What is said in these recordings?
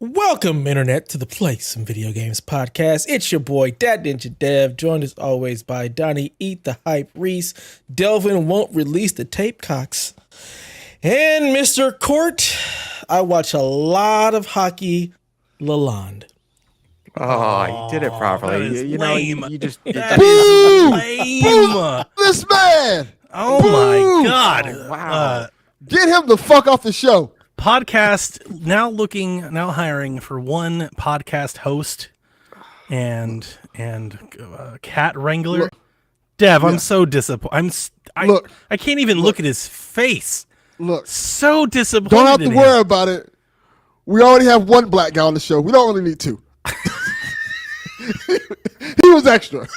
Welcome, Internet, to the Play Some Video Games podcast. It's your boy, Dad Ninja Dev, joined as always by Donnie, Eat the Hype Reese, Delvin Won't Release the Tape Cocks, and Mr. Court. I watch a lot of hockey, Lalonde. Oh, you did it properly. You know, you just... That is lame. This man. Oh my God. Oh, wow. Get him the fuck off the show. Podcast now hiring for one podcast host and cat wrangler. Look, Dev, yeah. I'm so disappointed. I can't even look at his face. Look, So disappointed. don't have to in worry him. about it. We already have one black guy on the show. We don't really need two. He was extra.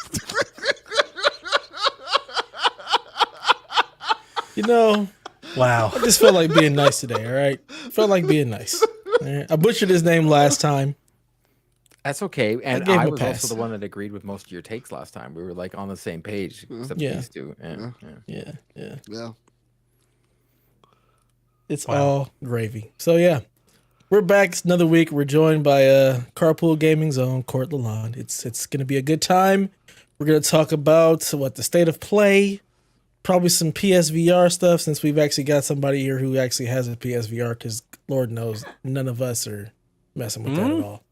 You know, Wow. I just felt like being nice today, all right? Felt like being nice. All right? I butchered his name last time. That's okay. And gave him I a was pass. also the one that agreed with most of your takes last time. We were like on the same page, except Yeah. these two. Yeah. Yeah. It's all gravy. So, yeah. We're back. It's another week. We're joined by Carpool Gaming Zone, Court Lalonde. It's going to be a good time. We're going to talk about the state of play, probably some PSVR stuff, since we've actually got somebody here who actually has a PSVR, because Lord knows none of us are messing with that at all.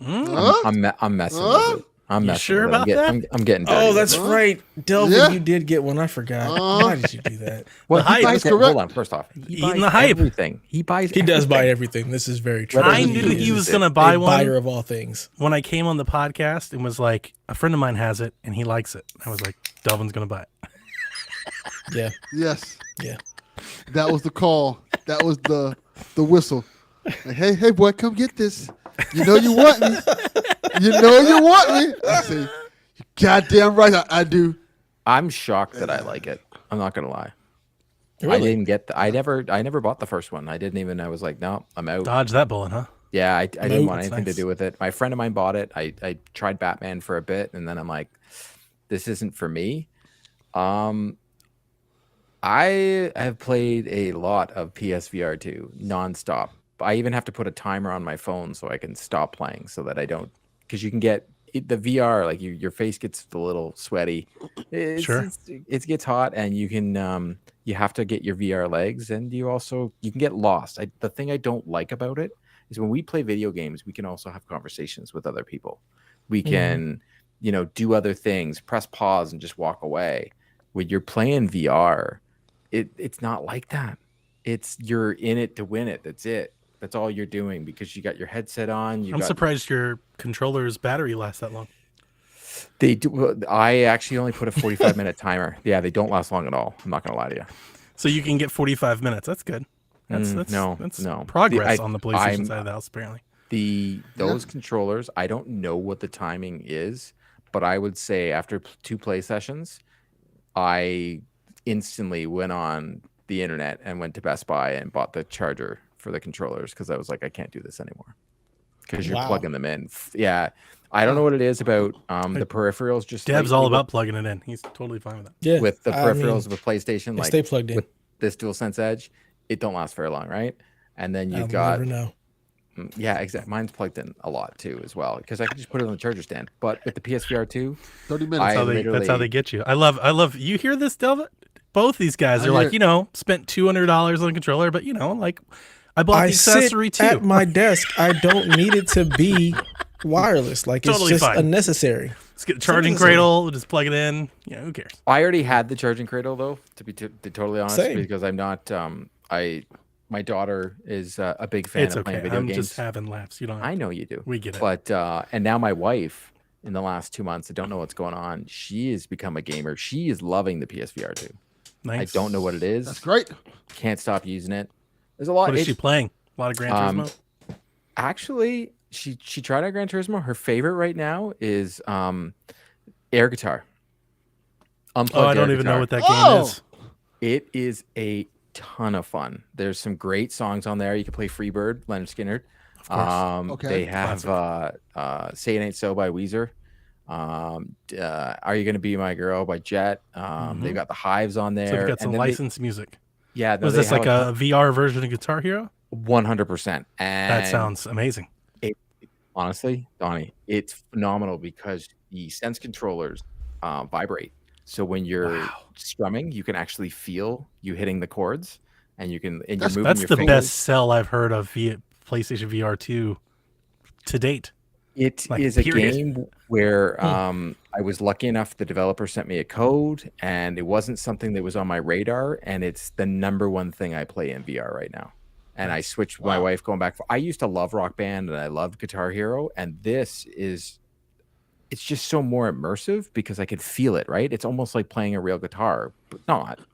I'm messing with it. I'm messing sure with it. about that? I'm getting dirty. Oh, that's right. Delvin, Yeah. you did get one. I forgot. Why did you do that? Well, The he hype buys is it- correct. Hold on. First off, he Eating buys the hype. everything. He buys. He does buy everything. everything. This is very true. Whether I he knew he uses was it. going to buy a one buyer of all things. when I came on the podcast and was like, a friend of mine has it and he likes it. I was like, Delvin's going to buy it. Yeah. Yes. Yeah. That was the call. That was the whistle. Like, hey, boy, come get this. You know you want me. You know you want me. I say, you goddamn right I do. I'm shocked that I like it. I'm not gonna lie. I Really? didn't get. I never bought the first one. I didn't even. I was like, no, I'm out. Dodge that bullet, huh? Yeah, I didn't want That's anything nice. to do with it. My friend of mine bought it. I tried Batman for a bit, and then I'm like, this isn't for me. I have played a lot of PSVR 2 nonstop. I even have to put a timer on my phone so I can stop playing, so that I don't, because you can get the VR, like your face gets a little sweaty. Sure. It gets hot, and you can you have to get your VR legs, and you can get lost. The thing I don't like about it is when we play video games, we can also have conversations with other people. We can, do other things, press pause and just walk away. When you're playing VR, it's not like that. You're in it to win it. That's it. That's all you're doing, because you got your headset on. I'm surprised your controller's battery lasts that long. They do. I actually only put a 45-minute timer. Yeah, they don't last long at all. I'm not gonna lie to you. So you can get 45 minutes. That's good. That's no. progress on the I'm- PlayStation side of the house, apparently. Those controllers, I don't know what the timing is, but I would say after 2 play sessions, I instantly went on the internet and went to Best Buy and bought the charger for the controllers, because I was like, I can't do this anymore, because you're Wow. plugging them in. Yeah, I don't know what it is about the peripherals. Just Dev's lately all about plugging it in. He's totally fine with that. Yeah. with the I peripherals mean, of a PlayStation, they like stay plugged in. with this DualSense Edge, it don't last very long, right? And then you've I'll got never know. yeah, exactly. Mine's plugged in a lot too, as well, because I can just put it on the charger stand. But with the PSVR 2, 30 minutes. I- That's how they get you. I love. You hear this, Delvin? Both these guys I are hear like, it. spent $200 on a a controller, but I bought the accessory sit too. at my desk. I don't need it to be wireless. Like, Totally it's just fine. unnecessary. Let's get a charging Something's cradle. We'll just plug it in. Who cares? I already had the charging cradle, though, to be totally honest, Same. because I'm not. My daughter is a big fan It's of playing okay. video I'm games. just having laughs. You don't. Have I to. know you do. We get it. But and now my wife, in the last 2 months, I don't know what's going on. She has become a gamer. She is loving the PSVR 2. Nice. I don't know what it is. That's great. Can't stop using it. There's a lot. What is she playing? A lot of Gran Turismo. Actually, she tried out Gran Turismo. Her favorite right now is air guitar. Unplugged I don't air even guitar. know what that game Oh! is. It is a ton of fun. There's some great songs on there. You can play Freebird, Leonard Skinner. Of course. Okay. They have Say It Ain't So by Weezer. Are You Gonna Be My Girl by Jet. They've got the Hives on there. So you've got some and then licensed music. yeah, Was this like a VR version of Guitar Hero? 100%. And That sounds amazing. Honestly, Donnie, it's phenomenal because the Sense controllers vibrate. So when you're Wow. strumming, you can actually feel you hitting the chords, and you're That's moving That's your the fingers. best sell I've heard of PlayStation VR 2 to date. It Like, is a period. game where I was lucky enough the developer sent me a code, and it wasn't something that was on my radar, and it's the number one thing I play in VR right now. And I switched with my Wow. wife going back. I used to love Rock Band and I loved Guitar Hero, and it's just so more immersive because I could feel it, right? It's almost like playing a real guitar, but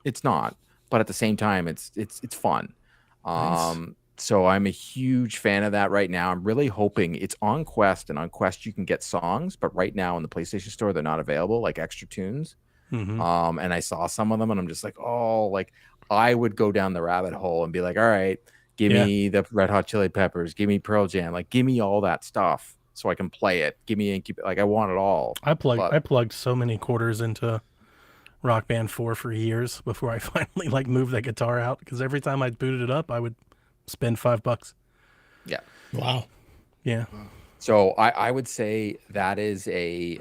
it's not. But at the same time, it's fun. Nice. So I'm a huge fan of that right now. I'm really hoping it's on Quest, and on Quest you can get songs, but right now in the PlayStation Store they're not available, like extra tunes. Mhm. And I saw some of them, and I'm just like, oh, like I would go down the rabbit hole and be like, all right, give Yeah. me the Red Hot Chili Peppers, give me Pearl Jam, like give me all that stuff so I can play it. Give me like I want it all. I But plugged so many quarters into Rock Band 4 for years before I finally like moved that guitar out, because every time I booted it up, I would spend $5. yeah. Wow. Yeah. So I would say that is a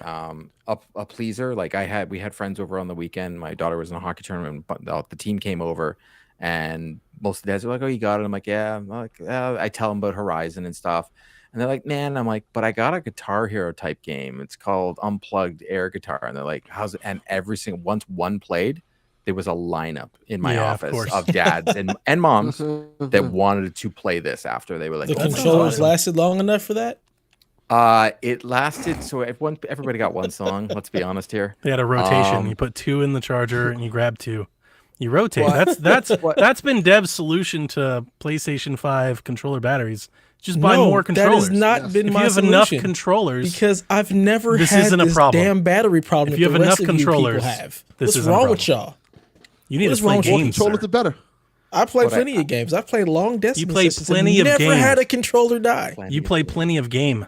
pleaser. Like we had friends over on the weekend. My daughter was in a hockey tournament, but the team came over, and most of the guys are like, "Oh, you got it." I'm like, "Yeah." I'm like, I tell them about Horizon and stuff, and they're like, "Man," I'm like, "But I got a Guitar Hero type game. It's called Unplugged Air Guitar," and they're like, "How's it?" And every single once one played, there was a lineup in my Yeah, of office course. of dads and moms that wanted to play this after they were like, The "Oh my controllers God." lasted long enough for that? It lasted, so everybody got one song. Let's be honest here. They had a rotation. Um, You put 2 in the charger and you grab 2. You rotate. What? That's been Dev's solution to PlayStation 5 controller batteries. Just buy No, more that controllers. has not Yes. been If my you have solution. enough controllers, Because I've never This had isn't a this problem. damn battery problem If that you the have rest enough of you people controllers, have. this What's isn't a wrong with problem. y'all? you need What to is play wrong with More games. controllers, Sir. the better. I played But plenty of games. I've played long distance. play systems and plenty of never games. had a controller die. You play plenty of game.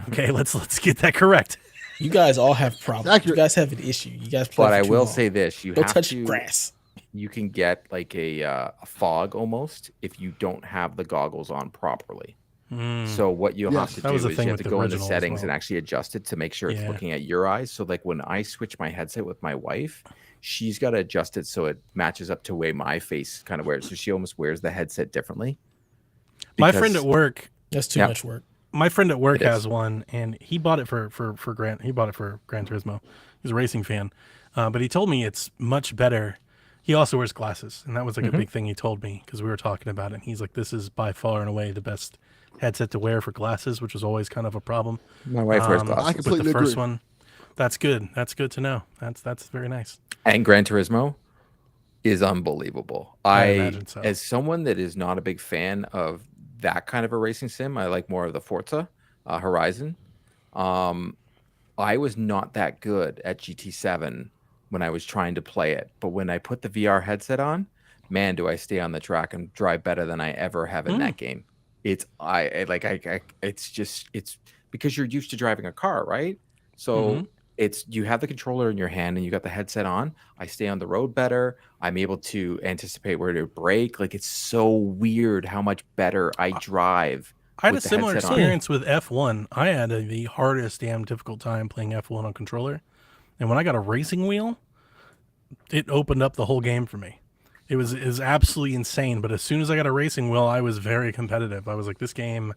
Okay, let's get that correct. You guys all have problems. You accurate. guys have an issue. You guys play But for I too will long. say this: you Go have touch to. grass. You can get like a fog almost if you don't have the goggles on properly. So what you'll Yes. have to That do was is the thing you have with to the go into original as settings well. and actually adjust it to make sure it's Yeah. looking at your eyes. So like when I switch my headset with my wife, she's got to adjust it so it matches up to the way my face kind of wears. So she almost wears the headset differently. My friend Because- at work That's too Yeah. much work. My friend at work It is. has one, and he bought it for Gran Turismo. He's a racing fan, but he told me it's much better. He also wears glasses, and that was like a big thing he told me because we were talking about it. And he's like, "This is by far and away the best headset to wear for glasses," which was always kind of a problem. My wife wears Um, glasses. I With completely the first agree. one, that's good. That's good to know. That's very nice. And Gran Turismo is unbelievable. I imagine so. As someone that is not a big fan of that kind of a racing sim, I like more of the Forza Horizon. I was not that good at GT7 when I was trying to play it, but when I put the VR headset on, man, do I stay on the track and drive better than I ever have in that game. It's it's because you're used to driving a car, right? So it's you have the controller in your hand and you got the headset on. I stay on the road better. I'm able to anticipate where to brake. Like it's so weird how much better I drive. I had a with the similar headset on. experience with F1. I had the hardest damn difficult time playing F1 on controller. And when I got a racing wheel, it opened up the whole game for me. It was absolutely insane. But as soon as I got a racing wheel, I was very competitive. I was like, this game,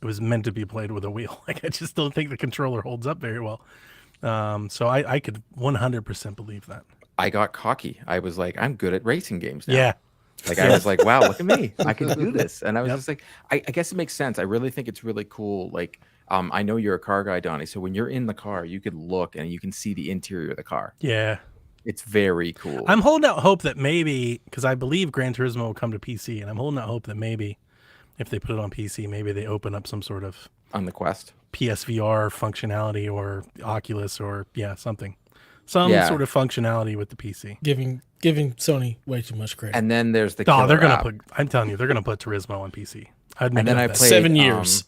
it was meant to be played with a wheel. Like I just don't think the controller holds up very well. So I could 100% believe that. I got cocky. I was like, I'm good at racing games now. Yeah. Like I was like, wow, look at me. I can do this. And I was just like, I guess it makes sense. I really think it's really cool. Like, I know you're a car guy, Donnie. So when you're in the car, you can look and you can see the interior of the car. Yeah. It's very cool. I'm holding out hope that maybe, because I believe Gran Turismo will come to PC, and I'm holding out hope that maybe if they put it on PC, maybe they open up some sort of on the Quest. PSVR functionality or Oculus or something. Some Yeah. sort of functionality with the PC. Giving Sony way too much credit. And then there's the Oh, killer they're gonna app. put. I'm telling you, they're gonna put Turismo on PC. I'd make And then no I bet. played 7 years.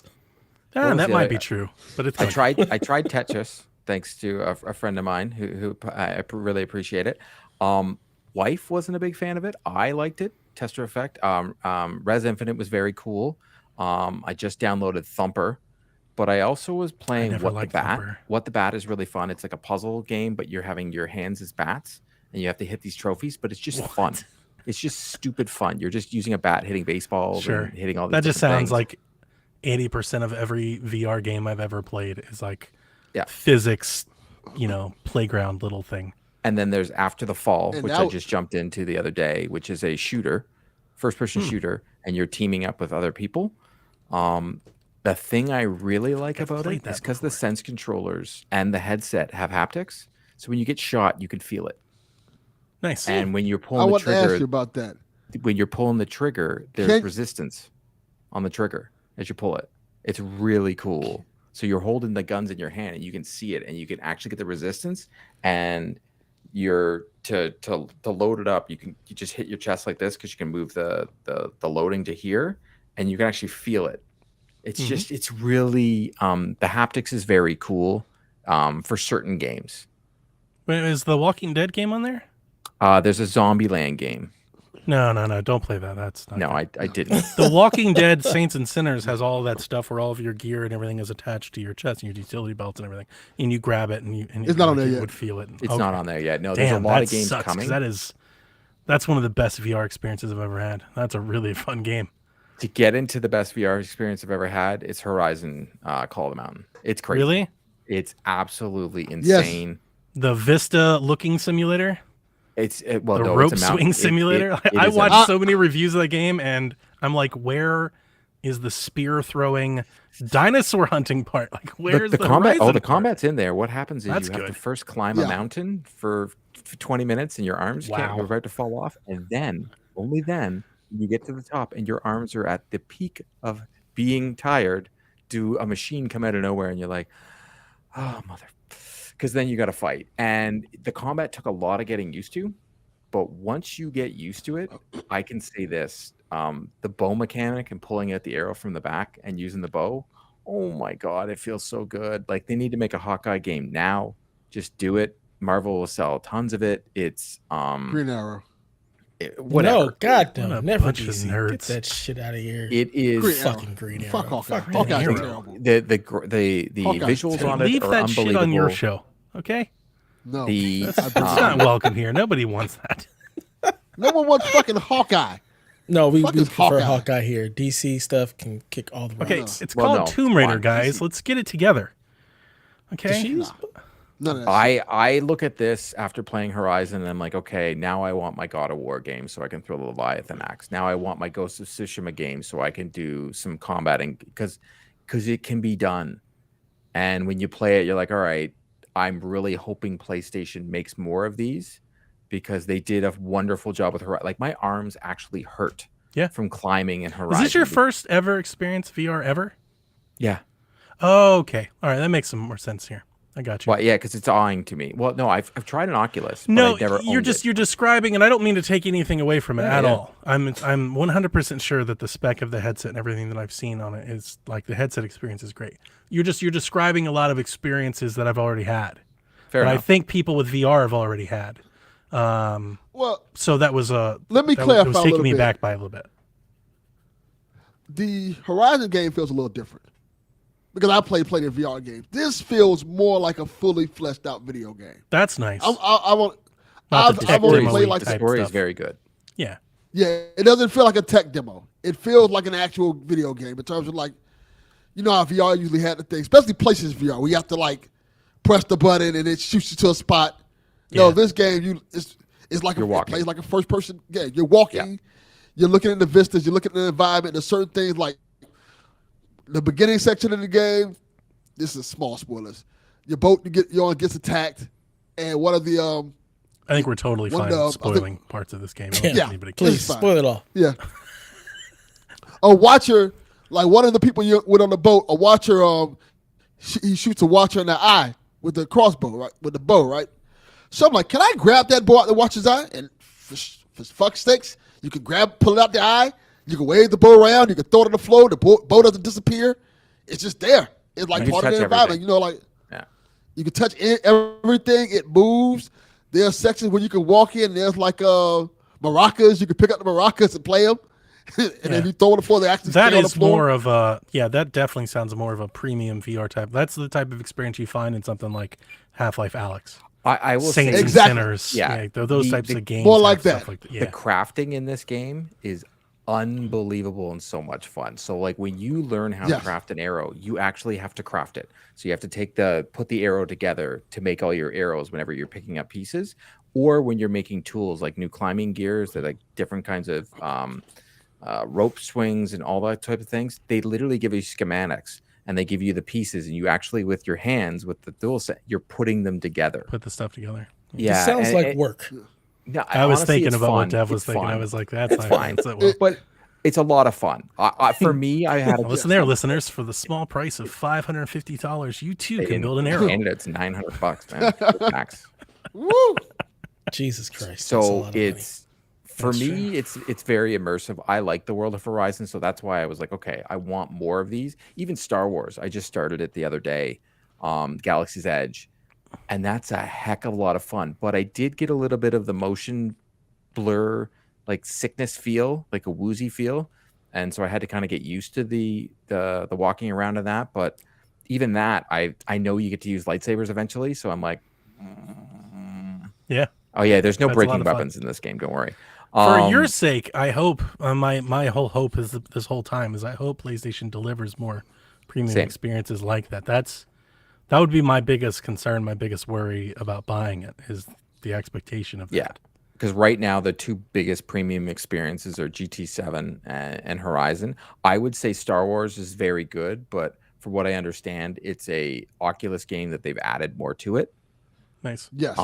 Ah, was that the might other- be true, but it's I like, tried Tetris thanks to a friend of mine who I really appreciate it. Wife wasn't a big fan of it. I liked it. Tester Effect. Res Infinite was very cool. I just downloaded Thumper, but I also was playing never What the liked Bat. Flipper. What the Bat is really fun. It's like a puzzle game, but you're having your hands as bats, and you have to hit these trophies. But it's just fun. It's just stupid fun. You're just using a bat, hitting baseballs, Sure. and hitting all these. That just different sounds things. like 80% of every VR game I've ever played is like Yeah. physics, playground little thing. And then there's After the Fall, And which I just jumped into the other day, which is a shooter, first-person shooter, and you're teaming up with other people. The thing I really like about played it that is because the before. Sense controllers and the headset have haptics. So when you get shot, you can feel it. Nice. And when you're I pulling the want to ask you trigger, about that. when you're pulling the trigger, there's Can- resistance on the trigger as you pull it. It's really cool. So you're holding the guns in your hand and you can see it and you can actually get the resistance. And you're to load it up, you just hit your chest like this because you can move the loading to here and you can actually feel it. It's just it's really the haptics is very cool for certain games. Wait, is the Walking Dead game on there? There's a Zombieland game. No, don't play that. That's not No, good. I didn't. The Walking Dead Saints and Sinners has all that stuff where all of your gear and everything is attached to your chest and your utility belts and everything, and you grab it and It's not on there you yet. would feel it. It's not on there yet. No, there's Damn, a lot that of games sucks, 'cause coming. that's one of the best VR experiences I've ever had. That's a really fun game. To get into the best VR experience I've ever had, it's Horizon Call of the Mountain. It's crazy. Really? It's absolutely insane. The Vista looking simulator, The rope swing simulator. I watched so many reviews of the game, and I'm like, where is the spear throwing dinosaur hunting part? Like, where's the combat? Horizon The part? combat's in there. What happens is That's you have to good. first climb a Yeah. mountain for 20 minutes, and your arms Wow. are about to fall off, and then only then you get to the top, and your arms are at the peak of being tired. Do a machine come out of nowhere, and you're like, oh mother, because then you got to fight, and the combat took a lot of getting used to. But once you get used to it, I can say this: the bow mechanic and pulling out the arrow from the back and using the bow. Oh my god, it feels so good. Like they need to make a Hawkeye game now. Just do it. Marvel will sell tons of it. It's Green Arrow. whatever. No, God What no, a never bunch of DC. nerds. Get that shit out of here. It is Green Arrow. fucking Green Arrow. Fuck Hawkeye. that Hawkeye's Arrow. terrible. the Hawkeye. visuals Hey, on it leave are that shit unbelievable. on your show, okay? No. The It's not welcome here. Nobody wants that. No one wants fucking Hawkeye. No, we Fuck is prefer Hawkeye. Hawkeye here. DC stuff can kick all the Okay, rocks. it's Well, called no, Tomb Raider, fine. guys. Let's get it together. Does Okay. she use- None of that. shit. I look at this after playing Horizon and I'm like, okay, now I want my God of War game so I can throw the Leviathan axe. Now I want my Ghost of Tsushima game so I can do some combating because it can be done. And when you play it, you're like, all right, I'm really hoping PlayStation makes more of these because they did a wonderful job with Horizon. Like my arms actually hurt from climbing in Horizon. Is this your first ever experience VR ever? Yeah. Oh, okay. All right, that makes some more sense here. I got you. Well, yeah, because it's awing to me. Well, no, I've tried an Oculus. But No, I never you're owned just it. you're describing, and I don't mean to take anything away from it Yeah, at yeah. all. I'm 100% sure that the spec of the headset and everything that I've seen on it is like the headset experience is great. You're describing a lot of experiences that I've already had. Fair But I enough. think people with VR have already had. Well, So that was let me that was, clarify it was a taking little me bit. back by a little bit. The Horizon game feels a little different because I played plenty of VR games. This feels more like a fully fleshed out video game. That's nice. I want. Not the I've only demo played leak like the type story is stuff. very good. Yeah. Yeah, it doesn't feel like a tech demo. It feels like an actual video game in terms of like, you know how VR usually had the thing, especially PlayStation VR, where you have to like press the button and it shoots you to a spot. No, Yeah. this game it's like You're it walking. plays like a first person game. You're walking, you're looking at the vistas, you're looking at the environment. There's certain things like the beginning section of the game. This is small spoilers. Your boat you're on gets attacked, and one of the I think we're totally One fine of the- spoiling parts of this game. I don't Yeah. think anybody cares. Please fine. spoil it all. Yeah. A watcher, like one of the people you with on the boat, a watcher, he shoots a watcher in the eye with the crossbow, right? With the bow, right? So I'm like, can I grab that bow out the watcher's eye? And for fuck's sakes, you can pull it out the eye. You can wave the bow around. You can throw it on the floor. The bow doesn't disappear. It's just there. It's like You can part of the touch environment. everything. You know, like Yeah. you can touch everything. It moves. There are sections where you can walk in. There's like maracas. You can pick up the maracas and play them. and Yeah. then you throw it on the floor, they actually That stay on the is floor. more of a that definitely sounds more of a premium VR type. That's the type of experience you find in something like Half-Life Alex, I will Saints say and Exactly. Sinners. Yeah, Those the- types the- of games. More have like stuff that. Like that. the Yeah, crafting in this game is unbelievable and so much fun. So like when you learn how to Yes. craft an arrow, you actually have to craft it. So you have to put the arrow together to make all your arrows whenever you're picking up pieces, or when you're making tools like new climbing gears that like different kinds of rope swings and all that type of things. They literally give you schematics and they give you the pieces, and you actually with your hands with the dual set, you're putting them together. put the stuff together. Yeah, This sounds and like it- work. No, I was honestly, thinking it's about what fun. Dev was It's thinking. I fun. was like, that's It's not fine. That's it well. But it's a lot of fun. For me, I had a Listen there, listeners. For the small price of $550, you too can build an arrow. Canada, it's $900, man. Max. Woo! Jesus Christ. that's a So lot of money. it's for That's me, it's very immersive. I like the world of Horizon, so that's why I was like, okay, I want more of these. Even Star Wars, I just started it the other day, Galaxy's Edge, and that's a heck of a lot of fun. But I did get a little bit of the motion blur, like sickness feel, like a woozy feel, and so I had to kind of get used to the walking around of that. But even that, I know you get to use lightsabers eventually, so I'm like, Yeah. oh yeah, there's no That's a lot breaking of fun. weapons in this game. Don't worry. For your sake, I hope my whole hope is this whole time is I hope PlayStation delivers more premium Same. experiences like that. That would be my biggest concern, my biggest worry about buying it is the expectation of that. Yeah, because right now the two biggest premium experiences are GT7 and Horizon. I would say Star Wars is very good, but for what I understand, it's a Oculus game that they've added more to it. Nice. Yes.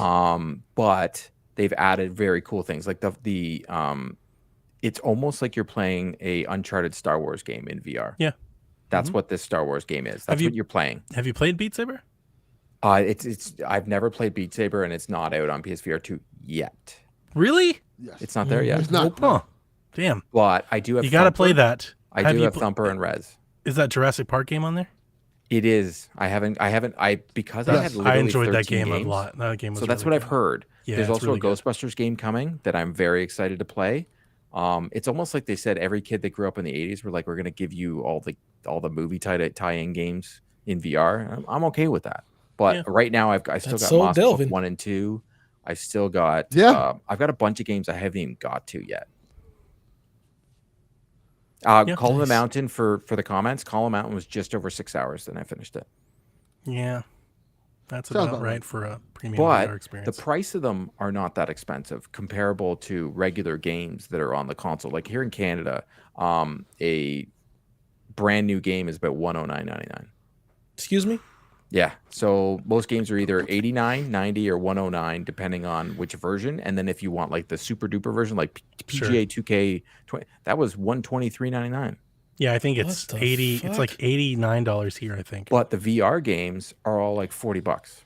But they've added very cool things like the it's almost like you're playing a Uncharted Star Wars game in VR. Yeah. That's what this Star Wars game is. That's you- what you're playing. Have you played Beat Saber? It's I've never played Beat Saber, and it's not out on PSVR 2 yet. Really? Yes. It's not there yet. It's not. Huh. Damn. But I do have. You got to play Thumper. that. I Have do you have pl- Thumper and Rez. Is that Jurassic Park game on there? It is. I because I had Yes. literally I enjoyed that 13 game games, a lot. That game was So that's really what I've good. heard. Yeah, There's it's also really a good. Ghostbusters game coming that I'm very excited to play. It's almost like they said every kid that grew up in the 80s were like, we're going to give you all the movie tie-in games in VR. I'm okay with that. But Yeah. right now I still That's got so Moss Book Delvin. 1 and 2. I still got Yeah. I've got a bunch of games I haven't even got to yet. Yeah, Call of the nice. Mountain for the comments. Call of the Mountain was just over 6 hours, then I finished it. Yeah. That's Sounds about about right right. for a premium VR But the experience. price of them are not that expensive comparable to regular games that are on the console. Like here in Canada, a brand new game is about $109.99. Excuse me? Yeah. So most games are either $89, $90, or $109, depending on which version. And then if you want like the super duper version, like PGA 2K20, that was $123.99. Yeah, I think What it's the 80. It's like fuck? $89 here, I think. But the VR games are all like $40.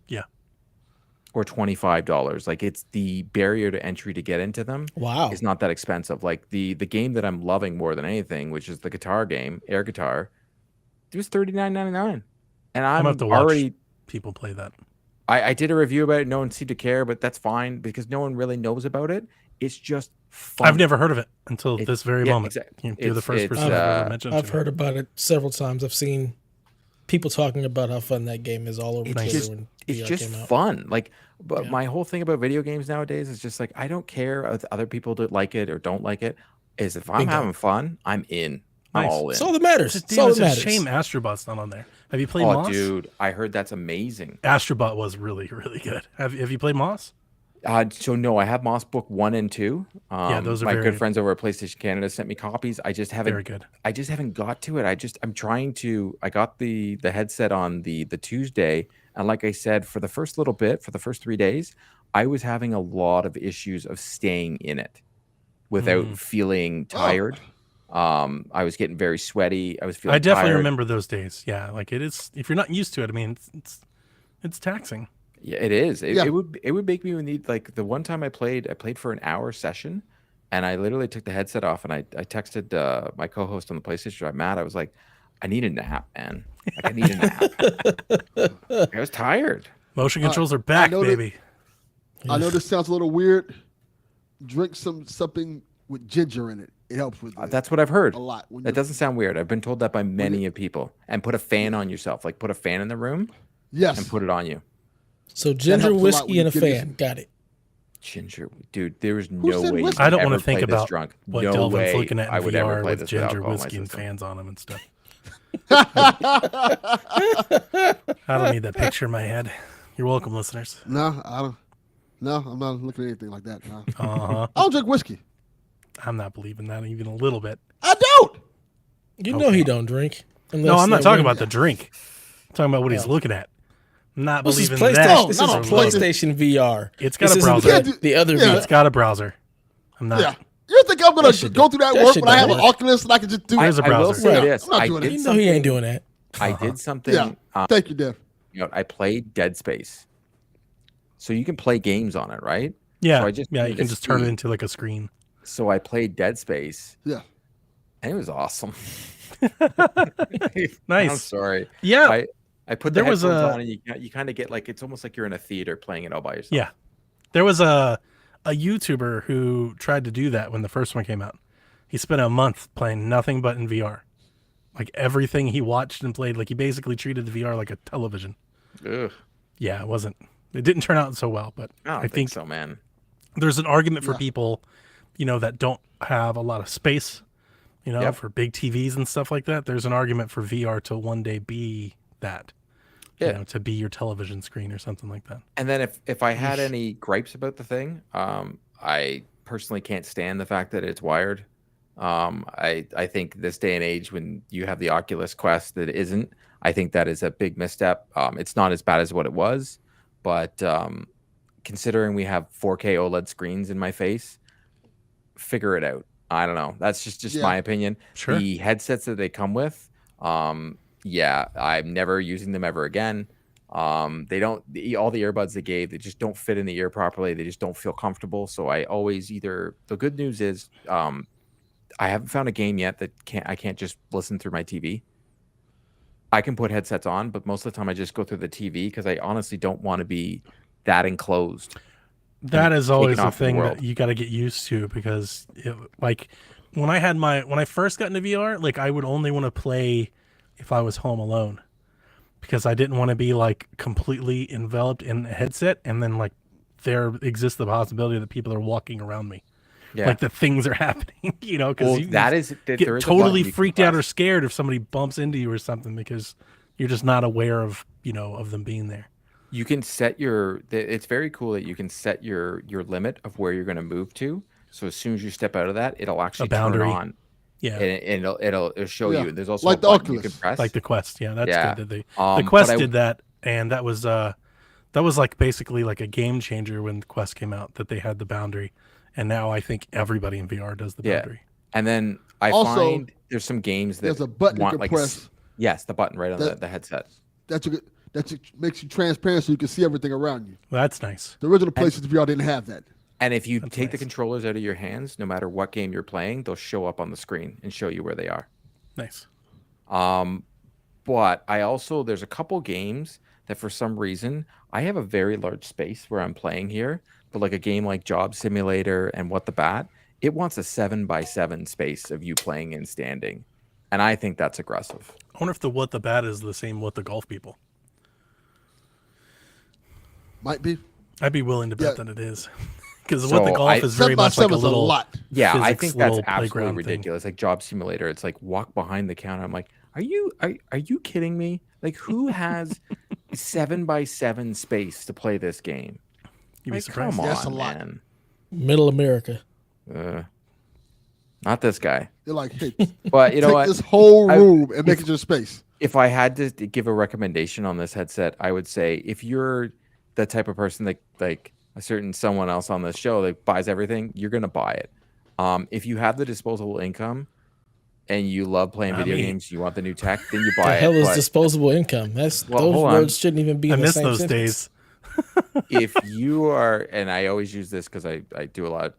Yeah. Or $25. Like it's the barrier to entry to get into them. Wow. Is not that expensive. Like the game that I'm loving more than anything, which is the guitar game, air guitar, it was $39.99. And I'm gonna have to watch already people play that. I did a review about it. No one seemed to care, but that's fine because no one really knows about it. It's just fun. I've never heard of it until It- this very yeah, moment. exactly. You're the It's- first it's, person I've ever mentioned. I've to heard it. about it several times. I've seen people talking about how fun that game is all over It's Twitter just when it's VR just came out. fun. Like, but Yeah. my whole thing about video games nowadays is just like I don't care if other people don't like it or don't like it. Is if I'm Bingo. having fun, I'm in. I'm Nice. all in. That's all that matters. Just, That's damn, all it's that a matters. shame Astrobot's not on there. Have you played Oh, Moss? dude, I heard that's amazing. Astrobot was really, really good. Have you played Moss? So no, I have Moss Book 1 and 2. Yeah, those are my very- good friends over at PlayStation Canada sent me copies. I just haven't Very good. I just haven't got to it. I'm trying to. I got the headset on the Tuesday, and like I said, for the first little bit, for the first 3 days, I was having a lot of issues of staying in it without feeling tired. I was getting very sweaty. I was feeling. I definitely tired. remember those days. Yeah, like it is. If you're not used to it, I mean, it's taxing. Yeah, it is. Yeah. It would make me need like the one time I played for an hour session, and I literally took the headset off and I texted my co-host on the PlayStation Drive, Matt. I was like, I need a nap, man. Like I need a nap. I was tired. Motion controls are back, know that- baby. I know this sounds a little weird. Drink something with ginger in it. It helps with it That's what I've heard. a lot. That doesn't sound weird. I've been told that by many of people. And put a fan on yourself. Like put a fan in the room Yes. and put it on you. So ginger, helps a lot whiskey, when and a you get fan. Got it. Ginger, dude. There is no said way. whiskey? I don't want want to think about drunk. what No Delvin's way looking at I in would ever VR play with this ginger, alcohol in my whiskey, and system. fans on them and stuff. I don't need that picture in my head. You're welcome, listeners. No, I don't. No, I'm not looking at anything like that. No. Uh-huh. I don't drink whiskey. I'm not believing that even a little bit. I don't. You know he don't drink. No, I'm not that talking women- about the drink. I'm talking about what he's looking at. I'm not This is believing PlayStation. that. This No, is no, PlayStation VR. It's got This a isn't browser. the other Yeah. VR. It's got a browser. I'm not. Yeah. You think I'm gonna That shit go don't- through that that work shit when I have don't an work. Oculus and I can just do There's it? a I will browser. say Yeah, this. I'm not I doing did it. You know he ain't something- doing that. I did something. Yeah. Thank you, Dev. I played Dead Space. So you can play games on it, right? Yeah, So I just yeah. You made can a just turn it screen. into like a screen. So I played Dead Space. Yeah. And it was awesome. I'm Nice. sorry. Yeah, I put the There was headphones a- on and you kind of get like it's almost like you're in a theater playing it all by yourself. yeah. There was a YouTuber who tried to do that when the first one came out. He spent a month playing nothing but in VR. Like everything he watched and played, like he basically treated the VR like a television. Ugh, Yeah, it didn't turn out so well, but I don't I think so, man. there's an argument for Yeah. people, that don't have a lot of space, Yep. for big TVs and stuff like that. There's an argument for VR to one day be that, Yeah. to be your television screen or something like that. And then if I had any gripes about the thing, I personally can't stand the fact that it's wired. I think this day and age when you have the Oculus Quest that isn't, I think that is a big misstep. It's not as bad as what it was, but considering we have 4K OLED screens in my face, figure it out. I don't know. That's just Yeah. my opinion. Sure. The headsets that they come with, yeah, I'm never using them ever again. They don't all the earbuds they gave, they just don't fit in the ear properly. They just don't feel comfortable. So I always the good news is I haven't found a game yet that I can't just listen through my TV. I can put headsets on, but most of the time I just go through the TV because I honestly don't want to be that enclosed. That is always taken a off the thing world. that you got to get used to because, like, when I first got into VR, like, I would only want to play if I was home alone because I didn't want to be like completely enveloped in a headset and then like there exists the possibility that people are walking around me, Yeah. like the things are happening, because Well, you that is get there is a totally button you can freaked out or press. scared if somebody bumps into you or something because you're just not aware of of them being there. You can set it's very cool that you can set your limit of where you're going to move to. So as soon as you step out of that, it'll actually turn boundary. on Yeah, and it'll show Yeah. you. There's also Like a the button you Oculus. can press. like the Quest. Yeah, that's Yeah. good that the But Quest I- did that, and that was like basically like a game changer when the Quest came out that they had the boundary, and now I think everybody in VR does the Yeah. boundary. And then I Also, find there's some games that There's a button you want can like press yes, the button right on that- the headset. that makes you transparent so you can see everything around you. Well, that's nice. The original PlayStation VR didn't have that. And if you That's take the nice. controllers out of your hands, no matter what game you're playing, they'll show up on the screen and show you where they are. Nice. But there's a couple games that for some reason I have a very large space where I'm playing here, but like a game like Job Simulator and What the Bat, it wants a 7x7 space of you playing and standing. And I think that's aggressive. I wonder if the What the Bat is the same What the Golf people. Might be. I'd be willing to bet Yeah. that it is. Because So What the Golf is very much like a 7x7 is a little lot. Yeah, I physics think that's little absolutely playground thing. ridiculous. Like Job Simulator, it's like walk behind the counter. I'm like, are you kidding me? Like who has 7x7 space to play this game? You'd be Like, surprised. come That's a on, lot. man. Middle America. Not this guy. They're like, hey, But you know take what? this whole room and make it your space. If I had to give a recommendation on this headset, I would say if you're the type of person that like a certain someone else on this show that buys everything, you're gonna buy it. If you have the disposable income and you love playing Not video me. games, you want the new tech, then you The buy hell it. is But disposable income? Those hold on. words shouldn't even be I in the miss same those sentence. days. if you are, and I always use this because I do a lot.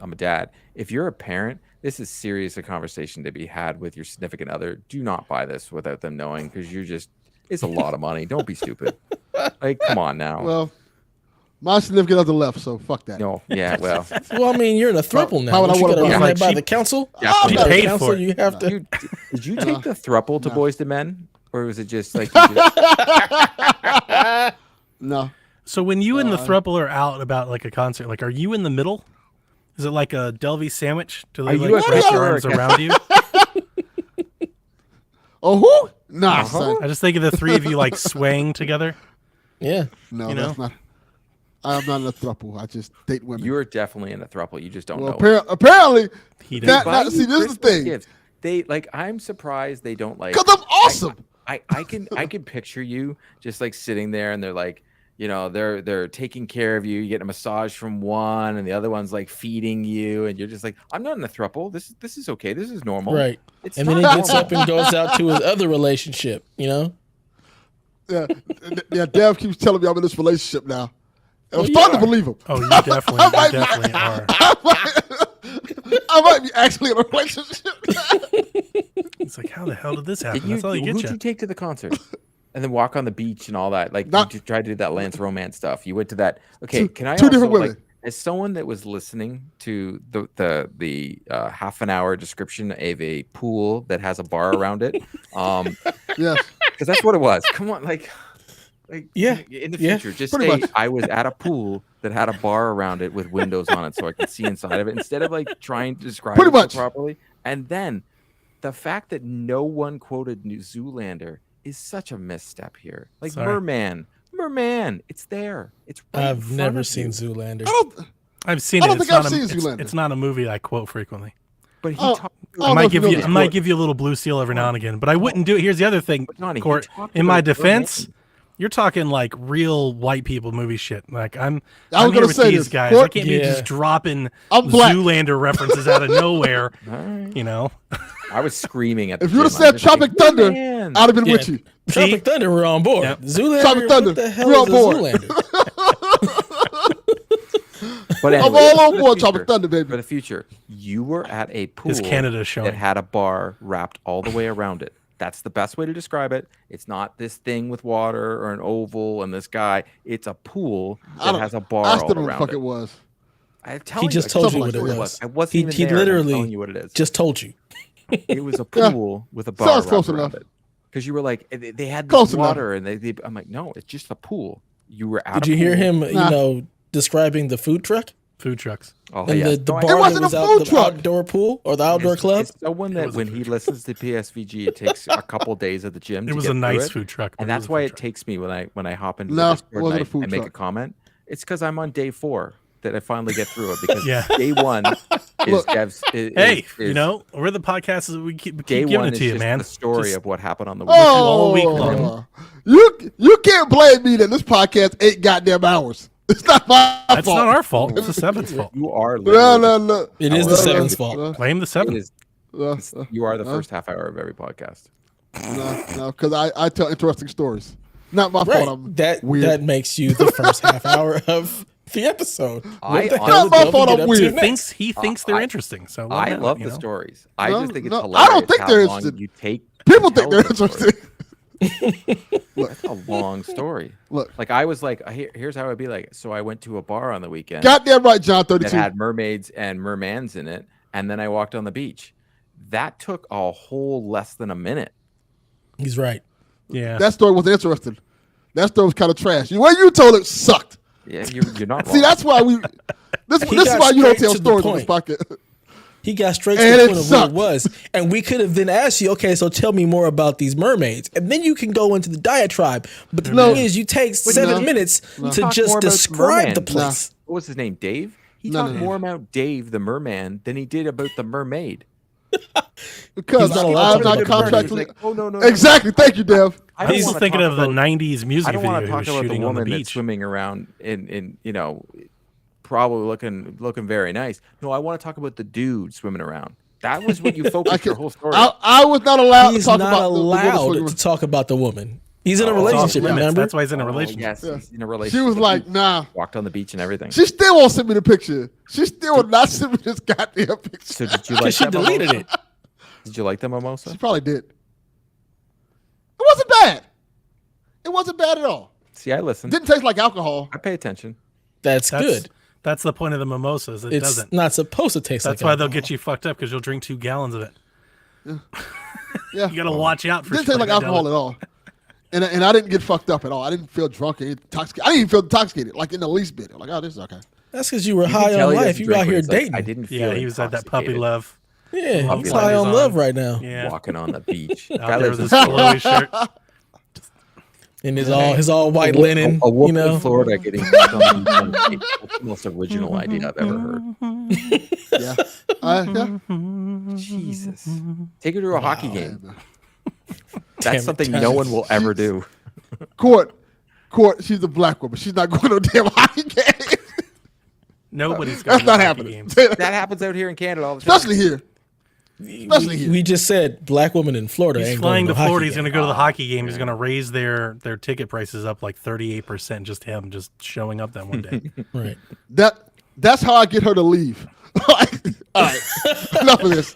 I'm a dad. If you're a parent, this is serious a conversation to be had with your significant other. Do not buy this without them knowing because it's a lot of money. Don't be stupid. Like, come on now. Well, My significant other left, so fuck that. No, yeah, well, Well, I mean, you're in a throuple now. Why would Don't I you wanna gotta buy- run Like that by she- the council? definitely. By the paid council, for it. you have to. did you take the thruple to No. Boys to Men, or was it just like you just, No. So when you and the throuple are out about like a concert, like, are you in the middle? Is it like a Delvey sandwich? Do they Are you like a wrap Christian their or a arms Catholic? around you? Oh, who? Nah, Uh-huh. son. I just think of the three of you like swaying together. Yeah. No, You that's know? not. I'm not in a throuple. I just date women. you are definitely in a thruple. You just don't well, know. it. apparently, He They did. buy see, you this is the Christmas thing. gifts. They like. I'm surprised they don't like. because I'm awesome. I can picture you just like sitting there, and they're like, they're taking care of you. You get a massage from one, and the other one's like feeding you, and you're just like, I'm not in a throuple. This is okay. This is normal. Right. It's And then he not gets normal. up and goes out to his other relationship, Yeah, yeah. Dev keeps telling me I'm in this relationship now. And I'm Well, you starting to are. believe him. Oh, you definitely are. I might be actually in a relationship. It's like, how the hell did this happen? Did you, That's all you who'd get you take to the concert? And then walk on the beach and all that. Like Not- you tried to do that Lance Romance stuff. You went to that. Okay, can I two also different women. like as someone that was listening to the half an hour description of a pool that has a bar around it? Yes. Because that's what it was. Come on, like Yeah, in the yeah, future, just pretty say much. I was at a pool that had a bar around it with windows on it, so I could see inside of it. Instead of like trying to describe Pretty it so much. properly, and then the fact that no one quoted New Zoolander is such a misstep here. Like Sorry. Merman, it's there. It's right in I've front never of seen you. Zoolander. I don't. I've seen I it. don't It's think I've not a- seen it's- Zoolander. It's not a movie I quote frequently. But he Oh, talked. I I don't know might if you give know you. this, I might Court. give you a little blue seal every now and again, but I wouldn't do it. Here's the other thing, But Johnny, he Court. talked In my about defense, Merman. you're talking like real white people movie shit. Like I'm I was here gonna with say these this. guys. Court- I can't be Yeah. just dropping I'm black. Zoolander references out of nowhere. All right. You know, I was screaming at. If the you would have gym. I'm said just like, Tropic Thunder, "Merman." I'd have been Yeah. with you. Tropic Thunder, we're on board. Yep. Zoolander, Tropic Thunder, what the hell we're on is a board. Zoolander? But I'm anyway, all for on the board future- Tropic Thunder, baby. For the future, you were at a pool his Canada showing. that had a bar wrapped all the way around it. That's the best way to describe it. It's not this thing with water or an oval and this guy. It's a pool I that don't- has a bar I still all don't know what the around fuck it. it was. I'm telling just you, told I you can't what it remember was. I wasn't He- even he there. And I'm literally telling you what it is. Just told you. It was a Yeah. pool with a bar Sounds close wrapped around enough. it. Because you were like, they had this Close enough. water, and I'm like, no, it's just a pool. You were at Did a you hear pool. him, Nah. describing the food truck Food trucks. Oh, and yeah. the No, I- bar that wasn't a was out food the truck. outdoor pool or the outdoor club? It's someone that was a when food he truck. listens to PSVG, it takes a couple days at the gym. It to was get a through nice it. food truck, but And it that's was a why food it truck. takes me when I hop into No, the it Discord wasn't and a food I make a truck. comment. It's because I'm on day 4 that I finally get through it because Yeah. day 1 is Look. Dev's. Hey, you know, we're the podcast that we keep day giving 1 it is to you, just man. the story Just- of what happened on the week. all week long. You can't blame me that this podcast 8 goddamn hours. It's not my That's fault. not our fault. It's the seventh fault. You are No, literally no, no. It is the No, seven's no, fault. Blame the it seventh. is- No, you are the first half hour of every podcast. no, because I tell interesting stories. Not my Right. fault. I'm That weird. that makes you the first half hour of the episode. I What the honestly- hell Not did my Delvin fault, get I'm up weird. to He next? thinks they're interesting. So let I him, love you the know. stories. I No, just think it's no, hilarious. I don't think how they're long interested. You take People to think tell they're the story. interesting. That's a long story. Look, Like I was like, here's how it'd be like. So I went to a bar on the weekend goddamn right, John that 32. had mermaids and mermans in it, and then I walked on the beach. That took a whole less than a minute. He's right. Yeah. That story was interesting. That story was kind of trash. The way you told it sucked. Yeah, you're not wrong. See, that's why we. This He is got why you don't straight tell to the stories on this point. podcast. He got straight And to it the point of what sucked. it was. And we could have then asked you, okay, so tell me more about these mermaids. And then you can go into the diatribe. But the No. thing is, you take 7 no. minutes No. to Talk just more about the describe the merman. place. What was his name? Dave? He No, talked no, no. more about Dave the merman than he did about the mermaid. Because He's not allowed I'm to not talk about contractually. He's like, oh no, no. Exactly. Thank you, Dev. I don't He's wanna thinking talk of the about- '90s I music don't video want he to was talk about the shooting on the woman that's beach. swimming around in probably looking very nice. No, I want to talk about the dude swimming around. That was what you focused your whole story. I was not allowed He's to talk not about the woman allowed swimming. to talk about the woman. He's in a Oh, it's off relationship, limits. remember? That's why he's in a Oh, relationship. yes, Yeah. he's in a relationship. She was like, nah. walked on the beach and everything. She still won't send me the picture. She still will not send me this goddamn picture. So did you like Because she that deleted mimosa? it. Did you like the mimosa? She probably did. It wasn't bad. It wasn't bad at all. See, I listen. Didn't taste like alcohol. I pay attention. That's good. That's the point of the mimosas. It It's doesn't. not supposed to taste like That's why alcohol. they'll get you fucked up because you'll drink 2 gallons of it. Yeah. You got to watch out for Didn't taste like alcohol at all. And I didn't get fucked up at all. I didn't feel drunk or intoxicated. I didn't even feel intoxicated, like in the least bit. I'm like, oh, this is okay. That's because you were You can high tell on he life. doesn't You were drink out when here he's like, dating. I didn't feel Yeah, he was at that puppy intoxicated. love. Yeah, Puppy he's love high is on on. love right now. Yeah. Walking on the beach. Out Guy there lives with in his flowy shirt. And his all white linen. A wolf You know, in Florida getting fucked on the beach. That's the most original idea I've ever heard. Yeah. Yeah. Jesus. Take her to a hockey game. Man. Damn it, That's something Tom. no one will ever do. Court, she's a black woman. She's not going to no damn hockey game. Nobody's going That's not to hockey happening. games. That happens out here in Canada all the time. Especially here. Especially here. we just said black woman in Florida. He's ain't flying going to to Florida. He's hockey going to game. go to the hockey game. He's going to raise their ticket prices up like 38%. Just him, just showing up that one day. Right. That's how I get her to leave. Like, all right, enough of this.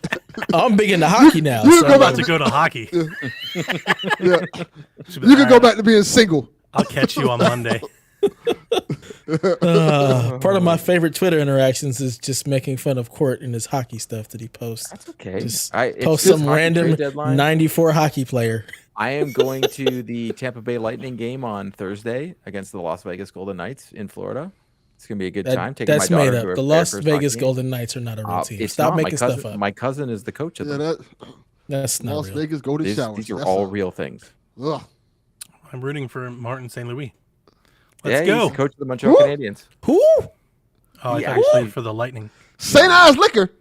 I'm big into hockey now. you so go back About to go to hockey. Yeah. She'll be You like, can go "All right, back to being single. I'll catch you on Monday. part of my favorite Twitter interactions is just making fun of Court and his hockey stuff that he posts. That's okay. Just It's post this some hockey random trade deadline. 94 hockey player. I am going to the Tampa Bay Lightning game on Thursday against the Las Vegas Golden Knights in Florida. It's gonna be a good time. Taking That's my daughter made to up. her The very Las first Vegas hockey game. Golden Knights are not a real team. It's Stop not. making my cousin, stuff up. My cousin is the coach of Yeah, them. That's not Las real. Vegas Golden Showers. These are That's all real things. Ugh. I'm rooting for Martin St. Louis. Yeah, Let's he's go. the coach of the Montreal Woo! Canadiens. Who? Oh, I He thought you actually- said for the Lightning. St. Ives Liquor.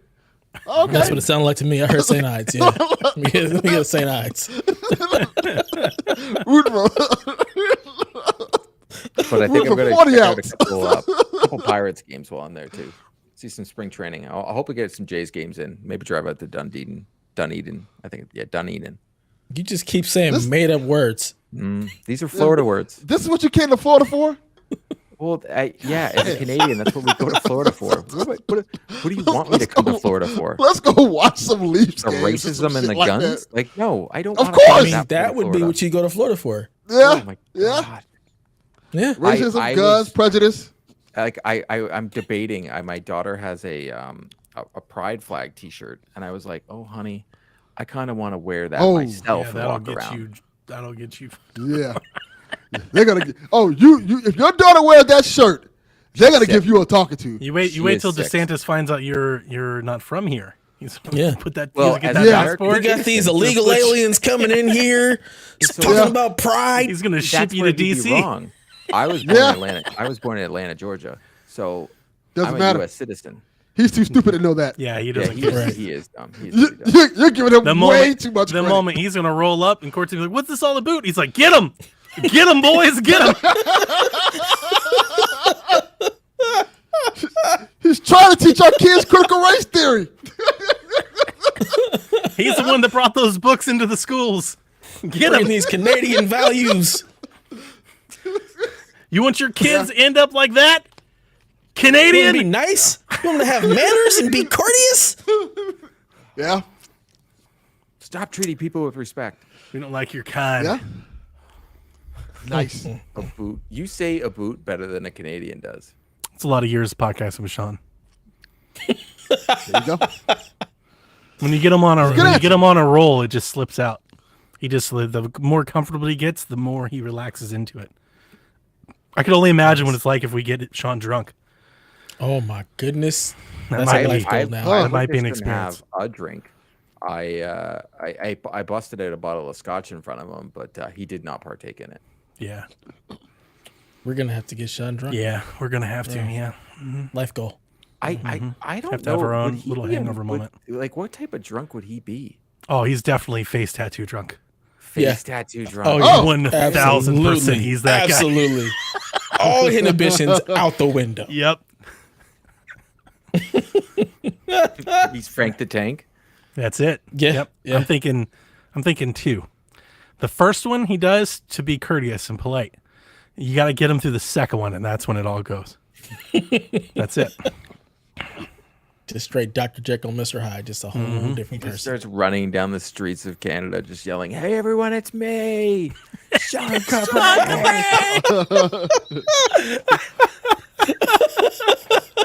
Okay. That's what it sounded like to me. I heard St. Ides. Yeah. We get St. Ides. Root for- But I think Root I'm for going to 40 check out ounce. couple Pirates games while I'm there too. See some spring training. I hope we get some Jays games in. Maybe drive out to Dunedin. I think, yeah, Dunedin. You just keep saying This- made up words. These are Florida words. This is what you came to Florida for? Well, yeah, as a Canadian, that's what we go to Florida for. What do you want me to come to Florida for? Let's go watch some Leafs The games or racism some and shit the like guns? that. Like, no, I don't Of want course! I to mean, that would be what you go to Florida for. Yeah. Oh my Yeah. God. Yeah. Racism, I guns, was- prejudice. Like I'm debating. My daughter has a pride flag T-shirt, and I was like, "Oh, honey, I kind of want to wear that Oh. myself Yeah, and that'll walk get around." you. That'll get you. Yeah. They're gonna get, you if your daughter wears that shirt, they're gonna give you a talking to. You wait She wait is till six. DeSantis finds out you're not from here. He's Yeah. put that. Well, Well, get as that an Yeah. American We got these illegal aliens coming in here So- talking Yeah. about pride. He's gonna ship That's you where to he'd be DC. wrong. I was born Yeah. in Atlanta. I was born in Atlanta, Georgia. So Doesn't I'm a matter. U.S. citizen. He's too stupid to know that. Yeah, he Yeah, doesn't. he get Right. is, he is dumb. He is You, pretty dumb. you're giving him The way moment, too much the credit. moment he's gonna roll up and Court's gonna be like, "What's this all about?" He's like, "Get him, get him, boys, get him." He's trying to teach our kids critical race theory. He's the one that brought those books into the schools. Get Bringing him. these Canadian values. You want your kids to end up like that? You want to be Canadian? nice? You want them to have manners and be courteous? Yeah. Stop treating people with respect. We don't like your kind. Yeah. Nice. A boot. You say a boot better than a Canadian does. It's a lot of years podcasting with Sean. There you go. When you get him on a Good when you answer. get him on a roll, it just slips out. He just the more comfortable he gets, the more he relaxes into it. I can only imagine what it's like if we get Sean drunk. Oh my goodness. That That's might a be- life goal I've- now. I That might be an witnessed him experience. Have a drink. I busted out a bottle of scotch in front of him, but he did not partake in it. Yeah, We're going to have to get Sean drunk. yeah, we're gonna have to. Yeah, Life goal. I don't Have to know. have our would own he little be a- hangover moment. Like, what type of drunk would he be? Oh, he's definitely face tattoo drunk. Face Yeah. tattoo drunk. Oh, Oh, 1000%. He's that guy. Absolutely. All inhibitions out the window. Yep. He's Frank the Tank. That's it. Yeah, Yep. yeah. I'm thinking two. The first one he does to be courteous and polite. You got to get him through the second one, and that's when it all goes. That's it. Just straight Dr. Jekyll, Mr. Hyde, just a whole different He just person. starts running down the streets of Canada, just yelling, "Hey, everyone, it's me, Sean Company."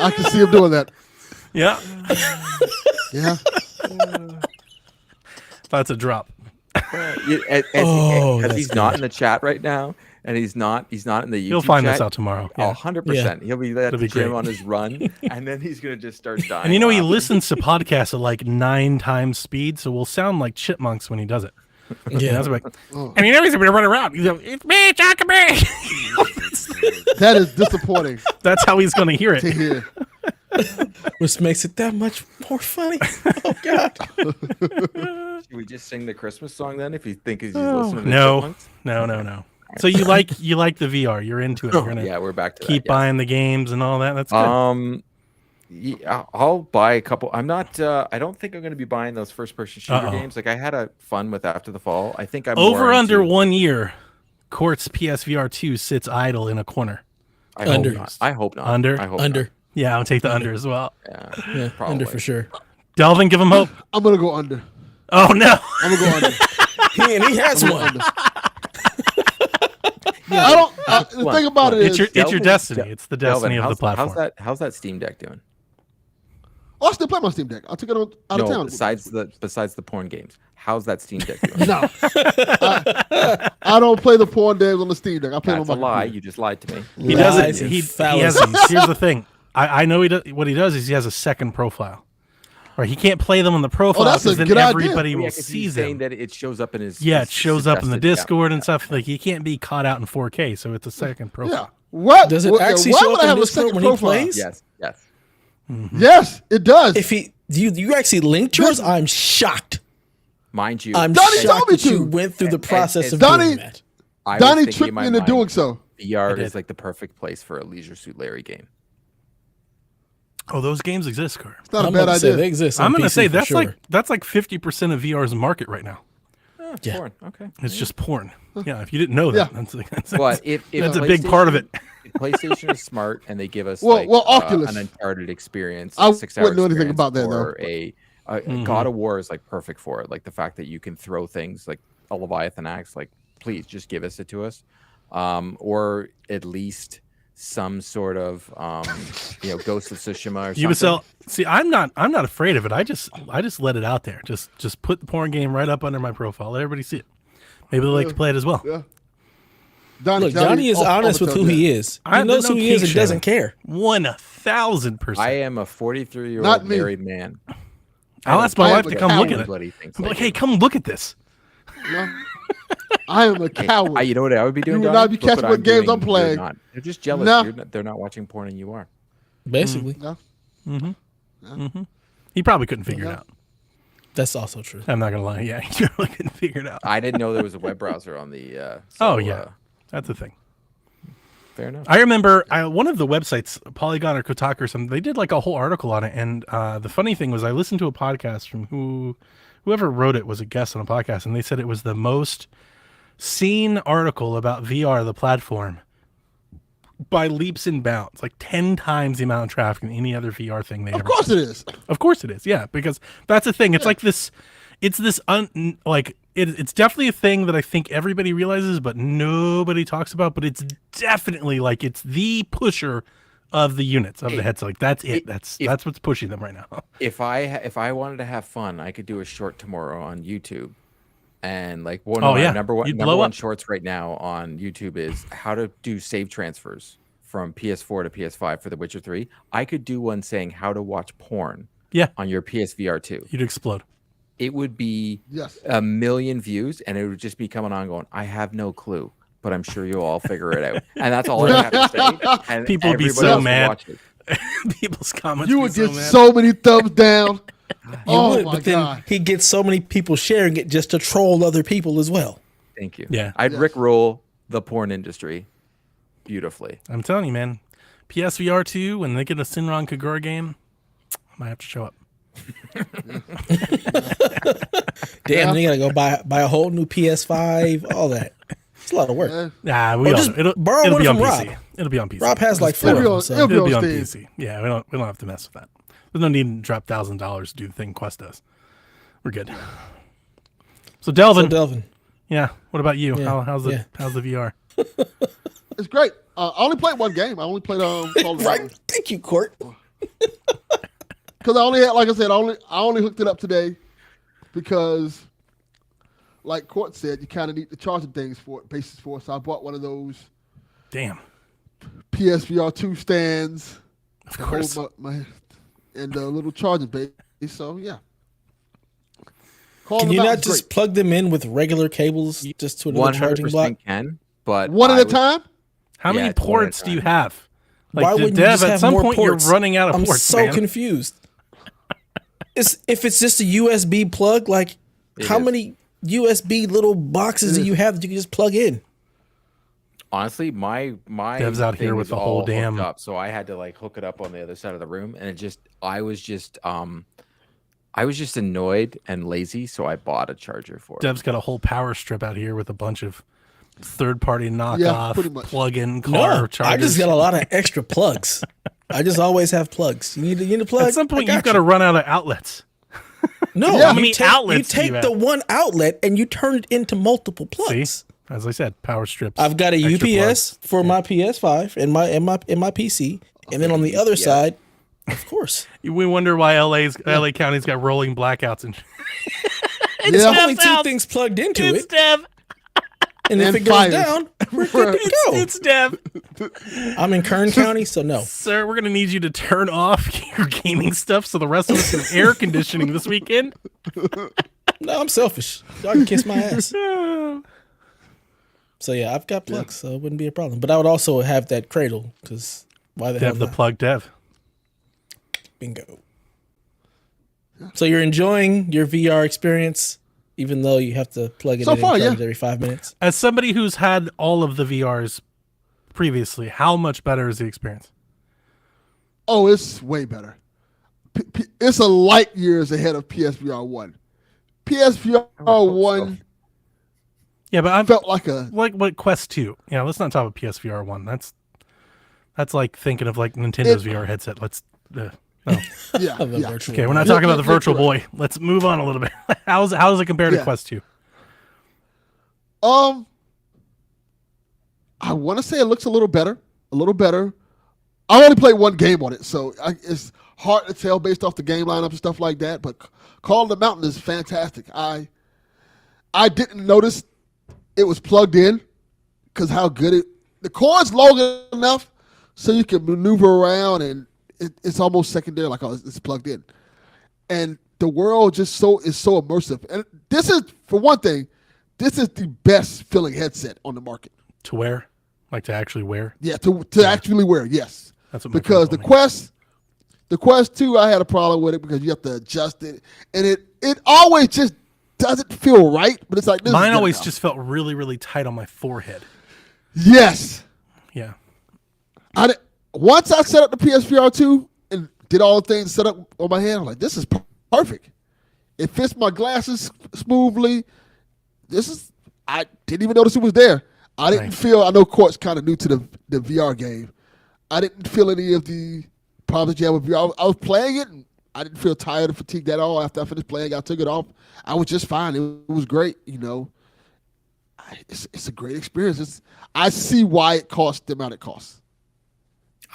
I can see him doing that. Yeah, Yeah. that's a drop. Oh, As that's he's not good. in the chat right now, and he's not in the YouTube He'll find chat. this out tomorrow. Oh, Yeah. 100%. He'll be at It'll the be gym great. on his run, and then he's going to just start dying. And you know, he laughing. listens to podcasts at like 9 times speed, so we'll sound like chipmunks when he does it. Yeah. That's like, Oh. and you know he's going to run around. He's like, it's me, talking me. That is disappointing That's how he's going to hear to it. hear. Which makes it that much more funny. Oh God. Should we just sing the Christmas song then? If you think he's listening to No, Chipmunks? no. So you like the VR? You're into it. You're gonna Yeah, we're back to keep that. buying the games and all that. That's good. Yeah, I'll buy a couple. I'm not. I don't think I'm going to be buying those first-person shooter Uh-oh. games. Like I had a fun with After the Fall. I think I'm more Over under into- 1 year, Court's PSVR 2 sits idle in a corner. I hope Under. not. I hope not. Under? I hope Under. Yeah, I'll take the under as well. Not. Yeah, Yeah, probably. under for sure. Delvin, give him hope. I'm gonna go under. Oh no. I'm gonna go under. And he has I'm gonna one. go under. I don't. The thing about it It's is, your destiny. Delvin, It's the destiny of the how's platform. how's that Steam Deck doing? oh, I still play my Steam Deck. I took it out of No, town. besides the porn games, how's that Steam Deck doing? No, I don't play the porn games on the Steam Deck. I play That's them a on my lie. computer. You just lied to me. He Lies doesn't. and He fallacies. has. Here's the thing. I know what he does is he has a second profile. Right, he can't play them on the profile that's a because then good idea. everybody Yeah, will 'cause see he's them. saying that it shows up in his. Yeah, his it shows up in the suggested- yeah. Discord and stuff. Like he can't be caught out in 4K, so it's a second Yeah. profile. What Does it what- actually why show would up I in have a Discord second when he profile? plays? Yes. Yes, it does. If he do you actually linked yours, I'm shocked. Mind you, I'm Donnie told shocked me that you to. went through the process of Donnie- doing that. I was Donnie thinking in tricked my me into mind, doing so. VR did. is like the perfect place for a Leisure Suit Larry game. Oh, those games exist, Car. It's not I'm a bad about to say idea. they exist. On I'm gonna PC say for that's sure. like 50% of VR's market right now. Yeah. Porn. Okay. It's just porn. Yeah, if you didn't know that, Yeah. But if that's a big part of it. if PlayStation is smart and they give us Well, Oculus. an Uncharted experience, I a 6-hour wouldn't know anything experience, about that, or though. a Mm-hmm. God of War is like perfect for it. Like the fact that you can throw things like a Leviathan axe. Like, please just give it to us, or at least some sort of Ghost of Tsushima or something. Ubisoft. See, I'm not afraid of it. I just let it out there. Just put the porn game right up under my profile. Let everybody see it. Maybe they like to play it as well. Yeah. Look, Donnie is honest with who he is. He knows who he is and doesn't care. 1,000%. I am a 43-year-old Not me. married man. I'll ask my I wife am to a come look coward. at it. What he thinks I'm I like, do. hey, come look at this. I am a coward. You know what I would be doing? You would Donnie? not be Look catching what I'm games doing. I'm playing. You're not. They're just jealous. No. They're not watching porn and you are. Basically, He probably couldn't figure it Yeah. out. that's also true. I'm not gonna lie. Yeah, he probably couldn't figure it out. I didn't know there was a web browser on the. Oh yeah, that's the thing. Fair enough. I remember one of the websites, Polygon or Kotaku or something, they did like a whole article on it. And the funny thing was I listened to a podcast from whoever wrote it was a guest on a podcast, and they said it was the most seen article about VR, the platform, by leaps and bounds, like 10 times the amount of traffic than any other VR thing they Of ever. course it is. Of course it is. Yeah, because that's the thing. It's like this. It's this it's definitely a thing that I think everybody realizes, but nobody talks about. But it's definitely like it's the pusher of the units of the headset. Like that's it. That's what's pushing them right now. If I wanted to have fun, I could do a short tomorrow on YouTube, and like one of my number You'd one blow up. shorts right now on YouTube is how to do save transfers from PS4 to PS5 for The Witcher 3. I could do one saying how to watch porn. Yeah. On your PSVR 2. You'd explode. It would be Yes. 1 million views, and it would just be coming on going, I have no clue, but I'm sure you'll all figure it out. And that's all I have to say. And People would be everybody so else will mad. watch it. People's comments. You be would so get mad. so many thumbs down. You Oh would, my but then God. he gets so many people sharing it just to troll other people as well. Thank you. Yeah. I'd rickroll the porn industry beautifully. I'm telling you, man. PSVR 2, when they get a Sinran Kagura game, I might have to show up. Damn, then you gotta go buy a whole new PS5, all that. It's a lot of work. Yeah. Nah, we Or all just know. It'll borrow be one on from PC. Rob. It'll be on PC. Rob has like 4 It'll of be them. on- So. it'll be It'll be on Steam. PC. Yeah, we don't have to mess with that. There's no need to drop $1,000 to do the thing Quest does. We're good. So Delvin, So Delvin, yeah. What about you? Yeah, How's the yeah. how's the VR? It's great. I only played one game. I only played Call of Duty. Right. Thank you, Court. Because I only had, like I said, I only hooked it up today because, like Court said, you kind of need the charging things for it, basis for it. So I bought one of those Damn. PSVR 2 stands Of to course. hold my and the little charging base. So yeah. Calling Can you them out not was just great. plug them in with regular cables just to another charging block? 100% can, but One at I a would- time? How Yeah, many it's one at a ports do you time. have? Like, Why the wouldn't you dev, just at have some more point, ports? you're running out of I'm ports, so man. confused. If it's just a USB plug, like It how is. many USB little boxes do you have that you can just plug in? Honestly, my Dev's out here thing with is the whole all hooked damn- up, so I had to like hook it up on the other side of the room, and I was just annoyed and lazy, so I bought a charger for it. Dev's got a whole power strip out here with a bunch of third-party pretty knockoff much. plug-in car No, I chargers. just got a lot of extra plugs. I just always have plugs. You need a plug? At some point, I you've got to run out of outlets. No, Yeah. How many you take, outlets you do you take the have? one outlet and you turn it into multiple See, plugs. as I said, power strips. I've got a extra UPS plugs. for my PS5 and my PC, and then on the other UPS. side, of course, We wonder why LA County's got rolling blackouts and it's Yeah. only two out. things plugged into it's it, Dev. and if And it goes fires. down, we're good to go. It's Dev. I'm in Kern County, so no. Sir, we're going to need you to turn off your gaming stuff so the rest of us can have air conditioning this weekend. No, I'm selfish. Y'all can kiss my ass. So yeah, I've got plugs, so it wouldn't be a problem. But I would also have that cradle because why the hell Dev the not? plug Dev. Bingo. So you're enjoying your VR experience, even though you have to plug it So in far, and charge yeah. it every 5 minutes. As somebody who's had all of the VRs previously, how much better is the experience? Oh, it's way better. It's a light years ahead of PSVR 1. PSVR so. 1 Yeah, but I'm felt like a like what Quest 2. Yeah, let's not talk about PSVR 1. That's like thinking of like Nintendo's VR headset. Let's no. yeah, The yeah. virtual Okay, we're not Yeah, talking about the yeah, Virtual correct. Boy. Let's move on a little bit. How does it compare to Yeah. Quest 2? I want to say it looks a little better. I only played one game on it, so it's hard to tell based off the game lineup and stuff like that. But Call of the Mountain is fantastic. I didn't notice it was plugged in because how good the cord's long enough so you can maneuver around, and it's almost secondary, like it's plugged in. And the world just is so immersive. And this is, for one thing, this is the best feeling headset on the market. To wear? Like to actually wear? Yeah, to actually wear, yes. That's what my Because friend the told me. Quest 2, I had a problem with it because you have to adjust it, and it always just doesn't feel right. But it's like this is Mine good always enough. just felt really, really tight on my forehead. yes. Yeah. Once I set up the PSVR 2 and did all the things set up on my head, I'm like, this is perfect. It fits my glasses smoothly. I didn't even notice it was there. I didn't Right. feel, I know Court's kind of new to the VR game. I didn't feel any of the problems you have with VR. I was playing it, and I didn't feel tired or fatigued at all. After I finished playing, I took it off. I was just fine. It was great, It's a great experience. I see why it costs the amount it costs.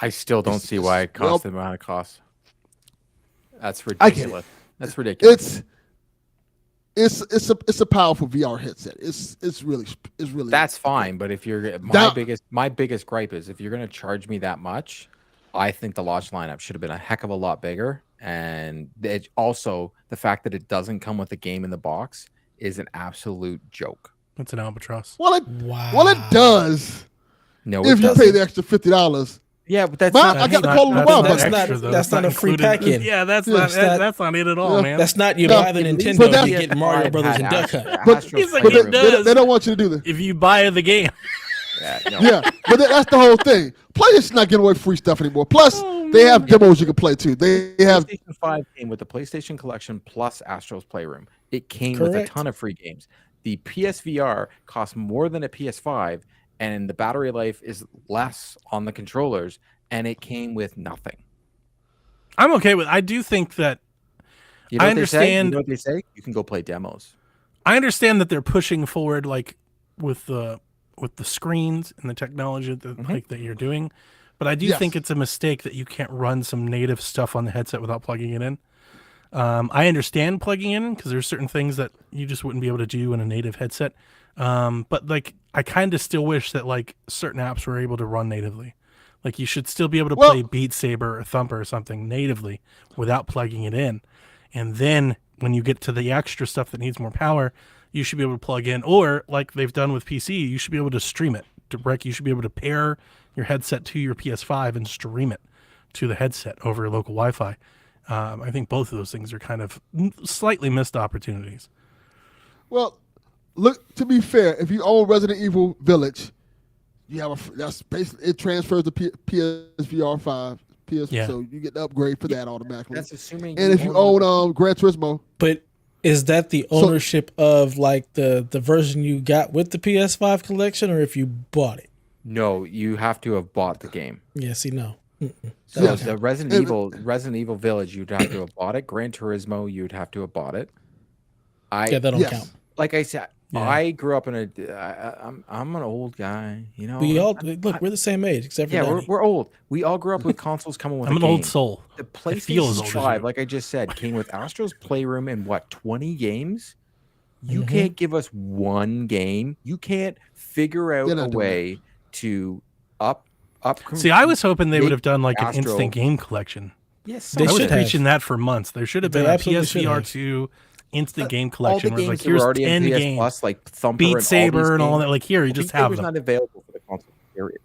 I still don't see why it well- costs the amount it costs. That's I get it. ridiculous. That's ridiculous. It's a powerful VR headset. It's really That's fine, but if you're Now- my biggest gripe is if you're going to charge me that much, I think the launch lineup should have been a heck of a lot bigger. And it also the fact that it doesn't come with a game in the box is an absolute joke. It's an albatross. well it Wow. does No, if it you doesn't. pay the extra $50. Yeah, but that's Mine- not. I got the Not- Call of the that's Wild, not but that's not- extra, though. that's not a free included. pack-in. Yeah, that's Yeah, not it's not- that's not it at all, Yeah. man. That's not you No, buy the At least Nintendo but to that's- get Mario PS5 Brothers had and Duck Astro- Hunt. But- Astro's He's like, But it Playroom. does. they don't want you to do that. If you buy the game. Yeah, no. Yeah, but that's the whole thing. PlayStation's not giving away free stuff anymore. Plus, they have demos you can play too. They have PlayStation 5 came with the PlayStation Collection plus Astro's Playroom. It came with a Correct. ton of free games. The PSVR costs more than a PS5, and the battery life is less on the controllers, and it came with nothing. I'm okay with I do think that You know I what they say? You understand- know what they say? You can go play demos. I understand that they're pushing forward like with the with the screens and the technology that Mm-hmm. like that you're doing. But I do Yes. think it's a mistake that you can't run some native stuff on the headset without plugging it in. I understand plugging in because there's certain things that you just wouldn't be able to do in a native headset. But like, I kind of still wish that like certain apps were able to run natively. Like you should still be able to Well- play Beat Saber or Thumper or something natively without plugging it in. And then when you get to the extra stuff that needs more power, you should be able to plug in, or like they've done with PC, you should be able to stream it. You should be able to pair your headset to your PS5 and stream it to the headset over local Wi-Fi. I think both of those things are kind of slightly missed opportunities. Well, look, to be fair, if you own Resident Evil Village, you have that's basically it transfers to PSVR 5. Yeah. So you get the upgrade for that automatically. That's assuming. And if you own Gran Turismo, But is that the ownership of like the version you got with the PS5 collection, or if you bought it? No, you have to have bought the game. Yeah, see, no. So Yes. the Resident Evil Village, you'd have to have bought it. Gran Turismo, you'd have to have bought it. Yeah, that don't Yes. count. Like I said, Yeah. I grew up in I'm an old guy, you know. We all look. We're the same age, except for Yeah, Danny. we're old. We all grew up with consoles coming with. I'm a an old game. soul. The I feel as PlayStation old as 5, you. like I just said, came with Astro's Playroom and what 20 games. You Mhm. can't give us one game. You can't figure out They're a not doing way to up. See, I was hoping they would Big have done like an Astro. instant game collection. Yes, They I was should have. preaching that for months. There should have They been a absolutely should PSVR have. 2 instant game all the collection where it's games like that were here's already 10 in PS games, Plus, like Thumper Beat and Saber and all games. that. Like here, you Well, just Beat have Saber's them. not available for the console. Period.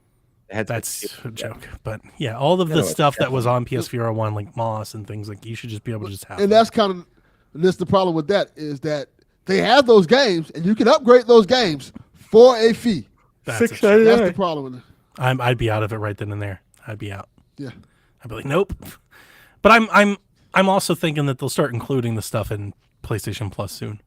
The headset's That's a different. joke, but yeah, all of No, the it's stuff that was on PSVR 1, like Moss and things, like you should just be able to just have. and them. that's kind of this the problem with that is that they have those games and you can upgrade those games for a fee. That's Six a- ninety- That's Yeah. the problem with it. I'd be out of it right then and there. I'd be out. Yeah. I'd be like, nope. But I'm also thinking that they'll start including the stuff in PlayStation Plus soon.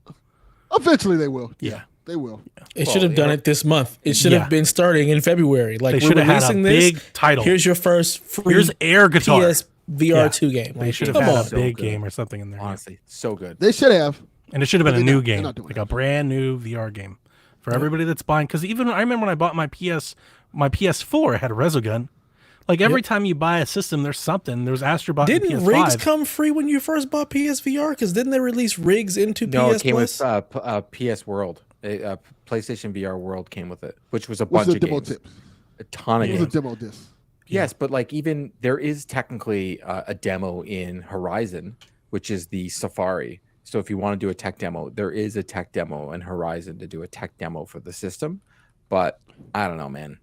Eventually they will. Yeah. They will. It should have done it this month. It should Yeah. have been starting in February. Like They we're should have had a releasing this. big title. Here's your first free Here's Air Guitar. PSVR 2 game. They Like, should have come had on. a So big good. game or something in there. Honestly, so good. They should have. And it should have been But a they're new not- they're game, not doing like it. a brand new VR game for everybody that's buying. Because even I remember when I bought my PS4, it had a Resogun. Like every time you buy a system, there's something. There's Astrobot and Didn't PS5. rigs come free when you first bought PSVR? Because didn't they release rigs into No, PS it came Plus? with PS World. PlayStation VR World came with it, which was a What's bunch the of demo games. tip? A ton of It was a games. demo disc. Yes, but like even there is technically a demo in Horizon, which is the Safari. So if you want to do a tech demo, there is a tech demo in Horizon to do a tech demo for the system. But I don't know, man.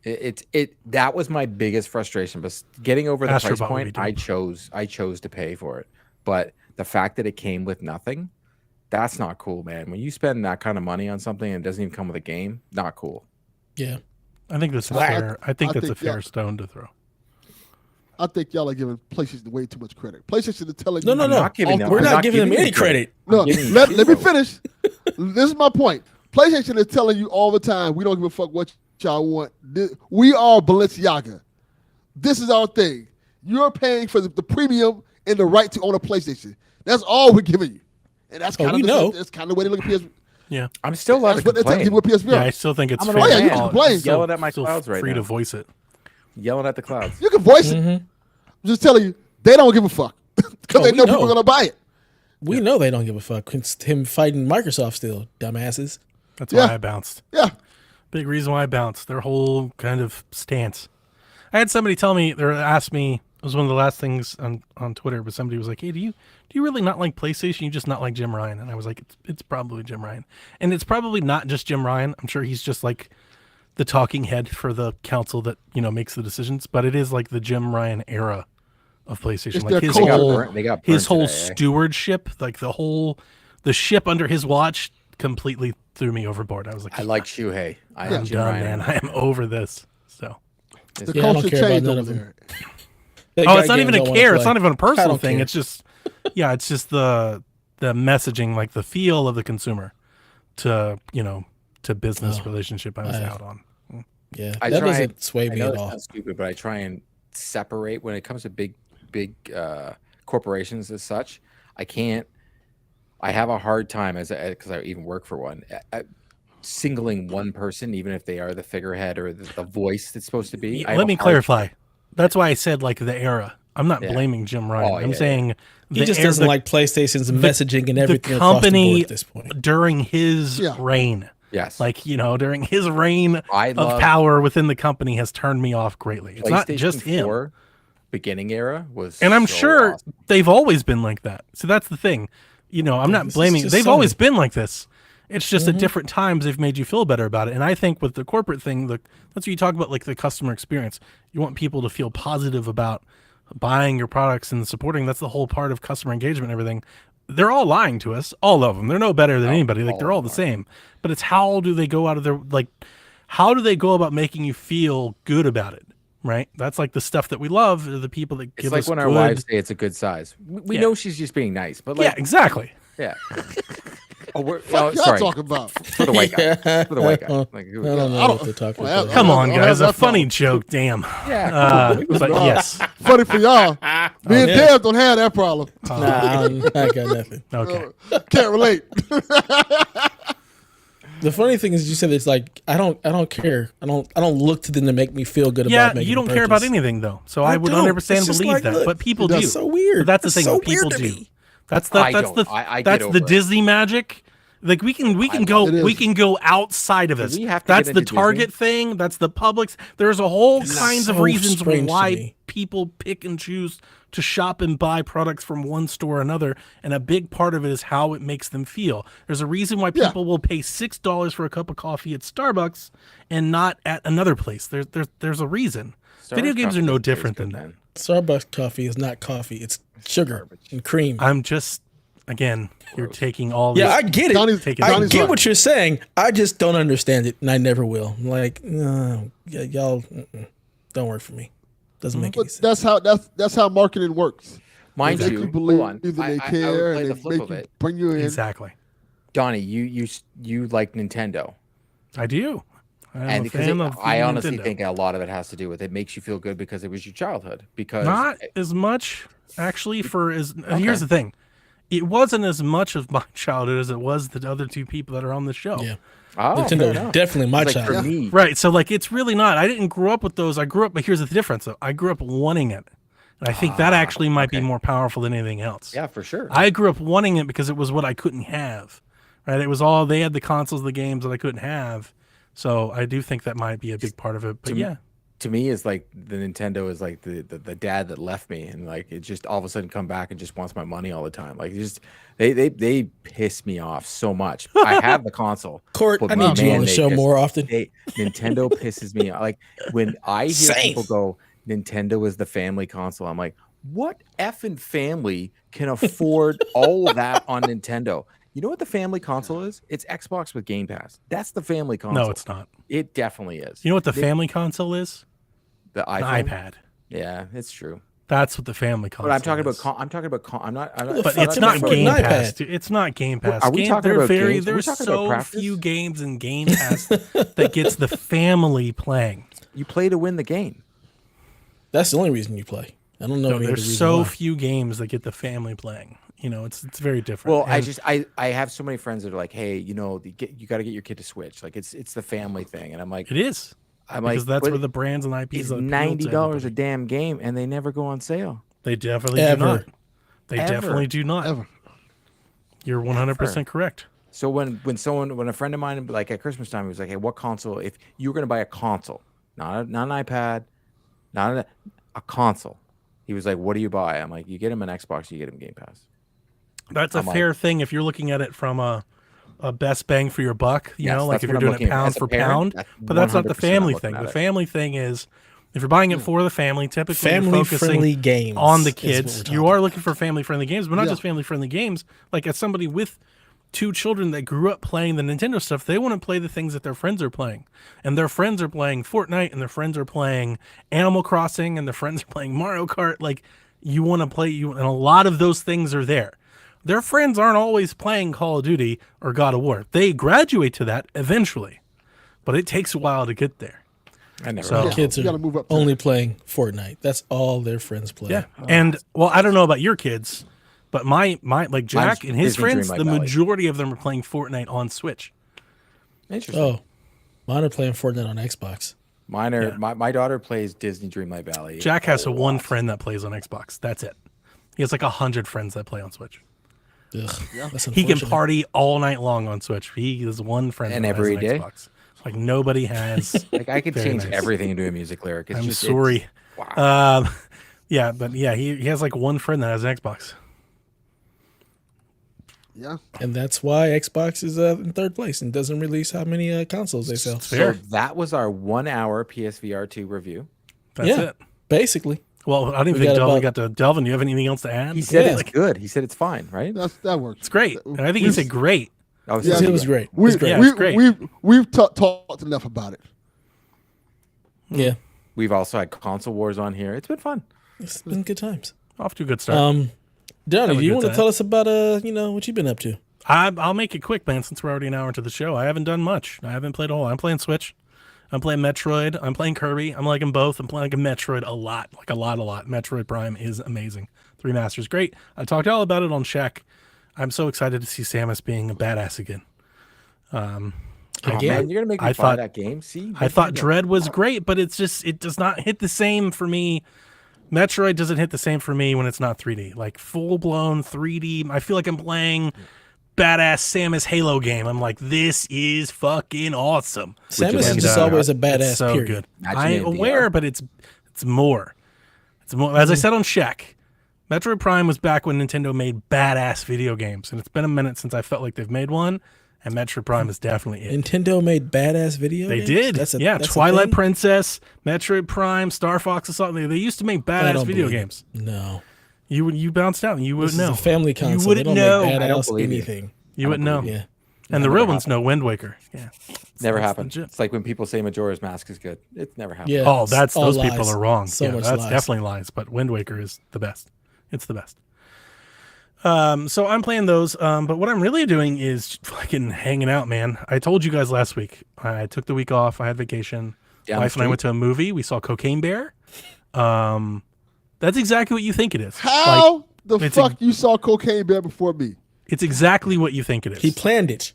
That was my biggest frustration. But getting over the Astrobot price would be point, dope. I chose to pay for it. But the fact that it came with nothing, that's not cool, man. When you spend that kind of money on something and it doesn't even come with a game, not cool. Yeah. I think that's a Well, fair. I think I that's a think, fair yeah. stone to throw. I think y'all are giving PlayStation way too much credit. PlayStation is telling No, you. no, I'm no. not giving them. We're I'm not giving them you any credit. No, I'm giving you let me zero. finish. This is my point. PlayStation is telling you all the time, we don't give a fuck what y'all want. We are Balenciaga. This is our thing. You're paying for the premium and the right to own a PlayStation. That's all we're giving you. And that's Oh, kind we of know. that's kind of the way they look at PS. Yeah, I'm still allowed That's to what they're telling complain. people with PSVR. yeah. I still think it's I'm an fair. old Oh, yeah, you can man. complain. Still- Yelling at my still clouds right free now. to voice it. Yelling at the clouds. You can voice it. I'm just telling you, they don't give a fuck because Oh, they we know know. people are gonna buy it. We know they don't give a fuck. It's him fighting Microsoft still, dumbasses. That's Yeah. why I bounced. Yeah. Big reason why I bounced. Their whole kind of stance. I had somebody tell me, or ask me, it was one of the last things on Twitter, but somebody was like, "Hey, do you really not like PlayStation? You just not like Jim Ryan?" And I was like, "It's probably Jim Ryan, and it's probably not just Jim Ryan. I'm sure he's just like the talking head for the council that makes the decisions, but it is like the Jim Ryan era of PlayStation. It's Like their his culture. whole They got his burnt whole today, eh? stewardship, like the ship under his watch, completely threw me overboard. I was like, I like Shuhei. I Yeah. am I'm Jim done, Ryan. man. I am over this. So. The Yeah, I don't culture care about changed none over of them. there. That Oh, guy it's not games even I a wanna care. It's play. not even a I personal don't thing. care. It's just, yeah, it's just the messaging, like the feel of the consumer to business Oh, relationship I was I- out on. Yeah, I that try doesn't and- sway I me know at it all. sounds stupid, but I try and separate when it comes to big corporations as such. I can't. I have a hard time because I even work for one. singling one person, even if they are the figurehead or the voice that's supposed to be. I have Let a me hard clarify. time. That's why I said like the era. I'm not Yeah. blaming Jim Ryan. Oh, I'm yeah, saying He just doesn't like PlayStation's messaging and everything across the board at this point. during his Yeah. reign. Yes. Like, during his reign I of love power within the company has turned me off greatly. It's not PlayStation just him. 4 beginning era was, And I'm so sure awesome. they've always been like that. So that's the thing. I'm not this is blaming. just They've Sony. always been like this. It's just at different times they've made you feel better about it. And I think with the corporate thing, that's what you talk about, like the customer experience. You want people to feel positive about buying your products and supporting. That's the whole part of customer engagement and everything. They're all lying to us, all of them. They're no better than anybody. Like they're all the same. But it's how do they go out of their how do they go about making you feel good about it? Right? That's like the stuff that we love. Are the people that It's give like us when good. our wives say it's a good size. We Yeah. know she's just being nice, but Yeah, like, exactly. yeah. Oh, we're What y'all sorry talking about? for the white guy. For the white guy. Like, I don't know I don't- what they're talking well, about. Come I on, don't have guys. A that funny problem. joke. Damn. yeah. But yes. Funny for y'all. Me and yeah. Deb don't have that problem. Nah, I got nothing. Okay. Can't relate. The funny thing is, you said it's like I don't care. I don't look to them to make me feel good Yeah, about making you don't a care about purchase. anything though. So I would don't. 100% It's just believe like, that. look, But people that's do. so weird. But that's the That's thing. so What people weird to do. me. That's the I that's don't. the I get that's over the it. Disney magic. Like we can it go outside of this. we have to That's get the into Target Disney? thing. That's the Publix. There's a whole kinds of so reasons strange to why me. people pick and choose to shop and buy products from one store or another, and a big part of it is how it makes them feel. There's a reason why Yeah. people will pay $6 for a cup of coffee at Starbucks and not at another place. There's a reason. Video Starbucks games coffee are no doesn't taste different good, than that. man. Starbucks coffee is not coffee. It's sugar and cream. I'm just, again, you're taking all Yeah, this. I get it. Donnie's- Take it I Donnie's get right. what you're saying. I just don't understand it, and I never will. I'm like, no, y'all don't work for me. Doesn't make any But sense. that's how marketing works. Mind They you, can believe hold on. that I they would care play and the they flip make of you it. bring you in. Exactly. Donnie, you like Nintendo, I do. I'm and a because fan of I honestly Nintendo. think a lot of it has to do with it makes you feel good because it was your childhood. Because Not as much, actually. Here's the thing, it wasn't as much of my childhood as it was the other two people that are on the show. Yeah, oh, fair Nintendo enough. was definitely my It's like child. for me, Right. So like, it's really not. I didn't grow up with those. I grew up, but here's the difference. Though. I grew up wanting it, and I think that actually might be more powerful than anything else. yeah, for sure. I grew up wanting it because it was what I couldn't have. Right. It was all they had the consoles, the games that I couldn't have. So I do think that might be a big part of it. But yeah. To me, is like the Nintendo is like the dad that left me, and like it just all of a sudden come back and just wants my money all the time. Like just they piss me off so much. I have the console. Court, but I need you man, on the they show piss- more often. Nintendo pisses me off. Like when I hear Same. people go, Nintendo is the family console. I'm like, what effing family can afford all of that on Nintendo? You know what the family console is? It's Xbox with Game Pass. That's the family console. No, it's not. It definitely is. You know what the family console is? The An iPhone? iPad. Yeah, it's true. That's what the family console But I'm talking is. about. I'm talking about. I'm not. But fuck it's am not I affording Game an Pass. iPad? Dude. It's not Game Pass. Are we Game, talking they're about very, games? Are we There's talking about so practice? few games in Game Pass that gets the family playing. You play to win the game. That's the only reason you play. I don't know No, any other there's reason so why. few games that get the family playing. It's very different. Well, And I have so many friends that are like, hey, you got to get your kid to Switch. Like it's the family thing, and I'm like, it is. I'm like, Because that's but where the brands and IPs it's appeal to $90 a everybody. damn game, and they never go on sale. They definitely Ever. do not. They Ever. definitely do not. Ever. You're 100% correct. So when a friend of mine, like at Christmas time, he was like, hey, what console? If you were going to buy a console, not an iPad, not a console, he was like, what do you buy? I'm like, you get him an Xbox, you get him Game Pass. That's a I'm like- fair thing if you're looking at it from a best bang for your buck. You Yes, know, like that's if what you're I'm doing looking it at. pound As a for parent, pound. that's But that's not the 100% family I'm thing. looking The at it. family thing is if you're buying it for the family, typically you're Family focusing friendly games on the is what kids. we're You talking are looking for family friendly games, but not Yeah. just family friendly games. Like as somebody with two children that grew up playing the Nintendo stuff, they want to play the things that their friends are playing. And their friends are playing Fortnite and their friends are playing Animal Crossing and their friends are playing Mario Kart. Like you want to play and a lot of those things are there. Their friends aren't always playing Call of Duty or God of War. They graduate to that eventually, but it takes a while to get there. I never. So- So, Kids You are gotta move up to only playing Fortnite. That's all their friends play. Yeah. And well, I don't know about your kids, but my like Jack and his Disney Dream friends, Light the Valley. majority of them are playing Fortnite on Switch. Interesting. Oh, mine are playing Fortnite on Xbox. Mine are, Yeah. my daughter plays Disney Dreamlight Valley. Jack has a one lot. friend that plays on Xbox. That's it. He has like 100 friends that play on Switch. Ugh, that's He can unfortunate. party all night long on Switch. He is one friend And that every has an day? Xbox. Like nobody has. Like I could Very change nice. everything into a music lyric. It's I'm just, sorry. Wow. Yeah, but yeah, he has like one friend that has an Xbox. Yeah. And that's why Xbox is in third place and doesn't release how many consoles they sell. Fair. So that was our 1 hour PSVR 2 review. That's Yeah. it. Basically. Well, I didn't We think got Delvin about- got to Delvin. Do you have anything else to add? He said Yeah. it's good. He said it's fine, right? That works. It's great. And I think he said great. Oh, Yeah. It was great. It We, was great. Yeah, we, it's great. We've talked enough about it. Yeah. We've also had console wars on here. It's been fun. It's been good times. Off to a good start. Donnie, Have a do you good want to time. tell us about what you've been up to? I'll make it quick, man, since we're already an hour into the show. I haven't done much. I haven't played a whole lot. I'm playing Switch. I'm playing Metroid. I'm playing Kirby. I'm liking both. I'm playing Metroid a lot. Like a lot. Metroid Prime is amazing. 3 Masters, great. I talked all about it on Shaq. I'm so excited to see Samus being a badass again. Oh, Again? man, you're gonna make me I buy thought- that game. See, I thought Dread was great, but it's just, it does not hit the same for me. Metroid doesn't hit the same for me when it's not 3D. Like full blown 3D. I feel like I'm playing badass Samus Halo game. I'm like, this is fucking awesome. Samus is And, just always a badass, It's so period. good. Imagine I'm it in aware, VR. but it's more. It's more. As I said on Shaq, Metroid Prime was back when Nintendo made badass video games, and it's been a minute since I felt like they've made one. And Metroid Prime is definitely it. Nintendo made badass video They games? did. That's a Twilight thing? Princess, Metroid Prime, Star Fox, or something. They used to make I badass don't video believe it. games. No. You bounced out. You This wouldn't is know. a family console. You wouldn't they know. don't make I don't badass believe you. anything. You wouldn't know. Yeah. And the Never real ones happened. know Wind Waker. Yeah. Never That's happened. legit. It's like when people say Majora's Mask is good. It's never happened. Yeah. Oh, it's that's all those people lies. are wrong. So Yeah, much that's lies. definitely lies. But Wind Waker is the best. It's the best. So I'm playing those. But what I'm really doing is fucking hanging out, man. I told you guys last week. I took the week off. I had vacation. Down the Wife and I street? went to a movie. We saw Cocaine Bear. That's exactly what you think it is. How Like, the it's fuck you saw Cocaine Bear before me? it's exactly what you think it is. He planned it.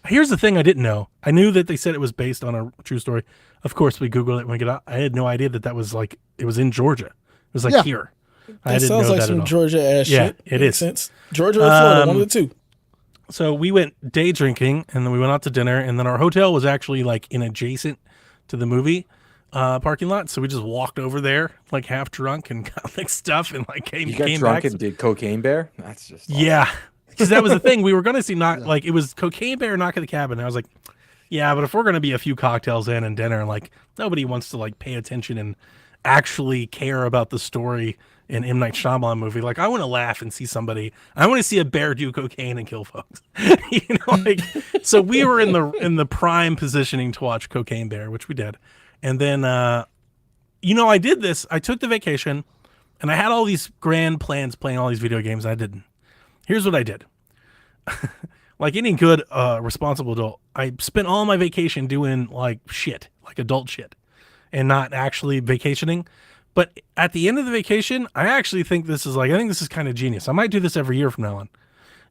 Here's the thing I didn't know. I knew that they said it was based on a true story. Of course, we Googled it when we get out. I had no idea that was like, it was in Georgia. It was like Yeah. here. I That didn't sounds know like that at some all. Georgia ass Yeah, shit. it Makes is. sense. Georgia or Florida, one of the two. So we went day drinking and then we went out to dinner and then our hotel was actually like in adjacent to the movie parking lot. So we just walked over there like half drunk and got like stuff and like came You got came drunk back. and did Cocaine Bear? That's just awesome. Yeah. Because that was the thing. We were going to see like it was Cocaine Bear, Knock at the Cabin. And I was like, yeah, but if we're going to be a few cocktails in and dinner, like nobody wants to like pay attention and actually care about the story in M. Night Shyamalan movie. Like I want to laugh and see somebody. I want to see a bear do cocaine and kill folks. You know, like so we were in the prime positioning to watch Cocaine Bear, which we did. And then I did this. I took the vacation and I had all these grand plans playing all these video games and I didn't. Here's what I did. Like any good responsible adult, I spent all my vacation doing like shit, like adult shit, and not actually vacationing. But at the end of the vacation, I actually think this is kind of genius. I might do this every year from now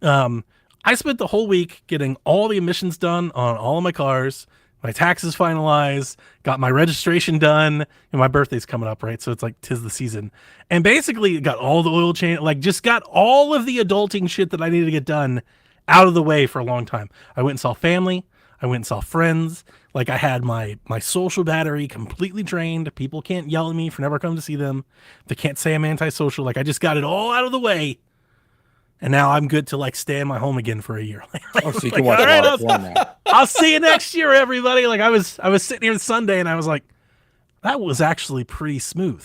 on. I spent the whole week getting all the emissions done on all of my cars, my taxes finalized, got my registration done, and my birthday's coming up, right? So it's like 'tis the season. And basically got all the oil change, like just got all of the adulting shit that I needed to get done out of the way for a long time. I went and saw family. I went and saw friends. Like I had my social battery completely drained. People can't yell at me for never coming to see them. They can't say I'm antisocial. Like I just got it all out of the way. And now I'm good to like stay in my home again for a year. Oh, so you Like, can watch all a right, lot of porn now. I'll see you next year, everybody. Like I was sitting here Sunday and I was like, that was actually pretty smooth.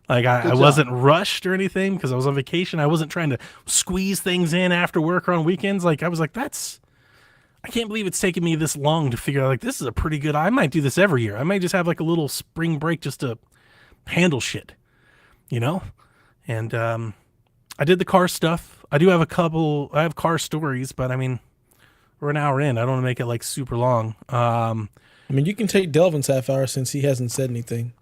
Like I job. wasn't rushed or anything because I was on vacation. I wasn't trying to squeeze things in after work or on weekends. Like I was like, I can't believe it's taken me this long to figure out like this is a pretty good. I might do this every year. I might just have like a little spring break just to handle shit, you know? And I did the car stuff. I do have I have car stories, but I mean, we're an hour in. I don't want to make it like super long. I mean, you can take Delvin's half hour since he hasn't said anything.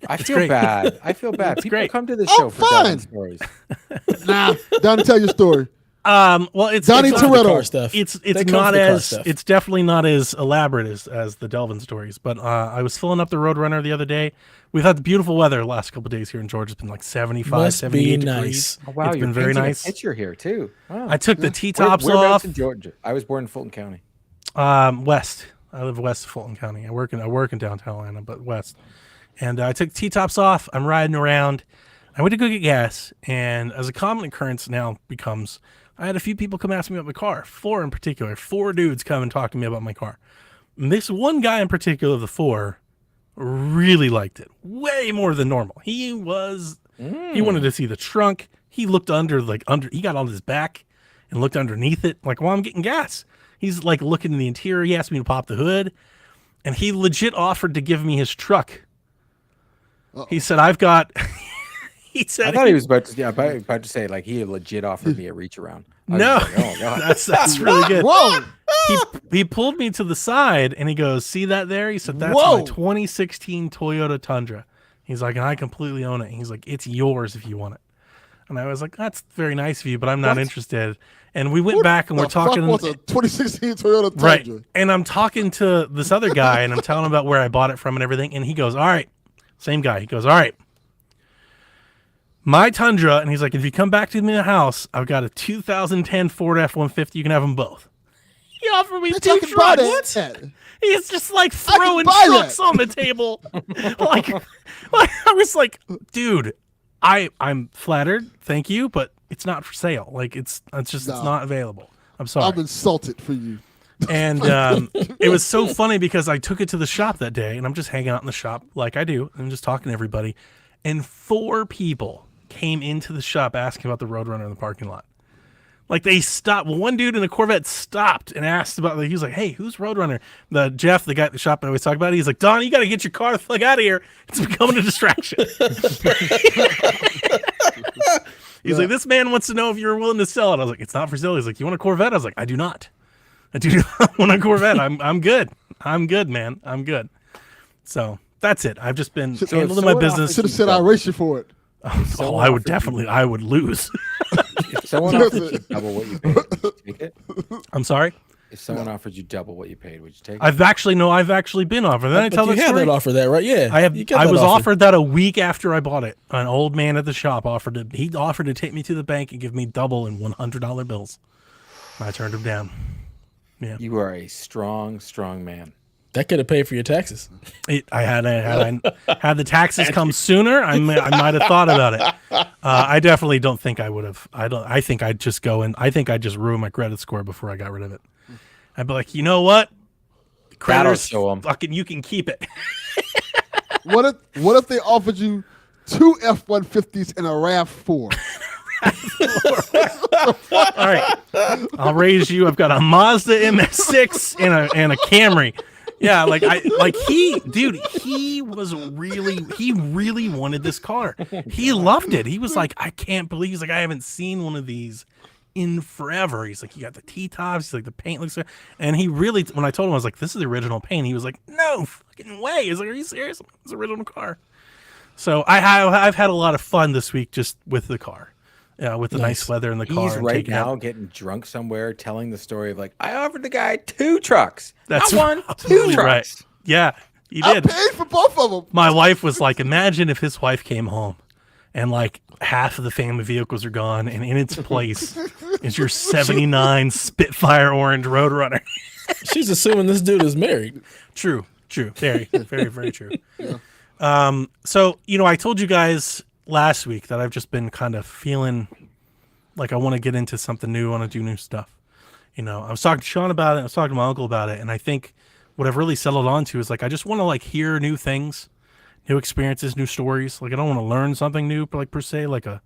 I feel great. bad. I feel bad. People great. come to this Oh, show for fine. Delvin stories. Nah, down to tell your story. Well, it's Donnie it's, Come with the Toretto. car stuff. it's They come not with the car as stuff. it's definitely not as elaborate as the Delvin stories. But I was filling up the Roadrunner the other day. We've had beautiful weather the last couple of days here in Georgia. It's been like 75, Must 78 be degrees. nice. Oh, wow, It's you're been very painting a nice. picture here too. Wow. I took the T-tops Whereabouts off. in Georgia? I was born in Fulton County. West. I live west of Fulton County. I work in downtown Atlanta, but west. And I took T-tops off. I'm riding around. I went to go get gas, and as a common occurrence now becomes, I had a few people come ask me about my car. 4 in particular. 4 dudes come and talk to me about my car. And this one guy in particular of the 4 really liked it. Way more than normal. He wanted to see the trunk. He looked he got on his back and looked underneath it. Like, while I'm getting gas. He's like looking in the interior. He asked me to pop the hood, and he legit offered to give me his truck. He said, "I've got." He said, I thought he was about to say like he legit offered me a reach around. I was No, like, oh god, that's really good. Whoa. He pulled me to the side and he goes, "See that there?" He said, "That's Whoa. my 2016 Toyota Tundra." He's like, "And I completely own it." He's like, "It's yours if you want it." And I was like, "That's very nice of you, but I'm not interested." And we went back and we're talking. What's a 2016 Toyota Tundra? Right. And I'm talking to this other guy and I'm telling him about where I bought it from and everything. And he goes, "All right." Same guy. He goes, "All right. My Tundra," and he's like, "if you come back to me in the house, I've got a 2010 Ford F-150. You can have them both." He offered me Bitch, 2 I can buy trucks. that. He's just like throwing buy trucks that. on the table. like I was like, "Dude, I'm flattered. Thank you, but it's not for sale. Like it's not available. I'm sorry." I'm insulted for you. And it was so funny because I took it to the shop that day, and I'm just hanging out in the shop like I do. I'm just talking to everybody. And 4 people came into the shop asking about the Roadrunner in the parking lot. Like they stopped. One dude in a Corvette stopped and asked about. He was like, "Hey, who's Roadrunner?" The Jeff, the guy at the shop I always talk about. He's like, "Don, you got to get your car the fuck out of here. It's becoming a distraction." He's like, "This man wants to know if you're willing to sell it." I was like, "It's not for sale." He's like, "You want a Corvette?" I was like, "I do not. I do not want a Corvette. I'm good. I'm good, man. I'm good." So that's it. I've just been handling my business. Should have said I'll race you for it. Oh, I would lose. if someone offered you double what you paid, would you take it? I'm sorry. If someone offered you double what you paid, would you take it? I've actually been offered. Then I tell But that you had story. that offer, that right? Yeah, I You got that was offer. offered that a week after I bought it. An old man at the shop offered to take me to the bank and give me double in $100 bills. I turned him down. Yeah, You are a strong, strong man. That could have paid for your taxes. I had the taxes come sooner, I might have thought about it. I definitely don't think I would have. I think I'd just go and I think I'd just ruin my credit score before I got rid of it. I'd be like, "You know what? Creditors, show 'em. fucking, you can keep it." What if they offered you 2 F-150s and a RAV4? All right, I'll raise you. I've got a Mazda MS6 and a Camry. Yeah, he really wanted this car. He loved it. He was like, "I can't believe." He's like, "I haven't seen one of these in forever." He's like, "You got the T-tops." He's like, "The paint looks." And he really, when I told him I was like, "This is the original paint," he was like, "No fucking way." He's like, "Are you serious? It's the original car." So I've had a lot of fun this week just with the car. With the nice weather in the car. He's and right taking now out- getting drunk somewhere, telling the story of like, I offered the guy 2 trucks. That's not one, 2 absolutely trucks. right. Yeah, he I did. paid for both of them. My wife was like, imagine if his wife came home and like half of the family vehicles are gone and in its place is your 79 Spitfire orange Roadrunner. She's assuming this dude is married. True. Very, very, very true. So, I told you guys last week that I've just been kind of feeling like I want to get into something new. I want to do new stuff. I was talking to Sean about it. I was talking to my uncle about it. And I think what I've really settled on to is like, I just want to like hear new things, new experiences, new stories. Like, I don't want to learn something new, like per se, like a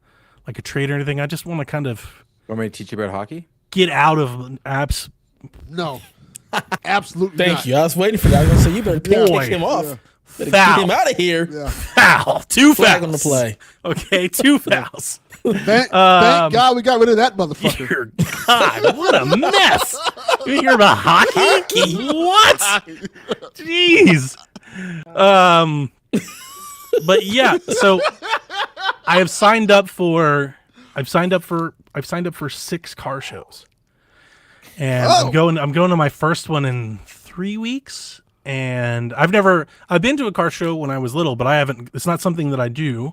trade or anything. I just want to kind of Want me to teach you about hockey? get out of apps. No. Absolutely Thank not. you. I was waiting for that. I was gonna say you better Boy. kick him off. Yeah. Better Foul. get him out of here. Yeah. Foul. 2 Flag fouls. on the play. Okay, 2 fouls. Thank God we got rid of that motherfucker. Dear God, what a mess. You hear about hockey? What? Jeez. But yeah, so I have signed up for I've signed up for 6 car shows, and I'm going to my first one in 3 weeks. And I've been to a car show when I was little, but I haven't. It's not something that I do.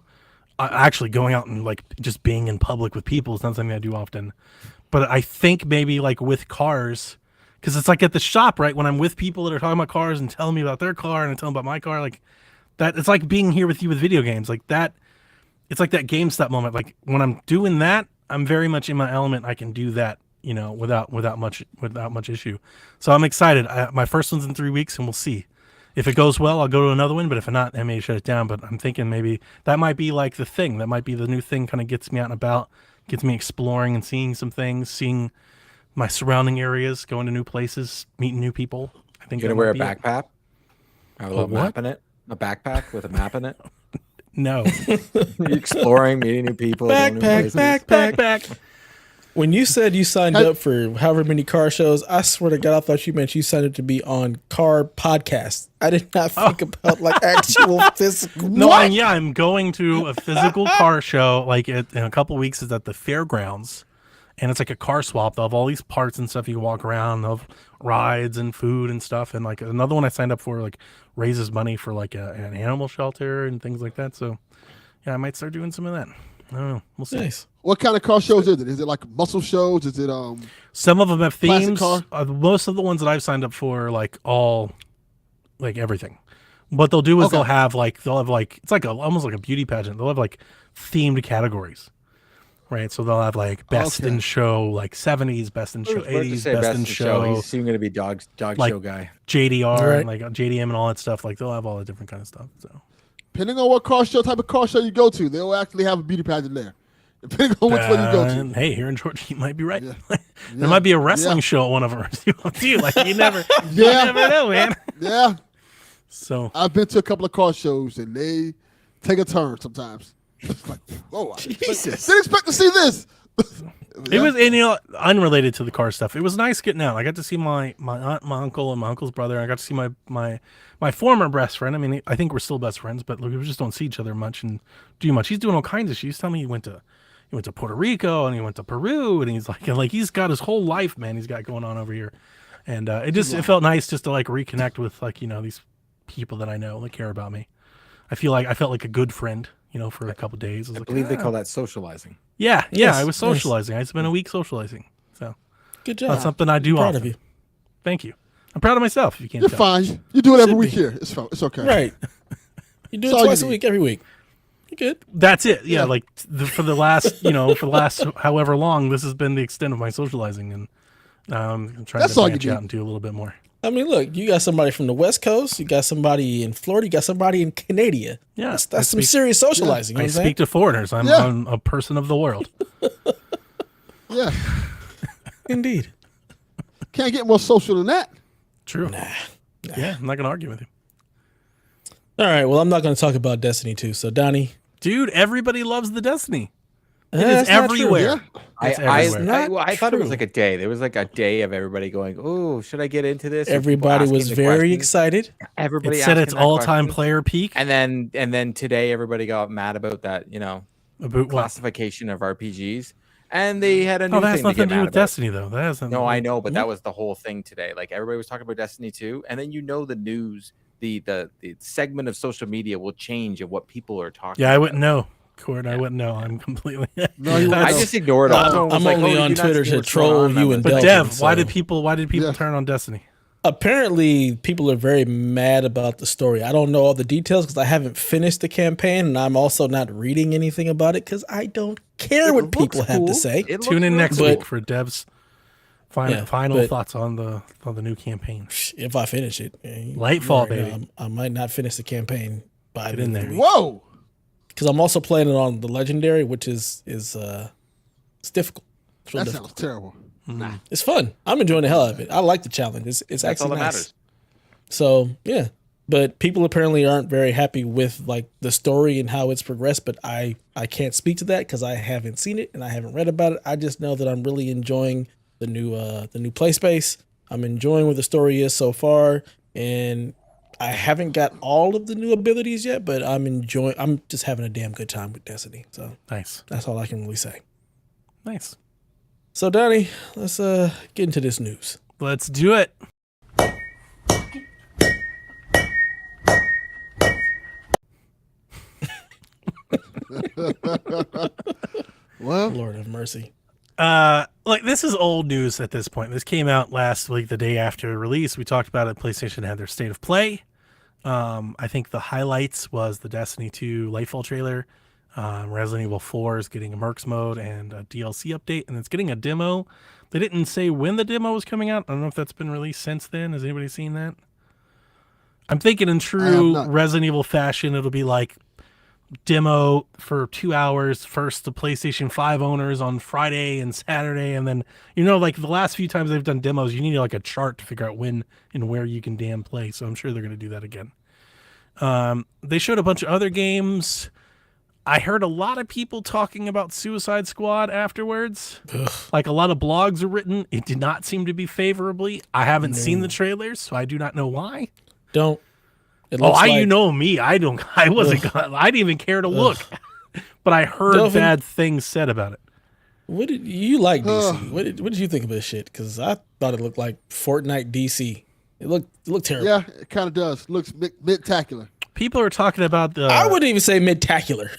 Actually, going out and like just being in public with people is not something I do often. But I think maybe like with cars, because it's like at the shop, right? When I'm with people that are talking about cars and telling me about their car and I tell them about my car, like that. It's like being here with you with video games, like that. It's like that GameStop moment. Like when I'm doing that, I'm very much in my element. I can do that, without much issue. So I'm excited. My first one's in 3 weeks, and we'll see. If it goes well, I'll go to another one. But if not, I may shut it down. But I'm thinking maybe that might be like the thing. That might be the new thing. Kind of gets me out and about, gets me exploring and seeing some things, seeing my surrounding areas, going to new places, meeting new people. I think You're gonna wear a backpack. Have a little what? map in it. A backpack with a map in it. No. Exploring, meeting new people. going new places. Backpack. When you said you signed up for however many car shows, I swear to God, I thought you meant you signed up to be on car podcasts. I did not think about like actual physical. No, I'm going to a physical car show. Like in a couple of weeks, is at the fairgrounds, and it's like a car swap. They'll have all these parts and stuff. You can walk around. They'll have rides and food and stuff. And like another one I signed up for, like raises money for like an animal shelter and things like that. So yeah, I might start doing some of that. I don't know. We'll see. Nice. What kind of car shows is it? Is it like muscle shows? Is it Some of them have Classic themes. car? Most of the ones that I've signed up for, are like all, like everything. What they'll do is Okay. they'll have it's like almost like a beauty pageant. They'll have like themed categories, right? So they'll have like best Okay. in show like 70s, best in I show was about to 80s, say best in show He's soon gonna be dog like- show guy. JDR Right. and like JDM and all that stuff. Like they'll have all the different kind of stuff. So depending on what type of car show you go to, they'll actually have a beauty pageant there. Depending on which one you go to. Hey, here in Georgia, you might be right. Yeah. There Yeah. might be a wrestling Yeah. show at one of ours. Too. Like you never, Yeah. you never know, man. Yeah, So I've been to a couple of car shows and they take a turn sometimes. It's like, oh, Jesus. didn't expect to see this. it was, and unrelated to the car stuff. It was nice getting out. I got to see my aunt, my uncle, and my uncle's brother. I got to see my former best friend. I mean, I think we're still best friends, but we just don't see each other much and do much. He's doing all kinds of shit. He's telling me he went to Puerto Rico and he went to Peru, and he's got his whole life, man. He's got going on over here, and it felt nice just to like reconnect with these people that I know that care about me. I felt like a good friend, for a couple days. I believe they call that socializing. Yeah, Yes, I was nice. socializing. I spent a week socializing, so Good job. that's something I do Proud often. of you. Thank you. I'm proud of myself. If you can't You're tell. fine. You do it every Should week be. here. It's fine. It's okay. Right. You do That's it all you twice a need. week, every week. You good? That's it. Yeah, Yeah. like for the last, however long, this has been the extent of my socializing, and I'm trying That's to all you branch need. out and do a little bit more. I mean, look, you got somebody from the West Coast, you got somebody in Florida, you got somebody in Canada. Yeah, That's I some speak- serious socializing. I You know what I'm speak to foreigners. I'm Yeah. a person of the world. Yeah. saying? Indeed. Can't get more social than that. True. Yeah, I'm not gonna argue with you, All right, well, I'm not going to talk about Destiny 2. So, Donnie. dude. Everybody loves the Destiny. It That's is not true. everywhere. I It's everywhere. thought it was true. like a day. There was like a day of everybody going, "Oh, should I get into this?" Or people Everybody asking was the very questions. excited. Everybody It said asking its that all-time question. player peak. And then today everybody got mad about that, About what? classification of RPGs, and they had a new Oh, that has thing to nothing get to do mad with about. Destiny, though. That has No, I know, but that was the whole thing today. Like everybody was talking about Destiny 2, and then the news, the segment of social media will change of what people are talking. Yeah, I about. wouldn't know, Cord. I wouldn't know. I'm completely. No, you I wouldn't. just ignored it. I'm Someone was only "Oh, did on you not Twitter see to what's going troll on?" you I'm and like, But Delvin, Dev, why so- did people Yeah. turn on Destiny? Apparently, people are very mad about the story. I don't know all the details because I haven't finished the campaign, and I'm also not reading anything about it because I don't care It what looks people have cool. to say. It Tune in looks next really week cool. for Dev's final but- thoughts on the new campaign. If I finish it, Lightfall, baby. I might not finish the campaign by Get in there. Whoa. because I'm also playing it on the legendary, which is it's difficult. It's real That difficult. sounds terrible. It's fun. I'm enjoying the hell out of it. I like the challenge. It's That's actually all that nice. matters. So yeah, but people apparently aren't very happy with like the story and how it's progressed. But I can't speak to that because I haven't seen it and I haven't read about it. I just know that I'm really enjoying the new play space. I'm enjoying where the story is so far, and I haven't got all of the new abilities yet. But I'm just having a damn good time with Destiny. So Nice. that's all I can really say. Nice. So, Donnie, let's get into this news. Let's do it. Well, Lord have mercy. Like this is old news at this point. This came out last week, the day after release. We talked about it. PlayStation had their state of play. I think the highlights was the Destiny 2 Lightfall trailer. Resident Evil 4 is getting a Mercs mode and a DLC update, and it's getting a demo. They didn't say when the demo was coming out. I don't know if that's been released since then. Has anybody seen that? I'm thinking in true not. Resident Evil fashion, it'll be like demo for 2 hours first to PlayStation 5 owners on Friday and Saturday, and then like the last few times they've done demos, you need like a chart to figure out when and where you can damn play. So I'm sure they're going to do that again. They showed a bunch of other games. I heard a lot of people talking about Suicide Squad afterwards. Ugh. Like a lot of blogs are written. It did not seem to be favorably. I haven't seen the trailers, so I do not know why. Don't. It Oh, looks like, you know me. I wasn't. I didn't even care to look, but I heard Delvin, bad things said about it. What did you like DC? What did you think of this shit? Because I thought it looked like Fortnite DC. It looked terrible. yeah, it kind of does. Looks mid-tacular. People are talking about the. I wouldn't even say mid-tacular.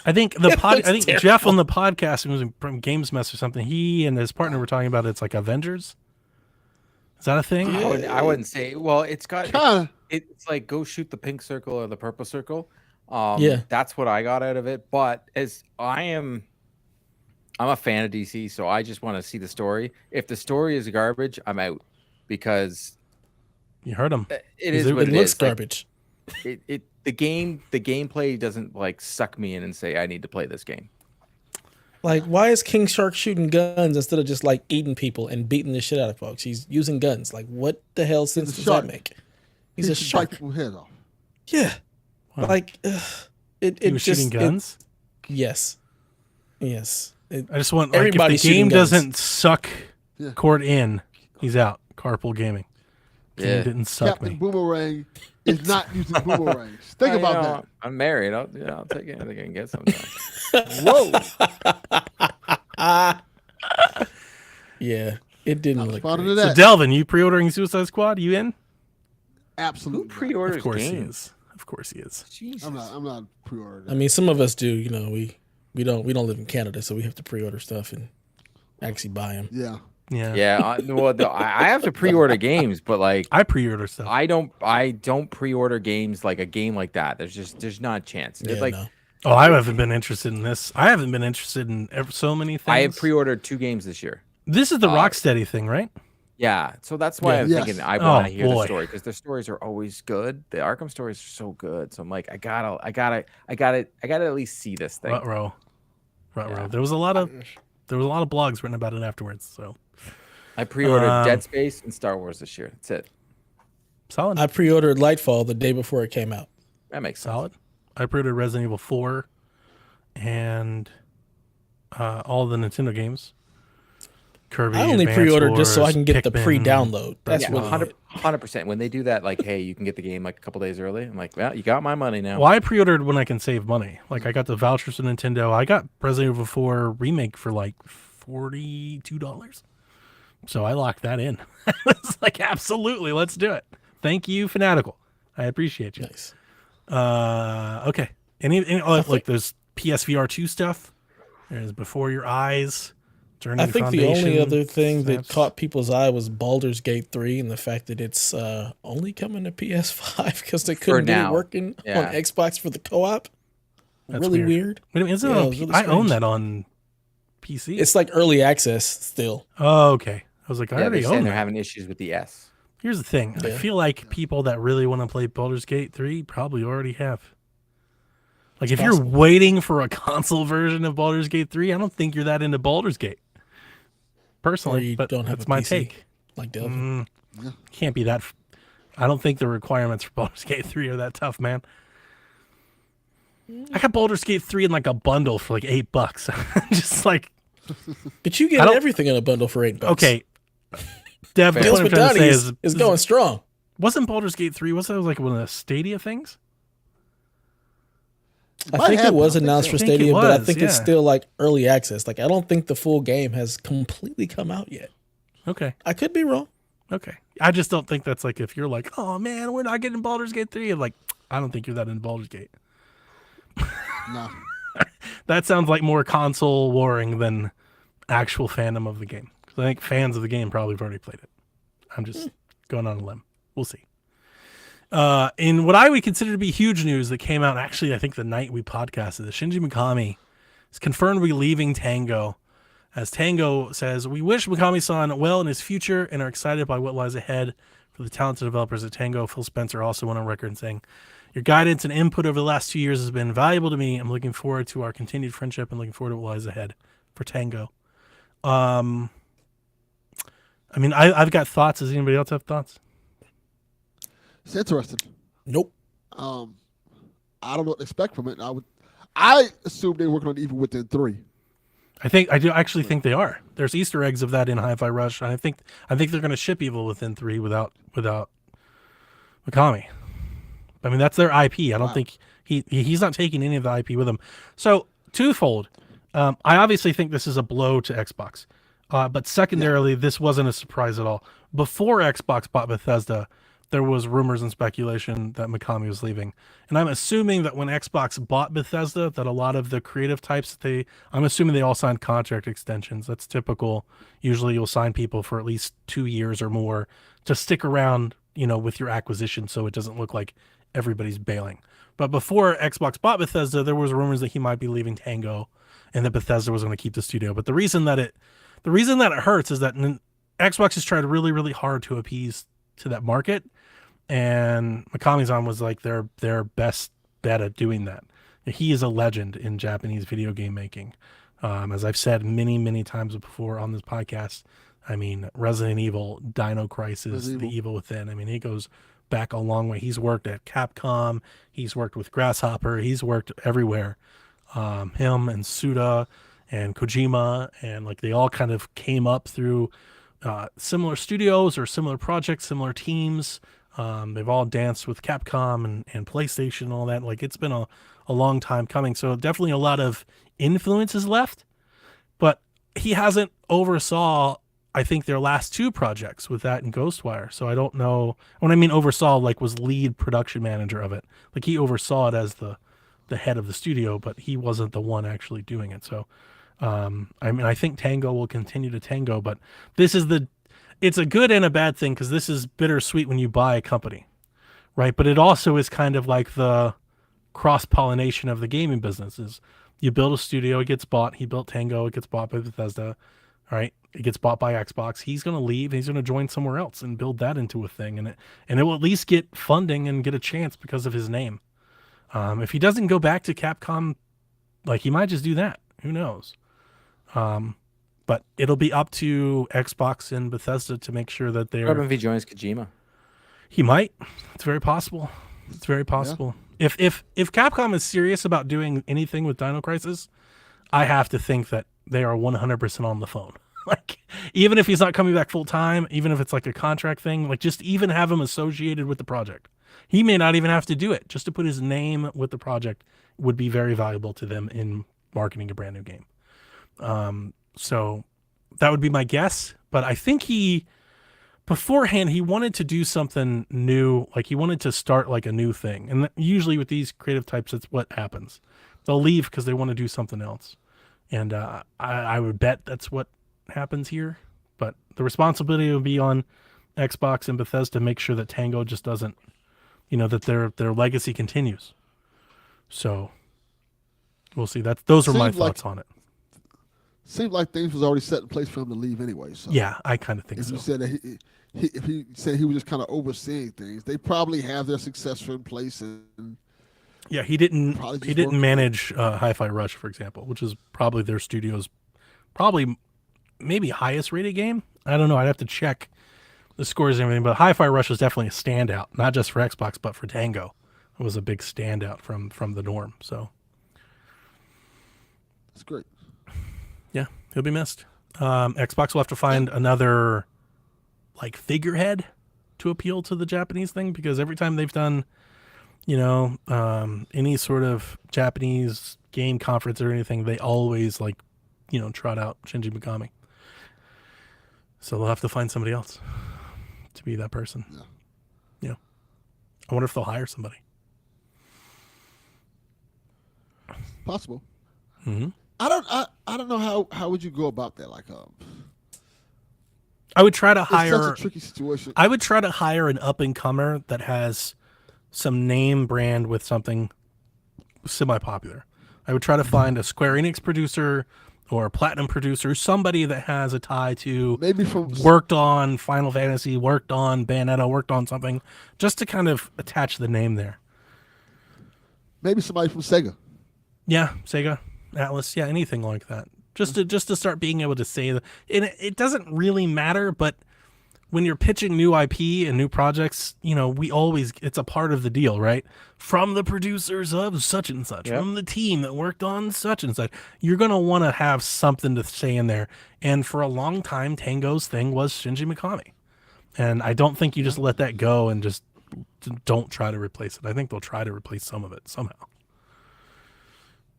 I think the It looks I think terrible. Jeff on the podcast, it was from Games Mess or something. He and his partner were talking about it's like Avengers. Is that a thing? I wouldn't say. Well, it's got. Kind of. It's like go shoot the pink circle or the purple circle. Yeah. That's what I got out of it. But as I'm a fan of DC, so I just want to see the story. If the story is garbage, I'm out because You heard him. it is It what It it looks is. Like, garbage. the gameplay doesn't like suck me in and say I need to play this game. Like, why is King Shark shooting guns instead of just like eating people and beating the shit out of folks? He's using guns. Like, what the hell sense a does shark. that make? He's a He should shark. bite people's head off. Yeah. Wow. Like, it He was just shooting guns. yes. I just want like if Everybody's the game shooting guns. doesn't suck Yeah. Court in, he's out. Carpool gaming. Game Yeah. didn't suck Captain me. Boomerang is not using boomerangs. Think about that. I'm married. I'll take anything I can get sometimes. Whoa. Yeah. It didn't look Spotted great. to So that. Delvin, you pre-ordering Suicide Squad? You in? Absolutely. Who not. pre-orders Of course he games? is. Of course he is. Jesus. I'm not pre-ordering. I mean, some of us do. We don't live in Canada, so we have to pre-order stuff and actually buy them. Yeah. Yeah. Yeah, I have to pre-order games, but like I pre-order stuff. I don't pre-order games like a game like that. There's not a chance. Yeah, Like no. Oh, I haven't been interested in this. I haven't been interested in so many things. I have pre-ordered 2 games this year. This is the Rocksteady thing, right? Yeah, so that's why Yeah. I'm Yes. thinking I want to hear boy. the story because the stories are always good. The Arkham stories are so good. So I'm like, I gotta at least see this thing. Ruh-roh. Yeah. There was a lot of blogs written about it afterwards. So I pre-ordered Dead Space and Star Wars this year. That's it. solid. I pre-ordered Lightfall the day before it came out. That makes sense. Solid. I pre-ordered Resident Evil 4 and all the Nintendo games. Kirby. I only Advance pre-ordered just so I Wars, can get the Pikmin. pre-download. That's Yeah, really it. 100%. When they do that, like, hey, you can get the game like a couple days early. I'm like, well, you got my money now. Well, I pre-ordered when I can save money. Like I got the vouchers for Nintendo. I got Resident Evil 4 remake for like $42. So I locked that in. It's like absolutely, let's do it. Thank you, Fanatical. I appreciate you. Nice. Okay. Like there's PSVR 2 stuff. There's Before Your Eyes. Journey I think the only Foundation, other thing that Snaps. caught people's eye was Baldur's Gate 3 and the fact that it's only coming to PS5 because they couldn't get it now. working Yeah. on Xbox for the co-op. That's really weird. weird. Wait a minute, isn't it Yeah, on it was really I own strange. that on PC. It's like early access still. Oh, okay. I was like, I Yeah, already they're saying own they're that. having issues with the S. Here's the thing. I Yeah. feel like people that really want to play Baldur's Gate 3 probably already have. Like, if possible. you're waiting for a console version of Baldur's Gate 3, I don't think you're that into Baldur's Gate. Or Personally, you but don't have that's a my PC, take. like Delvin. Yeah. Can't be that. I don't think the requirements for Baldur's Gate 3 are that tough, man. I got Baldur's Gate 3 in like a bundle for like $8. Just like, But you I get don't- everything in a bundle for $8. okay. Dev, the Gilles point I'm trying to say Padani is going strong. wasn't Baldur's Gate 3, was that like one of the Stadia things? I Might think it have was been. announced for I think it Stadia, but I was, think it's yeah. still like early access. Like I don't think the full game has completely come out yet. Okay. I could be wrong. Okay. I just don't think that's like if you're like, oh man, we're not getting Baldur's Gate 3. I'm like, I don't think you're that in Baldur's Gate. Nah. That sounds like more console warring than actual fandom of the game. 'Cause I think fans of the game probably have already played it. I'm just going on a limb. We'll see. In what I would consider to be huge news that came out actually, I think the night we podcasted, the Shinji Mikami is confirmed to be leaving Tango. As Tango says, we wish Mikami-san well in his future and are excited by what lies ahead for the talented developers at Tango. Phil Spencer also went on record saying, your guidance and input over the last 2 years has been valuable to me. I'm looking forward to our continued friendship and looking forward to what lies ahead for Tango. I mean, I've got thoughts. Does anybody else have thoughts? It's interesting. Nope. I don't know what to expect from it. I assume they're working on it even within 3. I do actually think they are. There's Easter eggs of that in Hi-Fi Rush. And I think they're going to ship Evil Within 3 without Mikami. I mean, that's their IP. I don't think he's not taking any of the IP with him. So twofold. I obviously think this is a blow to Xbox. But secondarily, this wasn't a surprise at all. Before Xbox bought Bethesda, there was rumors and speculation that Mikami was leaving. And I'm assuming that when Xbox bought Bethesda, that a lot of the creative types, I'm assuming they all signed contract extensions. That's typical. Usually you'll sign people for at least 2 years or more to stick around, with your acquisition so it doesn't look like everybody's bailing. But before Xbox bought Bethesda, there was rumors that he might be leaving Tango and that Bethesda was going to keep the studio. But the reason that it hurts is that Xbox has tried really, really hard to appease to that market. And Mikami-san was like their best bet at doing that. He is a legend in Japanese video game making. As I've said many, many times before on this podcast, I mean, Resident Evil, Dino Crisis, The Evil Within. I mean, he goes back a long way. He's worked at Capcom. He's worked with Grasshopper. He's worked everywhere. Him and Suda and Kojima, and like they all kind of came up through similar studios or similar projects, similar teams. They've all danced with Capcom and PlayStation and all that. Like it's been a long time coming. So definitely a lot of influences left, but he hasn't oversaw, I think, their last 2 projects with that and Ghostwire. So I don't know. When I mean oversaw, like was lead production manager of it. Like he oversaw it as the head of the studio, but he wasn't the one actually doing it. So, I mean, I think Tango will continue to Tango, but it's a good and a bad thing because this is bittersweet when you buy a company, right? But it also is kind of like the cross-pollination of the gaming business. Is you build a studio, it gets bought. He built Tango, it gets bought by Bethesda, right? It gets bought by Xbox. He's going to leave. He's going to join somewhere else and build that into a thing, and it will at least get funding and get a chance because of his name. If he doesn't go back to Capcom, like he might just do that. Who knows? But it'll be up to Xbox and Bethesda to make sure that they're. What if he joins Kojima? He might. It's very possible. It's very possible. Yeah. If Capcom is serious about doing anything with Dino Crisis, I have to think that they are 100% on the phone. Like, even if he's not coming back full time, even if it's like a contract thing, like just even have him associated with the project. He may not even have to do it. Just to put his name with the project would be very valuable to them in marketing a brand new game. So that would be my guess. But I think beforehand, he wanted to do something new. Like he wanted to start like a new thing. And usually with these creative types, that's what happens. They'll leave because they want to do something else. And I would bet that's what happens here. But the responsibility will be on Xbox and Bethesda to make sure that Tango just doesn't, that their legacy continues. So we'll see. Those are my thoughts on it. Seemed like things was already set in place for him to leave anyway. So yeah, I kind of think if so. You said that if he said he was just kind of overseeing things, they probably have their successor in place. And yeah, he didn't manage Hi-Fi Rush, for example, which is probably their studio's maybe highest rated game. I don't know. I'd have to check the scores and everything, but Hi-Fi Rush was definitely a standout, not just for Xbox, but for Tango. It was a big standout from the norm. So that's great. Yeah, he'll be missed. Xbox will have to find another like figurehead to appeal to the Japanese thing, because every time they've done any sort of Japanese game conference or anything, they always trot out Shinji Mikami. So they'll have to find somebody else to be that person. Yeah. I wonder if they'll hire somebody. Possible. Mm-hmm. I don't know how would you go about that? Like, I would try to it's hire. such a tricky situation. I would try to hire an up and comer that has some name brand with something semi-popular. I would try to find a Square Enix producer or a Platinum producer, somebody that has a tie to Maybe from worked on Final Fantasy, worked on Bayonetta, worked on something, just to kind of attach the name there. maybe somebody from Sega. Yeah, Sega, Atlas, yeah, anything like that. Just to start being able to say that. And it doesn't really matter, but when you're pitching new IP and new projects, it's a part of the deal, right? From the producers of such and such, Yep. from the team that worked on such and such, you're going to want to have something to say in there. And for a long time, Tango's thing was Shinji Mikami. And I don't think you just let that go and just don't try to replace it. I think they'll try to replace some of it somehow.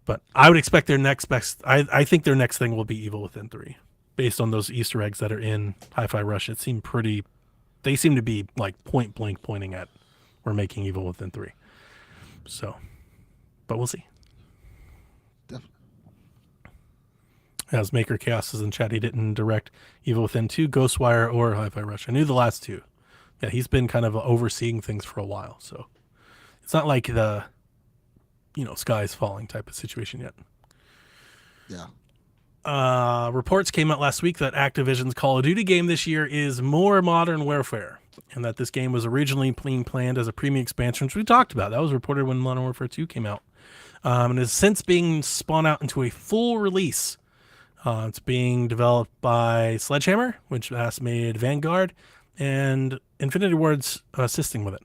But I would expect their next best. I think their next thing will be Evil Within 3, based on those Easter eggs that are in Hi-Fi Rush. They seem to be like point blank pointing at we're making Evil Within 3. So, but we'll see. Definitely. As Maker Chaos is in chat, he didn't direct Evil Within 2, Ghostwire, or Hi-Fi Rush. I knew the last two. Yeah, he's been kind of overseeing things for a while, so it's not like the sky's falling type of situation yet. Yeah. Reports came out last week that Activision's Call of Duty game this year is more Modern Warfare, and that this game was originally planned as a premium expansion, which we talked about. That was reported when Modern Warfare 2 came out, and is since being spun out into a full release. It's being developed by Sledgehammer, which has made Vanguard, and Infinity Ward's assisting with it.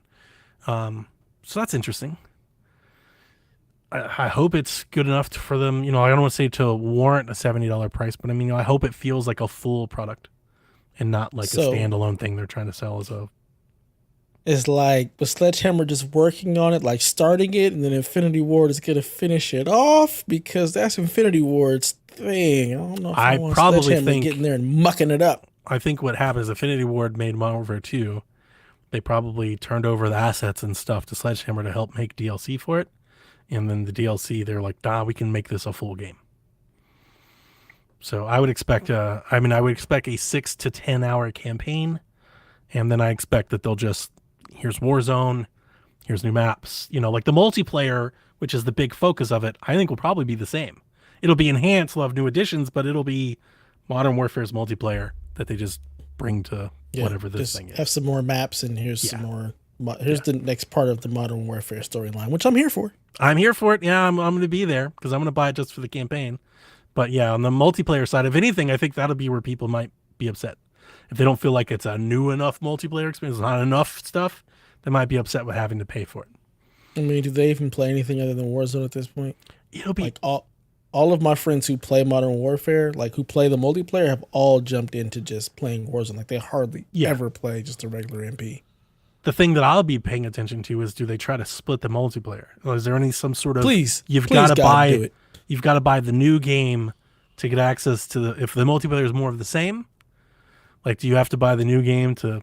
So that's interesting. I hope it's good enough for them. I don't want to say to warrant a $70 price, but I hope it feels like a full product and not like a standalone thing they're trying to sell as a. It's like was Sledgehammer just working on it, like starting it, and then Infinity Ward is gonna finish it off because that's Infinity Ward's thing. I don't know if I want probably Sledgehammer think getting there and mucking it up. I think what happened is Infinity Ward made Modern Warfare 2. They probably turned over the assets and stuff to Sledgehammer to help make DLC for it. And then the DLC, they're like, we can make this a full game. So I would expect I would expect a 6 to 10 hour campaign. And then I expect that they'll here's Warzone, here's new maps. Like the multiplayer, which is the big focus of it, I think will probably be the same. It'll be enhanced, we'll have new additions, but it'll be Modern Warfare's multiplayer that they just bring to whatever this thing is. Have some more maps, and here's some more. Here's the next part of the Modern Warfare storyline, which I'm here for. I'm here for it. Yeah, I'm going to be there because I'm going to buy it just for the campaign. But yeah, on the multiplayer side, if anything, I think that'll be where people might be upset. If they don't feel like it's a new enough multiplayer experience, not enough stuff, they might be upset with having to pay for it. I mean, do they even play anything other than Warzone at this point? It'll be like all of my friends who play Modern Warfare, like who play the multiplayer, have all jumped into just playing Warzone. Like they hardly ever play just a regular MP. The thing that I'll be paying attention to is, do they try to split the multiplayer? Or is there some sort of you've got to buy it. You've got to buy the new game to get access to if the multiplayer is more of the same. Like, do you have to buy the new game to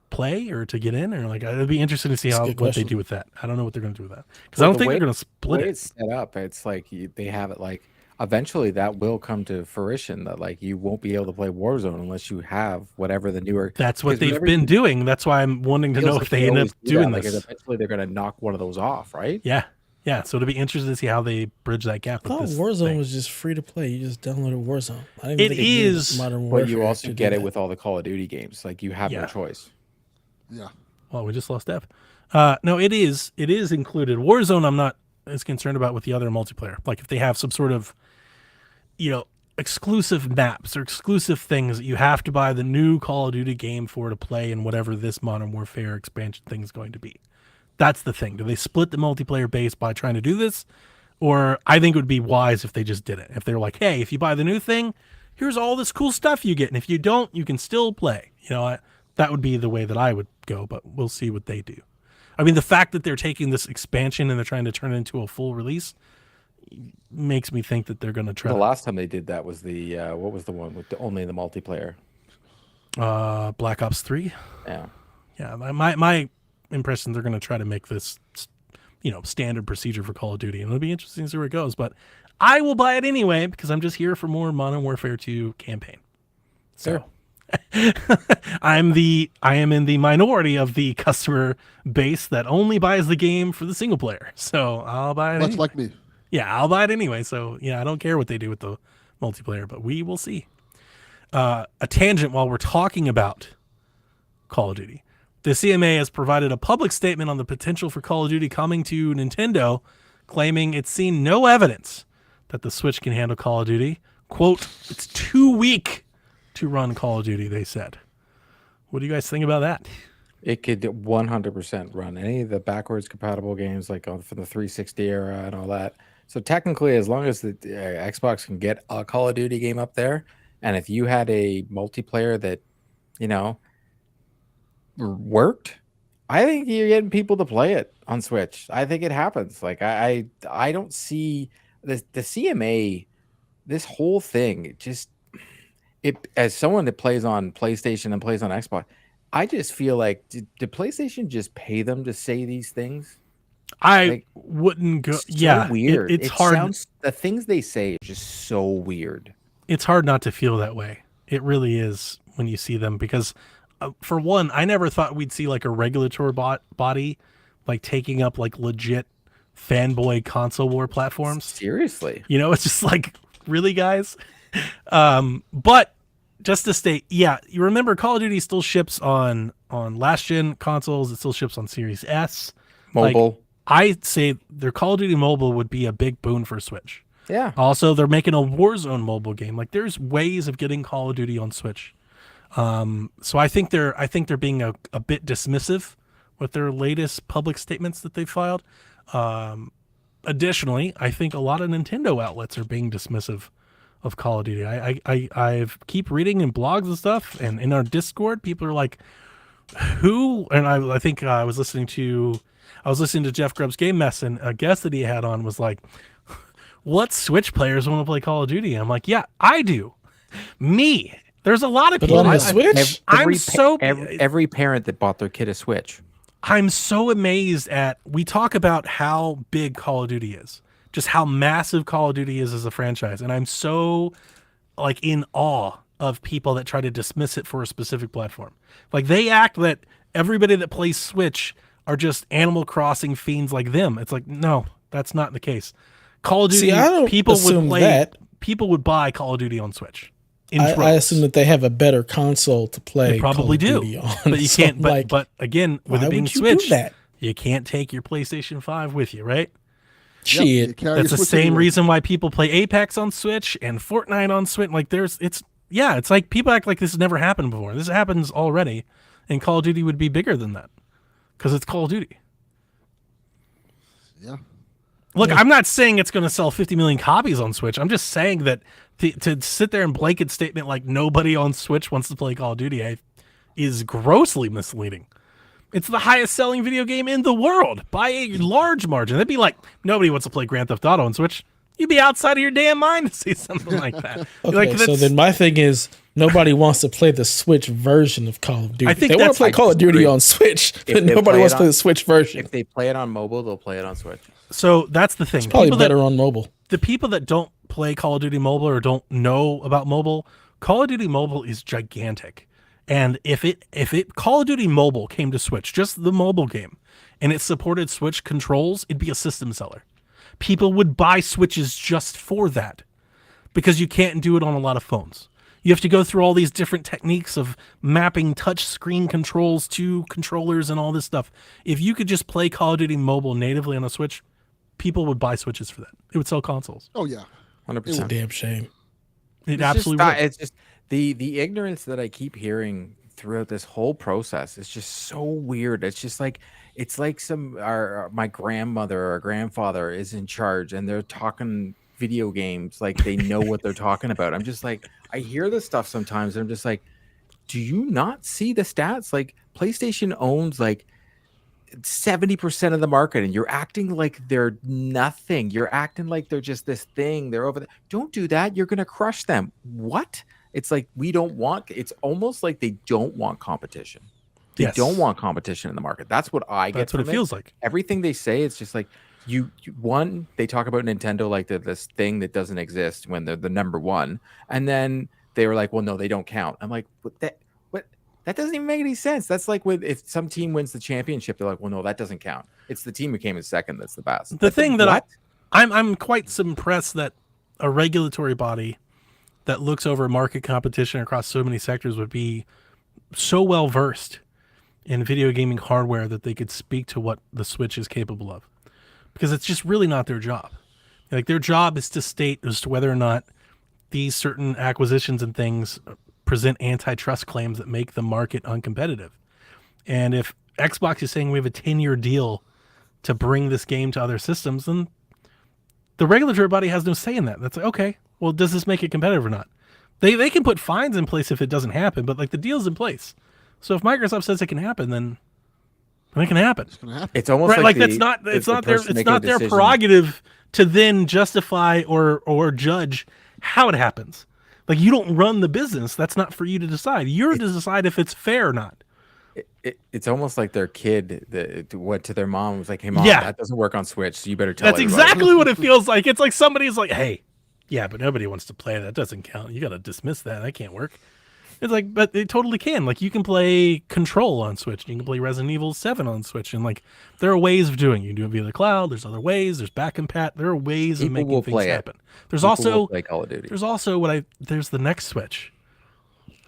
play or to get in, or like it'd be interesting to see what they do with that. I don't know what they're going to do with that because I don't think they're going to split it. It's set up. It's like they have it like eventually that will come to fruition that like you won't be able to play Warzone unless you have whatever the newer. That's what they've been doing. That's why I'm wanting to know if they end up doing this. Like eventually they're going to knock one of those off, right? Yeah. Yeah, so it'll be interesting to see how they bridge that gap. I thought Warzone was just free to play. You just downloaded Warzone. It is, Modern Warfare, but you also get it with all the Call of Duty games. Like you have no choice. Yeah. Well, we just lost Dev. No, it is included. Warzone, I'm not as concerned about with the other multiplayer. Like if they have some sort of, exclusive maps or exclusive things that you have to buy the new Call of Duty game for to play in whatever this Modern Warfare expansion thing is going to be. That's the thing. Do they split the multiplayer base by trying to do this? Or I think it would be wise if they just did it. If they're like, hey, if you buy the new thing, here's all this cool stuff you get. And if you don't, you can still play. That would be the way that I would go, but we'll see what they do. I mean, the fact that they're taking this expansion and they're trying to turn it into a full release makes me think that they're going to try. The last time they did that was the what was the one with only the multiplayer? Black Ops 3. Yeah. Yeah, my impression they're going to try to make this, standard procedure for Call of Duty, and it'll be interesting to see where it goes. But I will buy it anyway because I'm just here for more Modern Warfare 2 campaign. So I am in the minority of the customer base that only buys the game for the single player. So I'll buy it. Much anyway. like me. Yeah, I'll buy it anyway. So yeah, I don't care what they do with the multiplayer, but we will see. A tangent while we're talking about Call of Duty. The CMA has provided a public statement on the potential for Call of Duty coming to Nintendo, claiming it's seen no evidence that the Switch can handle Call of Duty. Quote, it's too weak to run Call of Duty, they said. What do you guys think about that? It could 100% run any of the backwards compatible games like from the 360 era and all that. So technically, as long as the Xbox can get a Call of Duty game up there, and if you had a multiplayer that, worked, I think you're getting people to play it on Switch. I think it happens. Like I don't see the CMA, this whole thing. It as someone that plays on PlayStation and plays on Xbox, I just feel like did PlayStation just pay them to say these things? I wouldn't go. So weird. It's hard. The things they say are just so weird. It's hard not to feel that way. It really is when you see them because, for one, I never thought we'd see like a regulatory body like taking up like legit fanboy console war platforms. Seriously, it's just like, really, guys. But just to state, yeah, you remember Call of Duty still ships on last gen consoles. It still ships on Series S, mobile. Like, I'd say their Call of Duty mobile would be a big boon for Switch. Yeah. Also, they're making a Warzone mobile game. Like, there's ways of getting Call of Duty on Switch. So I think they're being a bit dismissive with their latest public statements that they filed. Additionally, I think a lot of Nintendo outlets are being dismissive of Call of Duty. I keep reading in blogs and stuff, and in our Discord, people are like, "Who?" And I think I was listening to Jeff Grubb's Game Mess, and a guest that he had on was like, what Switch players want to play Call of Duty? I'm like, yeah, I do. Me. There's a lot of people on the Switch. Every parent that bought their kid a Switch. I'm so amazed at. We talk about how big Call of Duty is, just how massive Call of Duty is as a franchise, and I'm so like in awe of people that try to dismiss it for a specific platform. Like they act that everybody that plays Switch are just Animal Crossing fiends like them. It's like, no, that's not the case. Call of Duty, people would buy Call of Duty on Switch. I assume that they have a better console to play. They probably Call of do, Duty on. but you can't. But again, with it being Switch, you can't take your PlayStation 5 with you, right? Shit, that's the same reason why people play Apex on Switch and Fortnite on Switch. Like it's like people act like this has never happened before. This happens already, and Call of Duty would be bigger than that because it's Call of Duty. Yeah. Look, I'm not saying it's going to sell 50 million copies on Switch. I'm just saying that to sit there and blanket statement like nobody on Switch wants to play Call of Duty is grossly misleading. It's the highest selling video game in the world by a large margin. It'd be like nobody wants to play Grand Theft Auto on Switch. You'd be outside of your damn mind to see something like that. Okay, so then my thing is nobody wants to play the Switch version of Call of Duty. I think they want to play Call of Duty on Switch, but nobody wants to play the Switch version. If they play it on mobile, they'll play it on Switch. So that's the thing. It's probably better on mobile. The people that don't play Call of Duty Mobile or don't know about mobile, Call of Duty Mobile is gigantic. And if Call of Duty Mobile came to Switch, just the mobile game, and it supported Switch controls, it'd be a system seller. People would buy Switches just for that because you can't do it on a lot of phones. You have to go through all these different techniques of mapping touch screen controls to controllers and all this stuff. If you could just play Call of Duty Mobile natively on a Switch, people would buy Switches for that. It would sell consoles. Oh, yeah. 100%. It's a damn shame. It absolutely would. It's just the ignorance that I keep hearing throughout this whole process is just so weird. It's just like my grandmother or grandfather is in charge and they're talking video games like they know what they're talking about. I'm just like, I hear this stuff sometimes and I'm just like, do you not see the stats? Like PlayStation owns like 70% of the market, and you're acting like they're nothing. You're acting like they're just this thing. They're over there. Don't do that. You're going to crush them. What? It's like it's almost like they don't want competition. They don't want competition in the market. That's what I get. That's what it feels like. Everything they say, it's just like they talk about Nintendo like they're this thing that doesn't exist when they're the number one, and then they were like, well, no, they don't count. I'm like, that doesn't even make any sense. That's like if some team wins the championship, they're like, well, no, that doesn't count. It's the team who came in second that's the best. The thing that I'm quite impressed that a regulatory body that looks over market competition across so many sectors would be so well versed in video gaming hardware that they could speak to what the Switch is capable of, because it's just really not their job. Like, their job is to state as to whether or not these certain acquisitions and things present antitrust claims that make the market uncompetitive. And if Xbox is saying we have a 10-year deal to bring this game to other systems, then the regulatory body has no say in that. That's like, okay, well, does this make it competitive or not? They can put fines in place if it doesn't happen, but like, the deal's in place. So if Microsoft says it can happen, then it can happen. It's gonna happen. It's almost Right, like it's not their prerogative to then justify or judge how it happens. Like, you don't run the business. That's not for you to decide. You're to decide if it's fair or not. It's almost like their kid that went to their mom and was like, hey, mom, Yeah. that doesn't work on Switch, so you better tell That's everybody. exactly what it feels like. It's like somebody's like, hey, yeah, but nobody wants to play. That doesn't count. You got to dismiss that. That can't work. It's like, but it totally can. Like, you can play Control on Switch. You can play Resident Evil 7 on Switch. And like, there are ways of doing it. You can do it via the cloud. There's other ways. There's back and pat. There are ways of making things happen. There's People also will play Call of Duty. There's also there's the next Switch,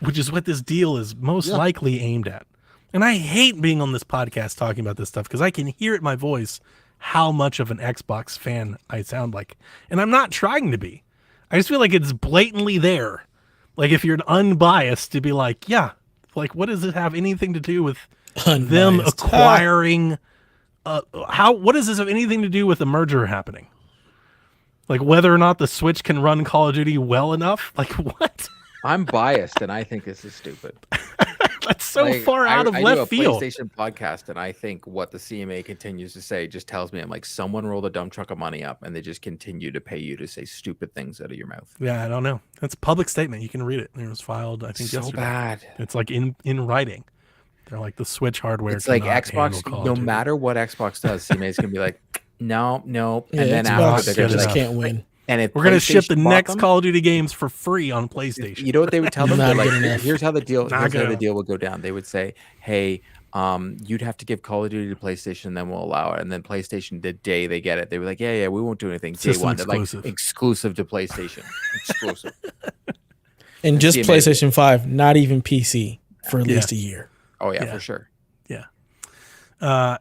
which is what this deal is most likely aimed at. And I hate being on this podcast talking about this stuff because I can hear it in my voice how much of an Xbox fan I sound like. And I'm not trying to be. I just feel like it's blatantly there. Like, if you're unbiased, to be like, yeah, like, what does it have anything to do with them acquiring? What does this have anything to do with a merger happening? Like, whether or not the Switch can run Call of Duty well enough? Like, what? I'm biased, and I think this is stupid. That's so far out of left field. I do a PlayStation podcast, and I think what the CMA continues to say just tells me, I'm like, someone rolled a dump truck of money up, and they just continue to pay you to say stupid things out of your mouth. Yeah, I don't know. That's a public statement. You can read it. It was filed, I think, yesterday. Bad. It's like in writing. They're like, the Switch hardware. It's like Xbox. No matter what Xbox does, CMA's gonna be like, no, and then after they just can't win. And if we're going to ship the PlayStation bought next them, Call of Duty games for free on PlayStation. You know what they would tell them? Not They're good like, enough. here's how the deal. Not Here's how good the deal will go down. They would say, hey, you'd have to give Call of Duty to PlayStation, and then we'll allow it. And then PlayStation, the day they get it, they were like, yeah, we won't do anything. Day System one, they're like, exclusive. exclusive to PlayStation, exclusive. And just CMA. PlayStation 5, not even PC for at least a year. Oh yeah, Yeah. for sure. Yeah.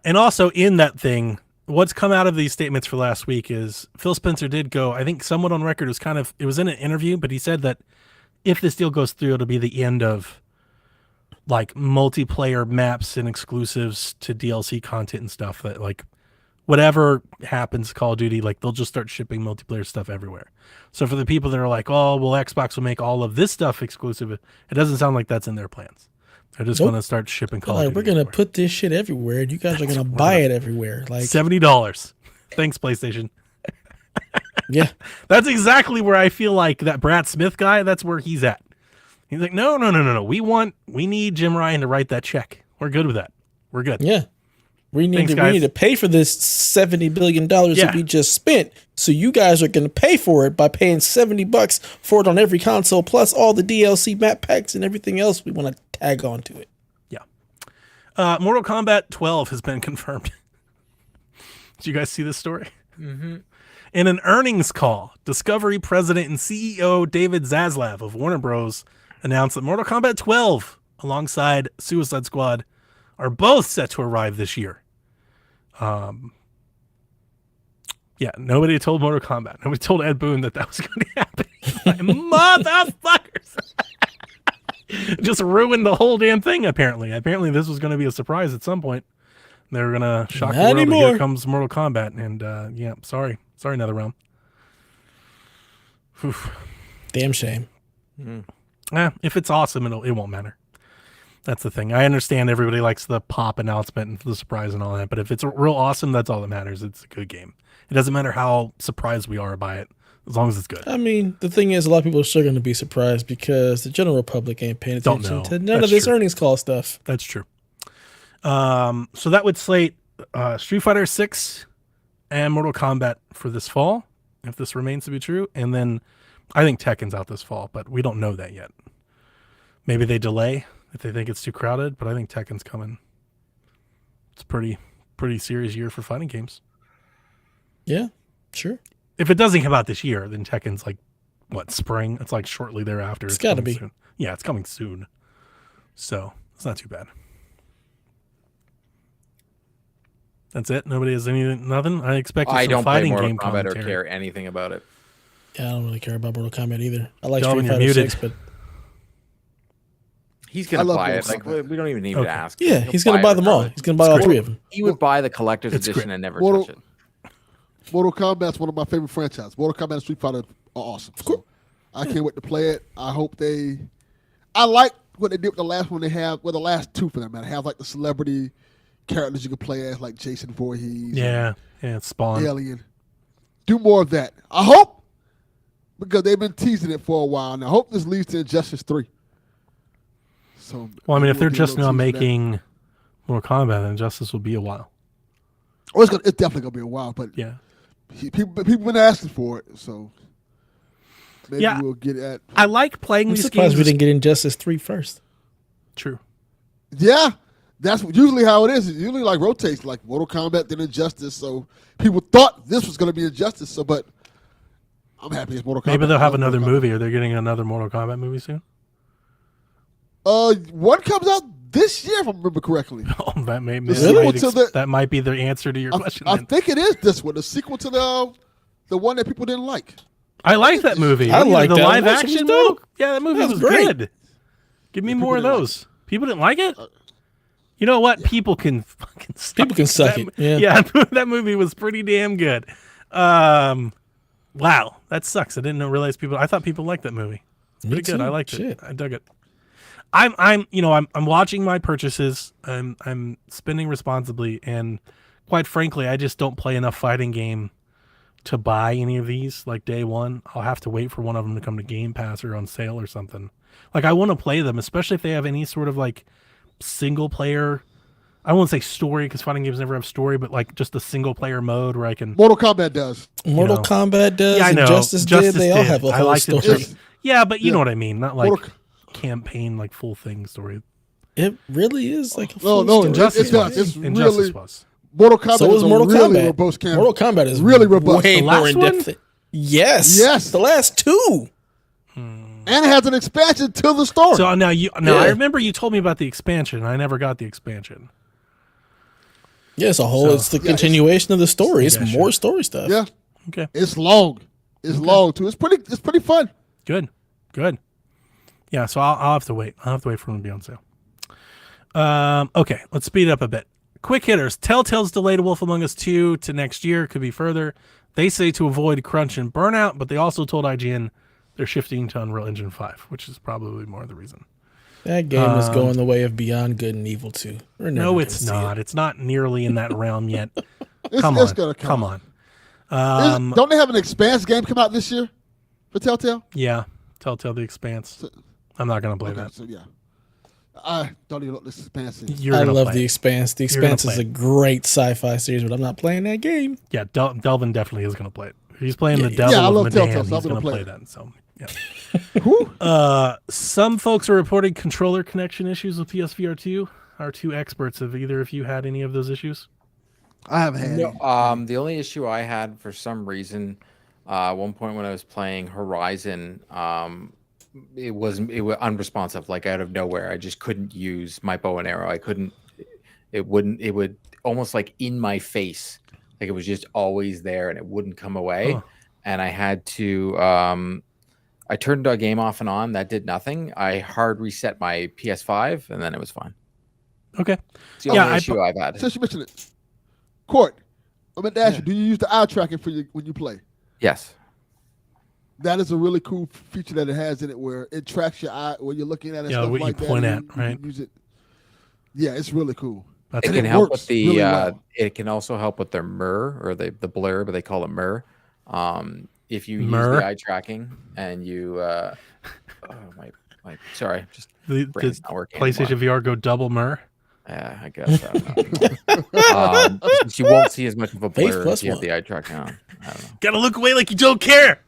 And also in that thing, what's come out of these statements for last week is Phil Spencer did go, I think someone on record was it was in an interview, but he said that if this deal goes through, it'll be the end of like multiplayer maps and exclusives to DLC content and stuff, that like whatever happens Call of Duty, like they'll just start shipping multiplayer stuff everywhere. So for the people that are like, oh, well, Xbox will make all of this stuff exclusive, it doesn't sound like that's in their plans. They're just going to start shipping Call of Duty. We're going to everywhere. put this shit everywhere, and you guys are going to buy it everywhere. Like $70. Thanks, PlayStation. Yeah. That's exactly where I feel like that Brad Smith guy, that's where he's at. He's like, no. We need Jim Ryan to write that check. We're good with that. We're good. Yeah. We need to pay for this $70 billion that we just spent. So you guys are going to pay for it by paying $70 for it on every console, plus all the DLC map packs and everything else we want to tag on to it. Yeah. Mortal Kombat 12 has been confirmed. Did you guys see this story? Mm-hmm. In an earnings call, Discovery president and CEO David Zaslav of Warner Bros. Announced that Mortal Kombat 12, alongside Suicide Squad, are both set to arrive this year. Yeah, nobody told Mortal Kombat. Nobody told Ed Boon that was going to happen. Like, motherfuckers! Just ruined the whole damn thing, apparently. Apparently, this was going to be a surprise at some point. They were going to shock the world. And here comes Mortal Kombat. And, yeah, sorry. Sorry, NetherRealm. Damn shame. If it's awesome, it won't matter. That's the thing. I understand everybody likes the pop announcement and the surprise and all that, but if it's real awesome, that's all that matters. It's a good game. It doesn't matter how surprised we are by it, as long as it's good. I mean, the thing is, a lot of people are still going to be surprised because the general public ain't paying Don't attention know. to none That's of this true. earnings call stuff. That's true. So that would slate Street Fighter 6 and Mortal Kombat for this fall, if this remains to be true. And then I think Tekken's out this fall, but we don't know that yet. Maybe they delay if they think it's too crowded, but I think Tekken's coming. It's a pretty serious year for fighting games. Yeah, sure. If it doesn't come out this year, then Tekken's like, what, spring? It's like shortly thereafter. It's gotta coming be. soon. Yeah, it's coming soon. So it's not too bad. That's it. Nobody has anything. Nothing. I expected I some don't play fighting Mortal game Kombat or commentary. care anything about it. Yeah, I don't really care about Mortal Kombat either. I like Delvin, Street you're Fighter muted. 6, but He's I gonna love buy it. Mortal Like Kombat. we don't even need Okay. to ask. yeah, He'll he's going to buy it them all. regardless. He's going to buy all great. 3 of them. He would buy the collector's It's edition great. and never Mortal- touch it. Mortal Kombat's one of my favorite franchises. Mortal Kombat and Street Fighter are awesome. So I can't wait to play it. I hope they. I like what they did with the last one. They have, well, the last 2 for that matter, have like the celebrity characters you can play as, like Jason Voorhees. Yeah, it's Spawn. Alien. Do more of that. I hope, because they've been teasing it for a while now. I hope this leads to Injustice 3. So, Well, I mean, if they're we'll get a just little now tease for that. making Mortal Kombat, then Justice will be a while. Oh, it's definitely gonna be a while, but Yeah. people been asking for it, so maybe Yeah. we'll get at. I like playing I'm these surprised games. we didn't get Injustice 3 first. True. Yeah, that's usually how it is. It usually like rotates, like Mortal Kombat, then Injustice. So people thought this was gonna be Injustice. So, but I'm happy it's Mortal Kombat. Maybe they'll I have love another Mortal Kombat. movie. Are they getting another Mortal Kombat movie soon? One comes out this year, if I remember correctly. Oh, that may The sequel to the- that might be the answer to your question. I then. think it is this one, the sequel to the one that people didn't like. I like that movie. I like the that. live That was action. dope. Yeah, that movie That was was great. good. Give me People more of didn't like those. People didn't like it. You know what? People can fucking suck. People can suck That- it. Yeah. that movie was pretty damn good. Wow, that sucks. I didn't realize people. I thought people liked that movie. It's Me pretty good. too. I liked Shit. it. I dug it. I'm watching my purchases. I'm spending responsibly, and quite frankly, I just don't play enough fighting game to buy any of these like day one. I'll have to wait for one of them to come to Game Pass or on sale or something. Like I want to play them, especially if they have any sort of like single player. I won't say story because fighting games never have story, but like just a single player mode where I can. Mortal Kombat does. Mortal know. Kombat does. Yeah, I know. Injustice did. They all did. have a I whole liked it story. just- Yeah, but you Yeah. know what I mean. Not like Mortal- campaign, like full thing story. It really is like a No, full no, story. Injustice it does. was. It's Injustice really- was. Mortal Kombat So is is a Mortal really Kombat. robust campaign. Mortal Kombat is really robust. way The more last in depth. one? Yes. Yes. The last 2. And it has an expansion to the story. So now I Yeah. remember you told me about the expansion. I never got the expansion. Yeah, it's a whole. So- it's the Yeah, continuation of the story. It's Yeah, more sure. story stuff. yeah, Okay, it's long. It's long too. It's pretty fun. good. Yeah, so I'll have to wait. I'll have to wait for them to be on sale. Okay, let's speed it up a bit. Quick hitters. Telltale's delayed Wolf Among Us 2 to next year. Could be further. They say to avoid crunch and burnout, but they also told IGN they're shifting to Unreal Engine 5, which is probably more the reason. That game is going the way of Beyond Good and Evil 2. We're never No, gonna it's see not. it. It's not nearly in that realm yet. It's Come gonna on. come. Come on. Don't they have an Expanse game come out this year for Telltale? Yeah, Telltale The Expanse. I'm not going to play Okay, that. so yeah, I don't even know what this Expanse is. You're I gonna love play The it. Expanse. The You're gonna Expanse is play a great sci-fi series, but I'm not playing that game. Yeah, Delvin definitely is going to play it. He's playing Yeah, the yeah. Devil Yeah, I of love Medan. Telltale, so I'm He's gonna going to play play it. that. So, yeah. Some folks are reporting controller connection issues with PSVR 2. Our 2 experts, have either of you had any of those issues? I haven't had it. The only issue I had for some reason, one point when I was playing Horizon, it was unresponsive, like out of nowhere. I just couldn't use my bow and arrow. I couldn't. It would almost like in my face, like it was just always there and it wouldn't come away. Huh. And I had to. I turned a game off and on. That did nothing. I hard reset my PS5 and then it was fine. Okay. It's the Yeah, only I issue I've had. Since you mentioned it, Court, I'm going to ask you, do you use the eye tracking for when you play? Yes. That is a really cool feature that it has in it where it tracks your eye when you're looking at it. Yeah, stuff what you like that, point and at, you right? can use it. Yeah, it's really cool. That's It it. can it help works with the. really well. It can also help with their MIR or the blur, but they call it MIR. If you use MIR? the eye tracking and you, oh my, sorry, just The brain's not working. PlayStation VR go double MIR. Yeah, I guess. I don't know. You won't see as much of a Face blur plus if you have one. the eye tracking on. I don't know. Gotta look away like you don't care.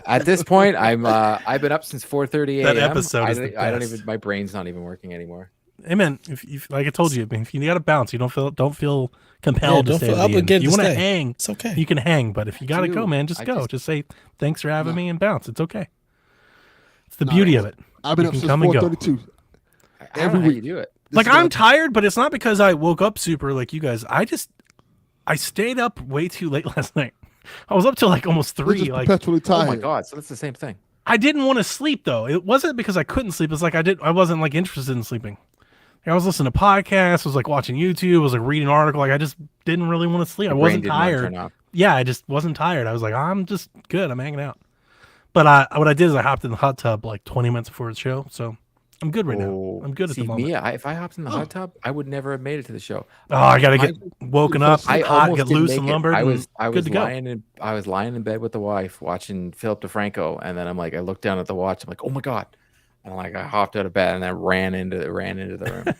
At this point, I've been up since 4:30 a.m. That episode is the I don't best. even. My brain's not even working anymore. Hey man, if like I told you, if you gotta bounce, you don't feel compelled Yeah, to don't stay. feel to the end. obligated You to want to stay. hang, It's okay. you can hang. But if you gotta go, man, just I go. just- Just say thanks for having No. me and bounce. It's okay. It's the No, beauty of it. I've been You up can since come and go. 4:32. I don't Every know how you week. do it. This Like is what I'm I- tired, but it's not because I woke up super like you guys. I stayed up way too late last night. I was up till like almost We're 3. just Like perpetually Oh tired. my god! So that's the same thing. I didn't want to sleep though. It wasn't because I couldn't sleep. It's like I wasn't like interested in sleeping. Like, I was listening to podcasts. I was like watching YouTube. I was like reading an article. Like I just didn't really want to sleep. I Your wasn't brain didn't want to tired. turn off. Yeah, I just wasn't tired. I was like, I'm just good. I'm hanging out. But what I did is I hopped in the hot tub like 20 minutes before the show. So I'm good right now. I'm good at See, the moment. me, if I hopped in the hot tub, I would never have made it to the show. Oh, I gotta get woken up, I hot, almost get didn't loose make and it. lumbered. I and was good to go. lying in bed with the wife watching Philip DeFranco, and then I'm like, I looked down at the watch. I'm like, oh my god, and I hopped out of bed and then ran into the room.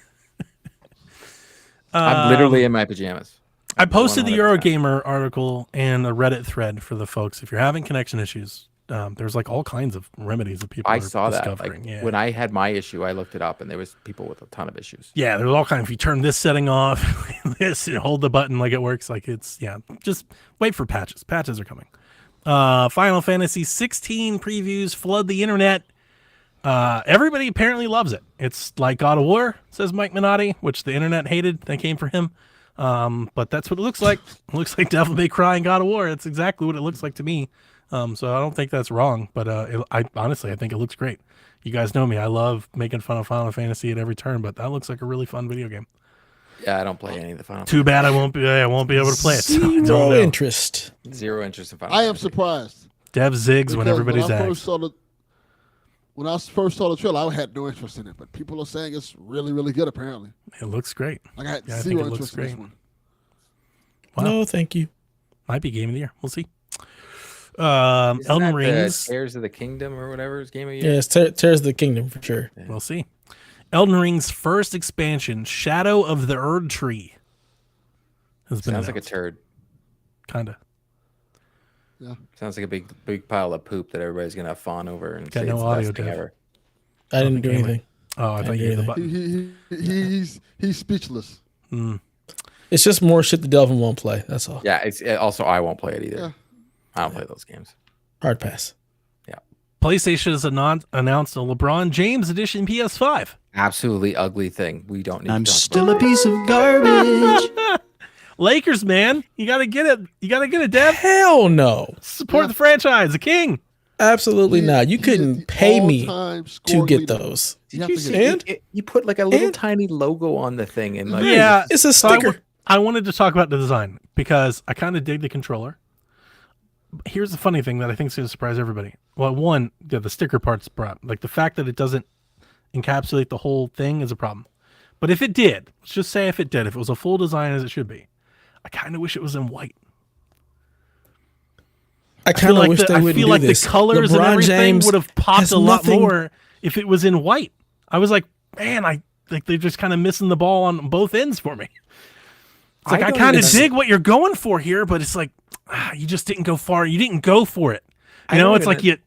I'm literally in my pajamas. I posted the 100%. Eurogamer article and a Reddit thread for the folks. If you're having connection issues, there's like all kinds of remedies that people I are saw that. discovering. Like, yeah. when I had my issue, I looked it up, and there was people with a ton of issues. Yeah, there's all kinds. If you turn this setting off, this, and hold the button like it works, like it's just wait for patches. Patches are coming. Final Fantasy 16 previews flood the internet. Everybody apparently loves it. It's like God of War, says Mike Minotti, which the internet hated. That came from him. But that's what it looks like. It looks like Devil May Cry and God of War. It's exactly what it looks like to me. So I don't think that's wrong. But I honestly think it looks great. You guys know me. I love making fun of Final Fantasy at every turn, but that looks like a really fun video game. Yeah, I don't play any of the Final. Too bad I won't be able to play it. So I don't Zero know. interest. Zero interest in Final. I am Fantasy. surprised. Dev zigs when because everybody when I zags. first saw the trailer, I had no interest in it, but people are saying it's really, really good. Apparently, It looks great. like I had Yeah, I think zero it looks interest in this great. one. Wow. No, thank you. Might be game of the year. We'll see. Isn't Elden that the Rings. Tears of the Kingdom or whatever is game of the year. Yeah, it's Tears of the Kingdom for sure. We'll see. Elden Ring's first expansion, Shadow of the Erd Tree, has been Sounds like a announced. turd. Kind of. Sounds like a big pile of poop that everybody's gonna fawn over and Got say no it's the audio, best thing Dev. ever. I didn't do Nothing came anything. Oh, I thought didn't you hit the do button. He's speechless. It's just more shit the Delvin won't play. That's all. Yeah, also I won't play it either. Yeah. I don't play those games. Hard pass. PlayStation has announced a LeBron James edition PS5. Absolutely ugly thing. We don't need. I'm to talk still about a piece of garbage. Lakers, man, you gotta get it. You gotta get it, Dev. Hell no. Support the franchise, the king. Absolutely not. You He is couldn't the pay me all-time to scoring get leader. those. You have You to see, get it. And- you put like a little and- tiny logo on the thing and like Yeah, It's a so I sticker. I wanted to talk about the design because I kind of dig the controller. Here's the funny thing that I think is going to surprise everybody. Well, one, the sticker part's brought. Like the fact that it doesn't encapsulate the whole thing is a problem. But if it did, let's just say if it did, if it was a full design as it should be, I kind of wish it was in white. I kind of like wish they I wouldn't feel do like this. the colors and LeBron everything James would have popped has a lot nothing- more if it was in white. I was like, man, they're just kind of missing the ball on both ends for me. It's like I don't kind of even- dig what you're going for here, but it's like you just didn't go far. You didn't go for it. You I know, don't it's like even-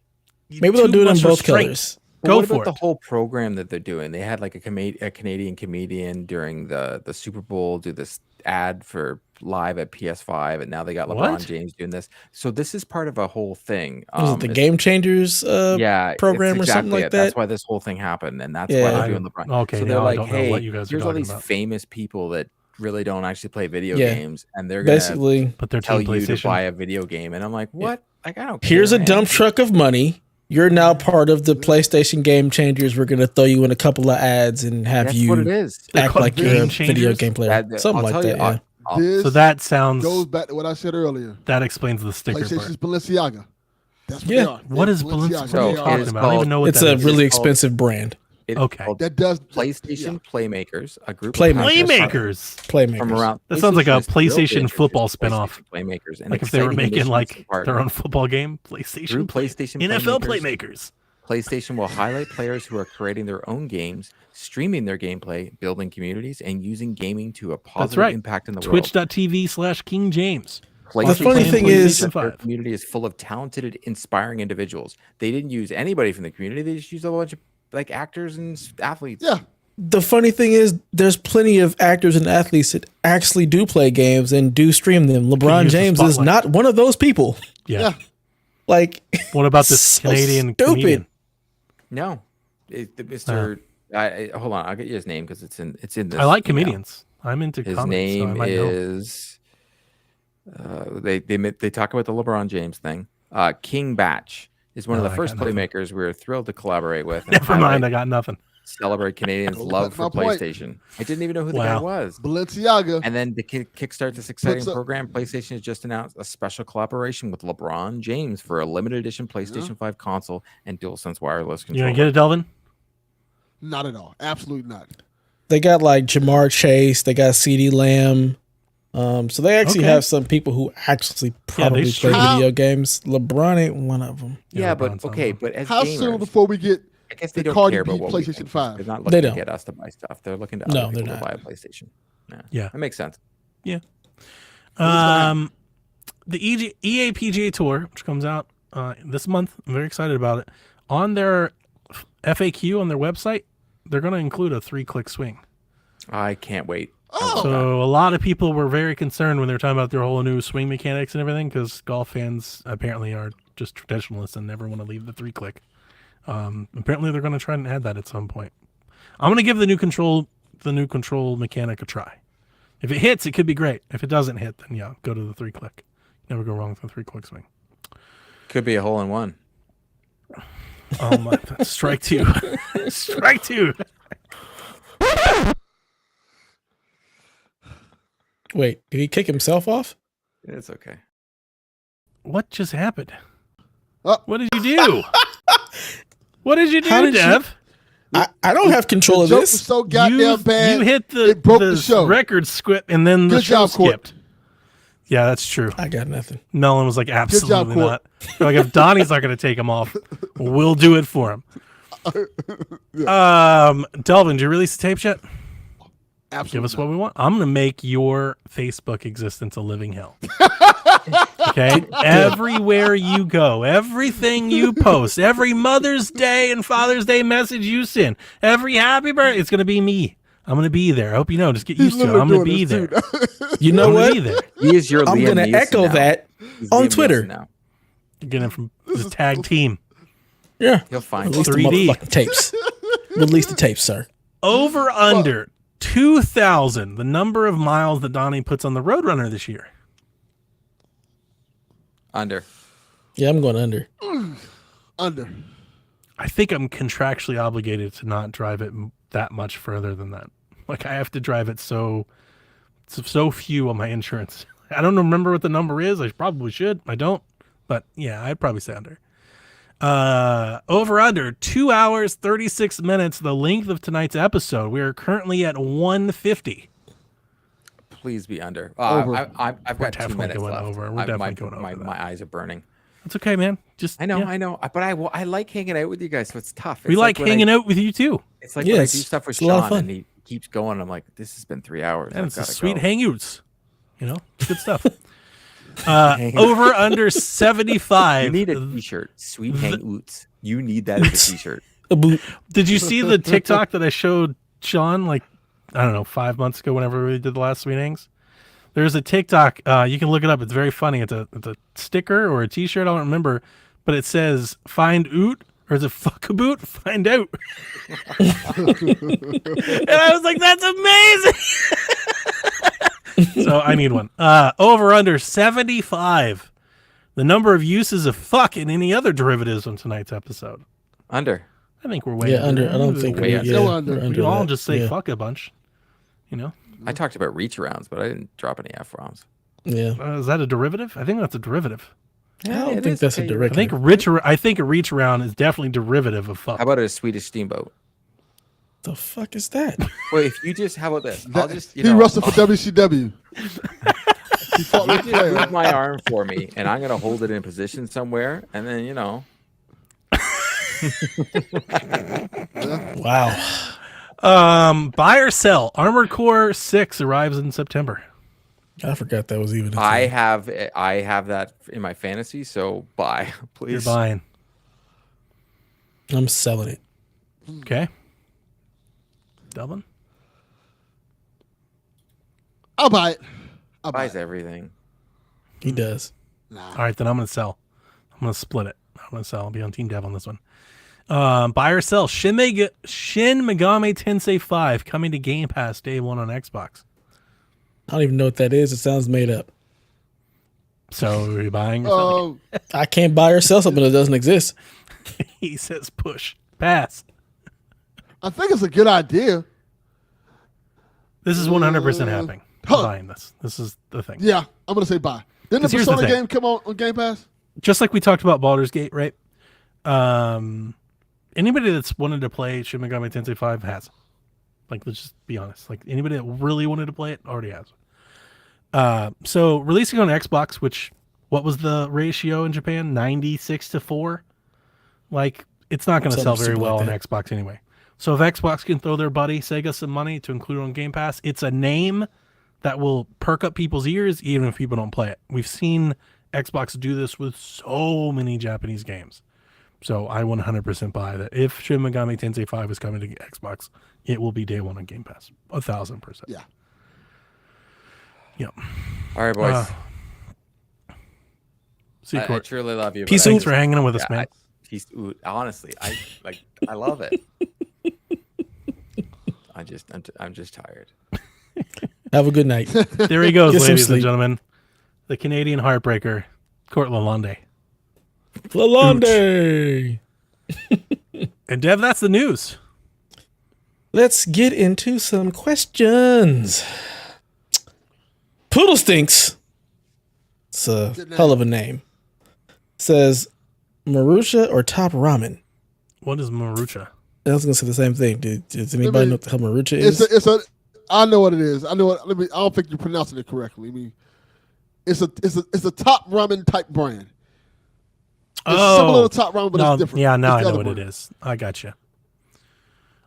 you Maybe they'll too do it in much both restraint. colors. Go what for about it. the whole program that they're doing? They had like a Canadian comedian during the Super Bowl do this ad for live at PS5, and now they got LeBron What? James doing this. So this is part of a whole thing. Was it the it's- Game Changers yeah, program it's or something exactly like it. that? That's why this whole thing happened, and that's why Yeah. they're doing LeBron. Okay, so now they're I like, don't know hey, what you guys are here's all talking these about. famous people that really don't actually play video Yeah. games, and they're gonna Basically, But they're tell Team you to PlayStation. buy a video game, and I'm like, what? Like, I don't. here's care, a man. dump truck of money. You're now part of the PlayStation Game Changers. We're going to throw you in a couple of ads and have That's you what it is. They're act called like you're a Game video Changers? game player. Something I'll like tell that, you, yeah. This So that sounds goes back to what I said earlier. that explains the sticker PlayStation's part. Balenciaga. That's what Yeah. they are. What They're is Balenciaga? So What are you talking it's about? I don't even know what It's that a is. really It's called- expensive brand. It's Okay. called That does PlayStation Playmakers, a group Playmakers. from around. That sounds like a PlayStation is thrilled to PlayStation introduce football spinoff. PlayStation Playmakers, and Like if they were exciting making initiatives like to partner. their own football game, Through PlayStation, PlayStation NFL Playmakers, Playmakers. PlayStation will highlight players who are creating their own games, streaming their gameplay, building communities, and using gaming to a positive right. impact in the world. Twitch.tv/King James. The funny thing is, their community is full of talented, inspiring individuals. They didn't use anybody from the community. They just used a bunch of like actors and athletes. Yeah. the funny thing is, there's plenty of actors and athletes that actually do play games and do stream them. LeBron use the James is spotlight. not one of those people. Yeah. Like, What about this so Canadian stupid. comedian? No, Mr. Hold on, I'll get you his name because it's in this. I like email. comedians. I'm into His comedy, so I name might know. is. They talk about the LeBron James thing. King Batch is one of No, the I first got nothing. playmakers we were thrilled to collaborate with. and Never mind, highlight- I got nothing. Celebrate Canadians' love for my point. PlayStation. I didn't even know who the guy Wow. was. Balenciaga. And then to kickstart this exciting Puts up- program, PlayStation has just announced a special collaboration with LeBron James for a limited edition PlayStation 5 console and DualSense wireless You controller. gonna get it, Delvin? Not at all. Absolutely not. They got like Jamar Chase, they got CD Lamb. So they actually Okay. have some people who actually probably play stream. video games. LeBron ain't one of them. Yeah, LeBron's but on okay, one. but as How gamers, soon before we get I guess the they don't Cardi care B about what we PlayStation think. 5? They're not They looking to don't. get us to buy stuff. They're looking to No, other they're people to not. buy a PlayStation. Yeah. That makes sense. The EA PGA Tour, which comes out this month, I'm very excited about it. On their FAQ on their website, they're going to include a 3-click swing. I can't wait. Oh, So a lot of people were very concerned when they were talking about their whole new swing mechanics and everything, because golf fans apparently are just traditionalists and never want to leave the 3-click. Apparently they're going to try and add that at some point. I'm going to give the new control mechanic a try. If it hits, it could be great. If it doesn't hit, then yeah, go to the 3-click. Never go wrong with a 3-click swing. Could be a hole in one. Oh my! Strike two. Strike two. Wait, did he kick himself off? It's okay. What just happened? Oh. What did you do? What did you How do, did you- Dev? I don't have control the of joke was this. so goddamn bad. You hit it broke the show. record squip, and then the Good show job, Court. skipped. Yeah, that's true. I got nothing. Nolan was like, absolutely Court. not. They're like, if Donnie's not going to take him off, we'll do it for him. Delvin, did you release the tape yet? Absolutely. Give us what we want. I'm going to make your Facebook existence a living hell. Okay? Everywhere you go, everything you post, every Mother's Day and Father's Day message you send, every happy birthday, it's going to be me. I'm going to be there. I hope you know. Just get He's used to it. I'm going to be literally there. doing this, You know I'm going what? to be there. He is your I'm Liam gonna Neeson echo now. that He's on Liam Twitter. Neeson now. You're getting it from the tag team. Yeah. He'll find Release the 3D. motherfucking tapes. Release the tapes, sir. Over under 2,000, the number of miles that Donnie puts on the Roadrunner this year. under. Yeah, I'm going under. Under. I think I'm contractually obligated to not drive it that much further than that. Like I have to drive it so few on my insurance. I don't remember what the number is. I probably should. I don't. But yeah, I'd probably say under. Over under 2 hours 36 minutes, the length of tonight's episode. We are currently at 150. Please be under. Over. I've got 2 definitely minutes going left. over. We're definitely going over my, that. my eyes are burning. That's okay, man. Just I know, yeah. but I like hanging out with you guys, so it's tough. We like hanging out with you too. It's like Yeah, when I it's- do stuff with it's a lot of Sean fun. and he keeps going. I'm like, this has been 3 hours. And I've it's a gotta sweet go. hangouts. You know, good stuff. Over under 75. You need a t-shirt. Sweet hangouts. You need that as a t-shirt. A boot. Did you see the TikTok that I showed Sean, like, I don't know, 5 months ago, whenever we did the last Sweet Hangs? There's a TikTok. You can look it up. It's very funny. It's a sticker or a t-shirt. I don't remember. But it says, find oot, or is it fuck a boot? Find out. And I was like, that's amazing. So I need one. Over under 75. The number of uses of fuck in any other derivatives on tonight's episode. Under. I think we're way Yeah, under. I don't think Way we under. Still under. we're We can all that. just say Yeah. fuck a bunch. You know? I talked about reach arounds, but I didn't drop any F-bombs. Yeah. Is that a derivative? I think that's a derivative. I don't it think is that's a okay. I direct. think a reach around is definitely derivative of fuck. How about a Swedish steamboat? The fuck is that? Well, if you just, how about this? I'll just, he wrestled for WCW. He fought you like just Flair. move my arm for me, and I'm gonna hold it in position somewhere, and then Wow. Buy or sell. Armored Core 6 arrives in September. I forgot that was even a I thing. have that in my fantasy. So buy, please. You're buying. I'm selling it. Okay. Delvin? I'll buy it. I'll buy Buys it. everything. He does. All right, then I'm going to sell. I'm going to split it. I'm going to sell. I'll be on Team Dev on this one. Buy or sell. Shin Megami Tensei 5 coming to Game Pass day one on Xbox. I don't even know what that is. It sounds made up. So are you buying or selling? I can't buy or sell something that doesn't exist. He says push. Pass. I think it's a good idea. This is 100% happening. I'm Huh. buying this. This is the thing. Yeah, I'm gonna say buy. Didn't the 'Cause here's the Persona thing. game come on Game Pass? Just like we talked about Baldur's Gate, right? Anybody that's wanted to play Shin Megami Tensei 5 has. Like, let's just be honest. Like, anybody that really wanted to play it already has. So releasing on Xbox, which, what was the ratio in Japan? 96-4. Like, it's not going to sell Something very stupid well like on that. Xbox anyway. So if Xbox can throw their buddy Sega some money to include it on Game Pass, it's a name that will perk up people's ears even if people don't play it. We've seen Xbox do this with so many Japanese games. So I 100% buy that. If Shin Megami Tensei 5 is coming to Xbox, it will be day one on Game Pass. 1,000%. Yeah. Yep. All right, boys. See you, I Court. truly love you. Peace but I out. Thanks for hanging with us, yeah, man. honestly, I love it. I'm just tired. Have a good night. There he goes, Get some ladies and sleep. gentlemen. The Canadian heartbreaker, Court Lalonde. Lalonde. And Dev, that's the news. Let's get into some questions. Poodle Stinks. It's a hell of a name. Says Marusha or Top Ramen. What is Marucha? I was gonna say the same thing. Does anybody know what the hell Marucha is? It's a. I know what it is. I know what. I don't think you're pronouncing it correctly. I mean, it's a top ramen type brand. It's similar to top ramen, but no, it's different. Yeah, now It's I the know other what it brand. is. I got you.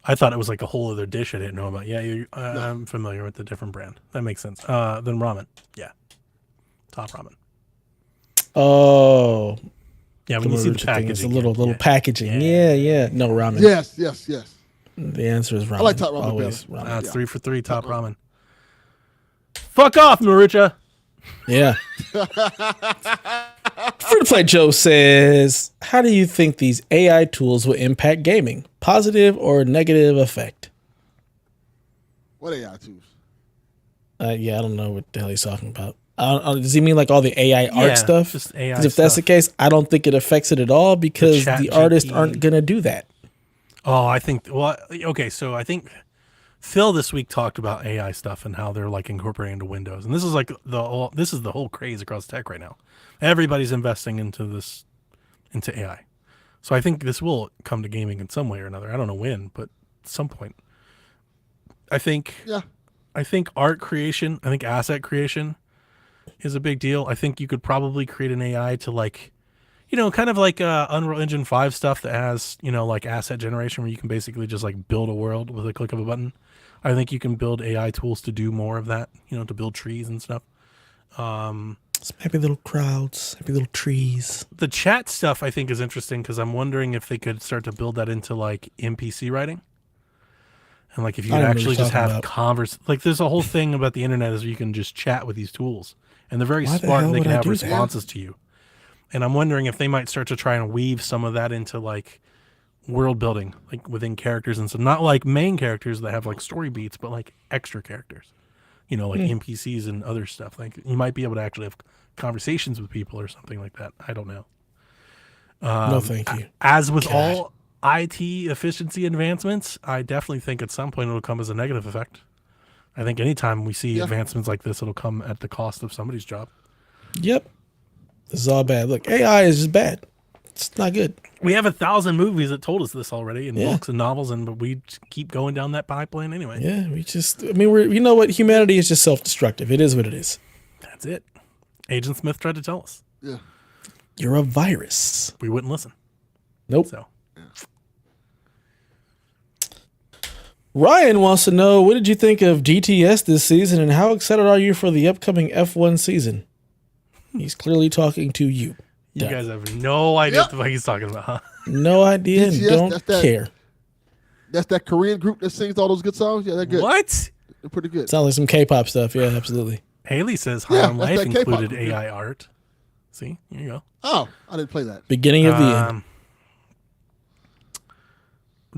I thought it was like a whole other dish I didn't know about. Yeah, I'm familiar with the different brand. That makes sense. Then ramen. Yeah. Top ramen. Oh, Yeah, when you see the Marucha thing. packaging. It's a little yeah. packaging. Yeah. Yeah. No ramen. Yes. The answer is ramen. like Top Ramen Always better. ramen. That's Yeah. 3 for 3 top ramen. Fuck off, Marucha. Yeah. Free to Play Joe says, how do you think these AI tools will impact gaming? Positive or negative effect? What AI tools? Yeah, I don't know what the hell he's talking about. Does he mean like all the AI Yeah, art stuff? just AI 'Cause if that's the stuff. case, I don't think it affects it at all because Chat the artists GP. aren't going to do that. Oh, I think. Well, okay. So I think Phil this week talked about AI stuff and how they're like incorporating into Windows, and this is like this is the whole craze across tech right now. Everybody's investing into AI. So I think this will come to gaming in some way or another. I don't know when, but at some point. I think art creation, I think asset creation is a big deal. I think you could probably create an AI to like, kind of like Unreal Engine 5 stuff that has, like asset generation where you can basically just like build a world with a click of a button. I think you can build AI tools to do more of that, to build trees and stuff. It's maybe little crowds, maybe little trees. The chat stuff I think is interesting because I'm wondering if they could start to build that into like NPC writing. And like if you I could don't know what actually you're just talking have like there's a whole thing about the internet is you can just chat with these tools and they're very Why the smart hell and they would can I have do that? responses to you. And I'm wondering if they might start to try and weave some of that into like world building, like within characters and stuff. Not like main characters that have like story beats, but like extra characters. Like NPCs and other stuff. Like you might be able to actually have conversations with people or something like that. I don't know. No, thank you. As with all IT efficiency advancements, I definitely think at some point it'll come as a negative effect. I think anytime we see advancements like this, it'll come at the cost of somebody's job. Yep. This is all bad. Look, AI is just bad. It's not good. We have 1,000 movies that told us this already, and Yeah. books and novels, but we keep going down that pipeline anyway. Yeah, you know what? Humanity is just self-destructive. It is what it is. That's it. Agent Smith tried to tell us. Yeah. You're a virus. We wouldn't listen. Nope. So Ryan wants to know, what did you think of DTS this season, and how excited are you for the upcoming F1 season? He's clearly talking to you. you Duh. guys have no idea Yep. what the fuck he's talking about, huh? No idea and DTS, don't that's that- care. That's that Korean group that sings all those good songs. Yeah, they're good. What? They're pretty good. Sounds like some K-pop stuff. Yeah, absolutely. Haley says High Yeah, on that's Life that K-pop included group. AI art. See, here you go. Oh, I didn't play that. Beginning of the end.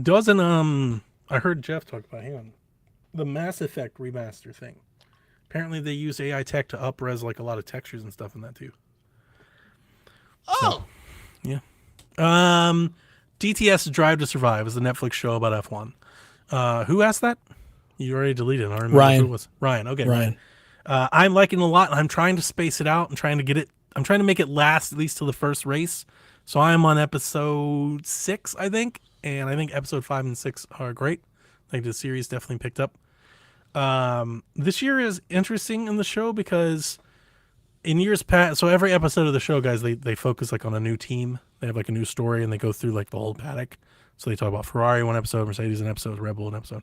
Doesn't I heard Jeff talk about, hang on, the Mass Effect remaster thing. Apparently they use AI tech to up-res like a lot of textures and stuff in that too. Oh, Yeah. DTS Drive to Survive is the Netflix show about F1. Who asked that? You already deleted it. I don't remember Ryan. who it was. Ryan. Okay. Ryan. I'm liking it a lot, and I'm trying to space it out and trying to get it. I'm trying to make it last at least till the first race. So I'm on episode 6, I think, and I think episode 5 and 6 are great. I think the series definitely picked up. This year is interesting in the show because in years past, so every episode of the show, guys, they focus like on a new team. They have like a new story, and they go through like the whole paddock. So they talk about Ferrari one episode, Mercedes an episode, Red Bull an episode.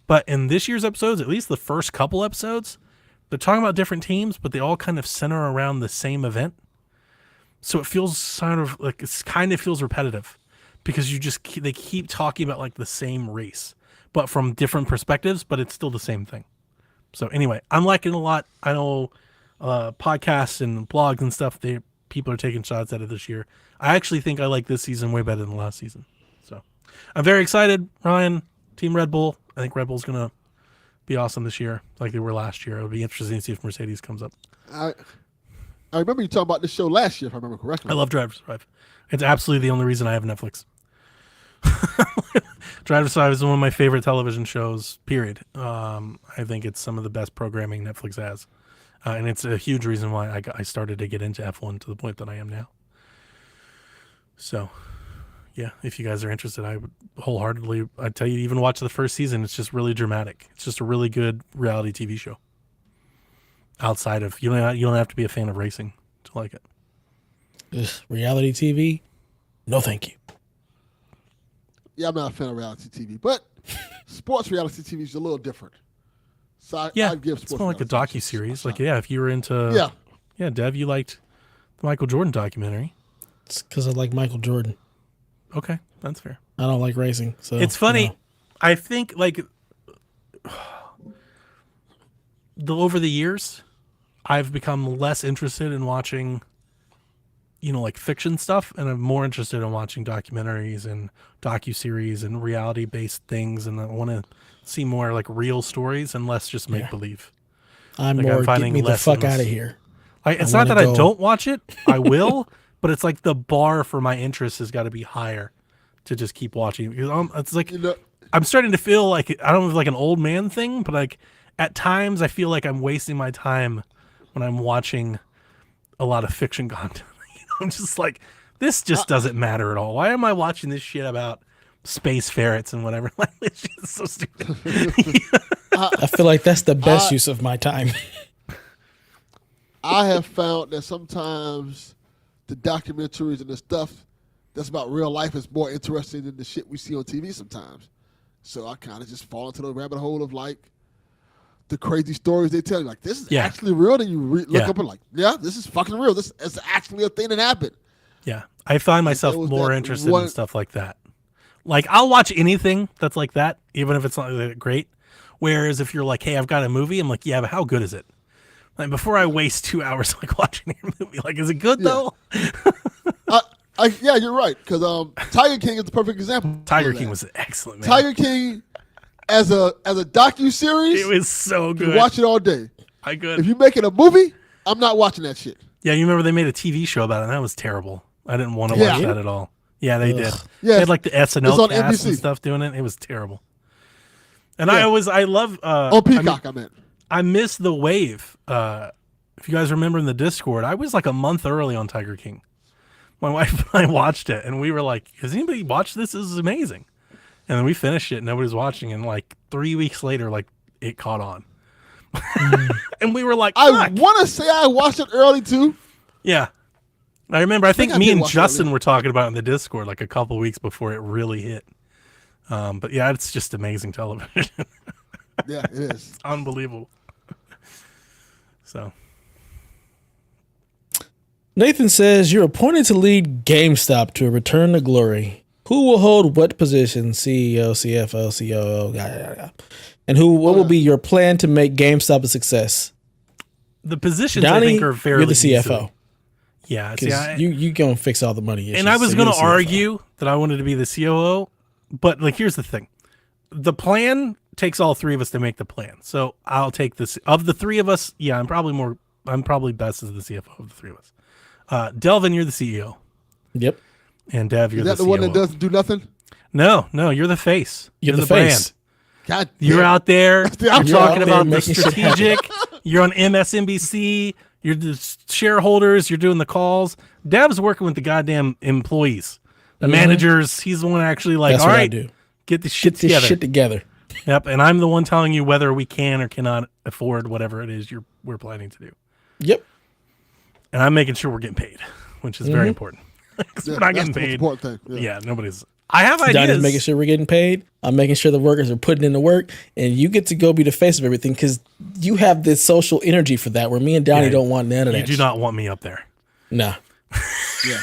But in this year's episodes, at least the first couple episodes, they're talking about different teams, but they all kind of center around the same event. So it feels sort of like feels repetitive because they keep talking about like the same race, but from different perspectives, but it's still the same thing. So anyway, I'm liking it a lot. I know podcasts and blogs and stuff, people are taking shots at it this year. I actually think I like this season way better than last season. So I'm very excited. Ryan, Team Red Bull. I think Red Bull's going to be awesome this year like they were last year. It'll be interesting to see if Mercedes comes up. I remember you talking about this show last year, if I remember correctly. I love Drive to Survive. It's absolutely the only reason I have Netflix. Drive to Survive is one of my favorite television shows, period. I think it's some of the best programming Netflix has. And it's a huge reason why I started to get into F1 to the point that I am now. So, yeah, if you guys are interested, I would wholeheartedly, I'd tell you to even watch the first season. It's just really dramatic. It's just a really good reality TV show. Outside of, you don't have to be a fan of racing to like it. Ugh, reality TV? No, thank you. Yeah, I'm not a fan of reality TV, but sports reality TV is a little different. So I give sports it's more like a reality docu-series. a Like, shot. yeah, if you were into, Yeah. Dev, you liked the Michael Jordan documentary. It's because I like Michael Jordan. Okay, that's fair. I don't like racing. So It's funny. no. I think like over the years, I've become less interested in watching, like fiction stuff, and I'm more interested in watching documentaries and docuseries and reality-based things, and I want to see more like real stories and less just make believe. I'm Like, more I'm get finding me the less fuck in out of this. here. It's I not that wanna I go. don't watch it. I will, but it's like the bar for my interest has got to be higher to just keep watching. Because it's like You know, I'm starting to feel like, I don't know if like an old man thing, but like at times I feel like I'm wasting my time when I'm watching a lot of fiction content. I'm just like, this just doesn't matter at all. Why am I watching this shit about space ferrets and whatever? Like, this shit is so stupid. I feel like that's the best use of my time. I have found that sometimes the documentaries and the stuff that's about real life is more interesting than the shit we see on TV sometimes. So I kind of just fall into the rabbit hole of like the crazy stories they tell you. Like, this is Yeah. actually real. And you look Yeah. up and like, yeah, this is fucking real. This is actually a thing that happened. Yeah, I find myself there was more that interested in one- stuff like that. Like, I'll watch anything that's like that, even if it's not that great. Whereas if you're like, hey, I've got a movie, I'm like, yeah, but how good is it? Like, before I waste 2 hours like watching your movie, like, is it good though? Yeah, you're right. Because Tiger King is the perfect example. Tiger of that. King was excellent, man. Tiger King as a docu-series, It was so you good. watch it all day. I could. If you make it a movie, I'm not watching that shit. Yeah, you remember they made a TV show about it, and that was terrible. I didn't want to Yeah. watch that at all. Yeah, they did. Yeah, They had like the it's SNL on cast and NBC. stuff doing it. It was terrible. And Yeah. I love On Peacock, I meant. I missed the wave. If you guys remember in the Discord, I was like a month early on Tiger King. my wife and I watched it, and we were like, "Has anybody watched this? This is amazing." And then we finished it, and nobody's watching. And like 3 weeks later, like it caught on, and we were like, I "Fuck." want to say I watched it early too. Yeah. I remember, I think I me did and watch it Justin earlier. were talking about it in the Discord like a couple weeks before it really hit. But yeah, it's just amazing television. Yeah, it is. Unbelievable. So, Nathan says you're appointed to lead GameStop to a return to glory. Who will hold what position? CEO, CFO, COO, and what will be your plan to make GameStop a success? the positions Donnie, I think are fairly you're the CFO. easily- Yeah, see, Because you gonna fix all the money issues. and I was so going you're to the CFO. argue that I wanted to be the COO, but like, here's the thing. The plan takes all three of us to make the plan. So I'll take this. Of the three of us, yeah, I'm probably best as the CFO of the three of us. Delvin, you're the CEO. Yep, And Dev, you're Is that the the one COO. that doesn't do nothing? No, you're the face. you're the brand. face. God, You're damn. out there. You're I'm You're talking out there about the making shit happen. strategic. You're on MSNBC. You're the shareholders. You're doing the calls. Dev's working with the goddamn employees, the managers. He's the one actually like, That's all what I right, do. get this shit Get this together. shit together. Yep. And I'm the one telling you whether we can or cannot afford whatever it is we're planning to do. Yep. And I'm making sure we're getting paid, which is very important. 'Cause Yeah, we're not that's getting the most paid. important thing. Yeah, nobody's. I have Donnie's ideas. making sure we're getting paid. I'm making sure the workers are putting in the work, and you get to go be the face of everything because you have this social energy for that. Where me and Donnie Yeah, don't want none of You that. do not want me up there. Nah. Yeah,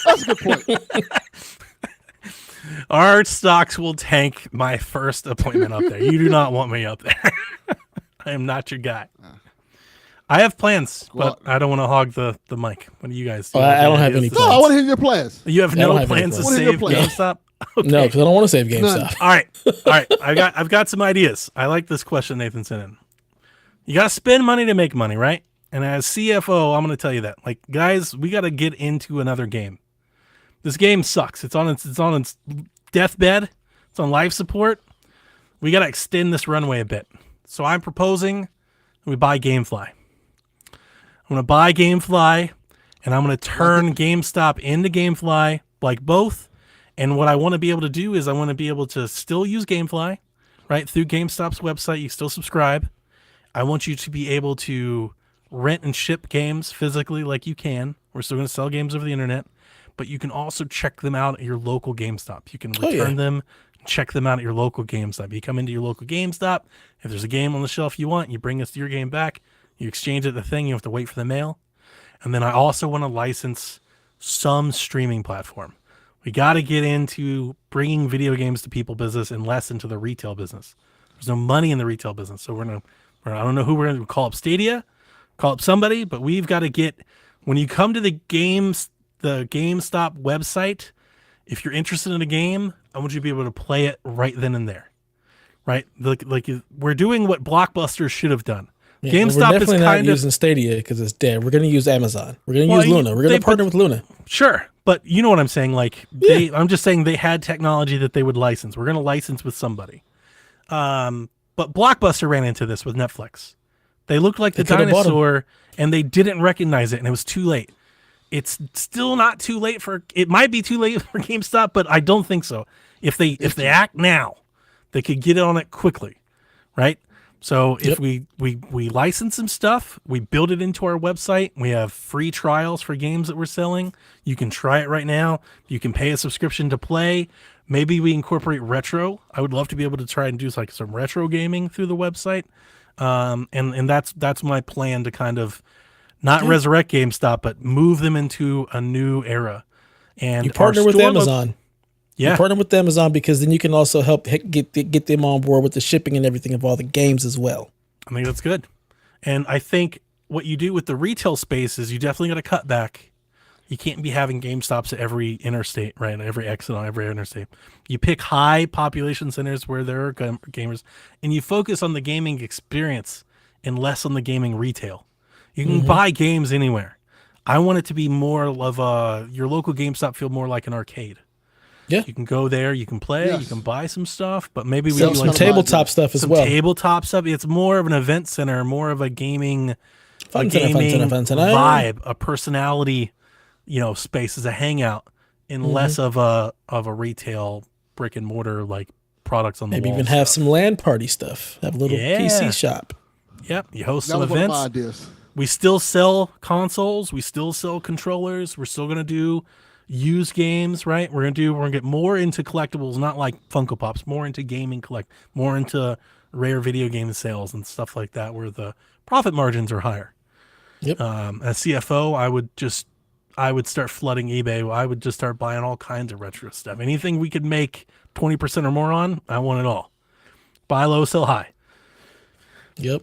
that's a good point. Our stocks will tank my first appointment up there. You do not want me up there. I am not your guy. I have plans, but I don't want to hog the mic. What do you guys do? Oh, I don't have any No, I want to hear your plans. You have I don't no have any plans to plans. save What are your plans? GameStop? Okay. No, because I don't want to save GameStop. All right. I've got some ideas. I like this question Nathan sent in. You got to spend money to make money, right? And as CFO, I'm going to tell you that. Like, guys, we got to get into another game. This game sucks. It's on its deathbed. It's on life support. We got to extend this runway a bit. So I'm proposing we buy GameFly. I'm going to buy GameFly, and I'm going to turn GameStop into GameFly, like both. And what I want to be able to do is I want to be able to still use GameFly, right? Through GameStop's website, you still subscribe. I want you to be able to rent and ship games physically like you can. We're still going to sell games over the internet, but you can also check them out at your local GameStop. You can return them, check them out at your local GameStop. You come into your local GameStop. If there's a game on the shelf you want, you bring us your game back. You exchange it at the thing. You have to wait for the mail. And then I also want to license some streaming platform. We got to get into bringing video games to people business and less into the retail business. There's no money in the retail business. So I don't know who we're going to call up Stadia, call up somebody, but we've got to get, when you come to the GameStop website, if you're interested in a game, I want you to be able to play it right then and there. Right? Like we're doing what Blockbuster should have done. Yeah, GameStop we're is definitely not kind of using Stadia because it's dead. We're going to use Amazon. We're going to Well, use Luna. We're going they to partner with Luna. Sure, but you know what I'm saying. Like I'm just saying they had technology that they would license. We're going to license with somebody. But Blockbuster ran into this with Netflix. They looked like the They coulda bought 'em. dinosaur, and they didn't recognize it, and it was too late. It's still not too late for. It might be too late for GameStop, but I don't think so. If they act now, they could get on it quickly, right? So if we license some stuff, we build it into our website. We have free trials for games that we're selling. You can try it right now. You can pay a subscription to play. Maybe we incorporate retro. I would love to be able to try and do like some retro gaming through the website. And that's my plan to kind of not resurrect GameStop, but move them into a new era. And You partner our with store Amazon. Yeah. You partner with Amazon because then you can also help get them on board with the shipping and everything of all the games as well. I think that's good. And I think what you do with the retail space is you definitely got to cut back. You can't be having GameStops at every interstate, right? Every exit on every interstate. You pick high population centers where there are gamers, and you focus on the gaming experience and less on the gaming retail. You can buy games anywhere. I want it to be more of your local GameStop feel more like an arcade. Yeah. You can go there, you can play, Yes. you can buy some stuff, but maybe we Sell do some like tabletop stuff as some well. tabletop stuff. It's more of an event center, more of a gaming, Fun center. vibe, a personality, space as a hangout and less of a retail brick and mortar like products on the Maybe wall even have stuff. some LAN party stuff. Have a little PC shop. Yep, you host That some was one of my events. ideas. We still sell consoles. We still sell controllers. We're still gonna do used games, right? We're gonna get more into collectibles, not like Funko Pops, more into gaming more into rare video game sales and stuff like that, where the profit margins are higher. Yep. As CFO, I would start flooding eBay. I would just start buying all kinds of retro stuff. Anything we could make 20% or more on, I want it all. Buy low, sell high. Yep.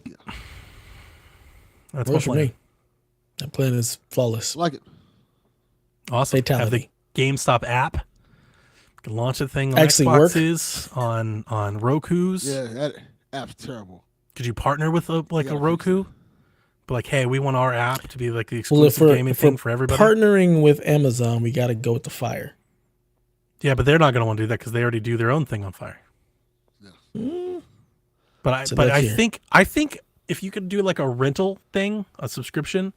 That's Works my for plan. me. That plan is flawless. I like it. Awesome. Have the Fatality. GameStop app. You can launch a thing on Actually work. Xboxes, on Roku's. Yeah, that app's terrible. Could you partner with a gotta Roku? But like, hey, we want our app to be like the Well, exclusive gaming thing for everybody. Partnering with Amazon, we got to go with the Fire. Yeah, but they're not going to want to do that because they already do their own thing on Fire. But So I look here. think if you could do like a rental thing, a subscription,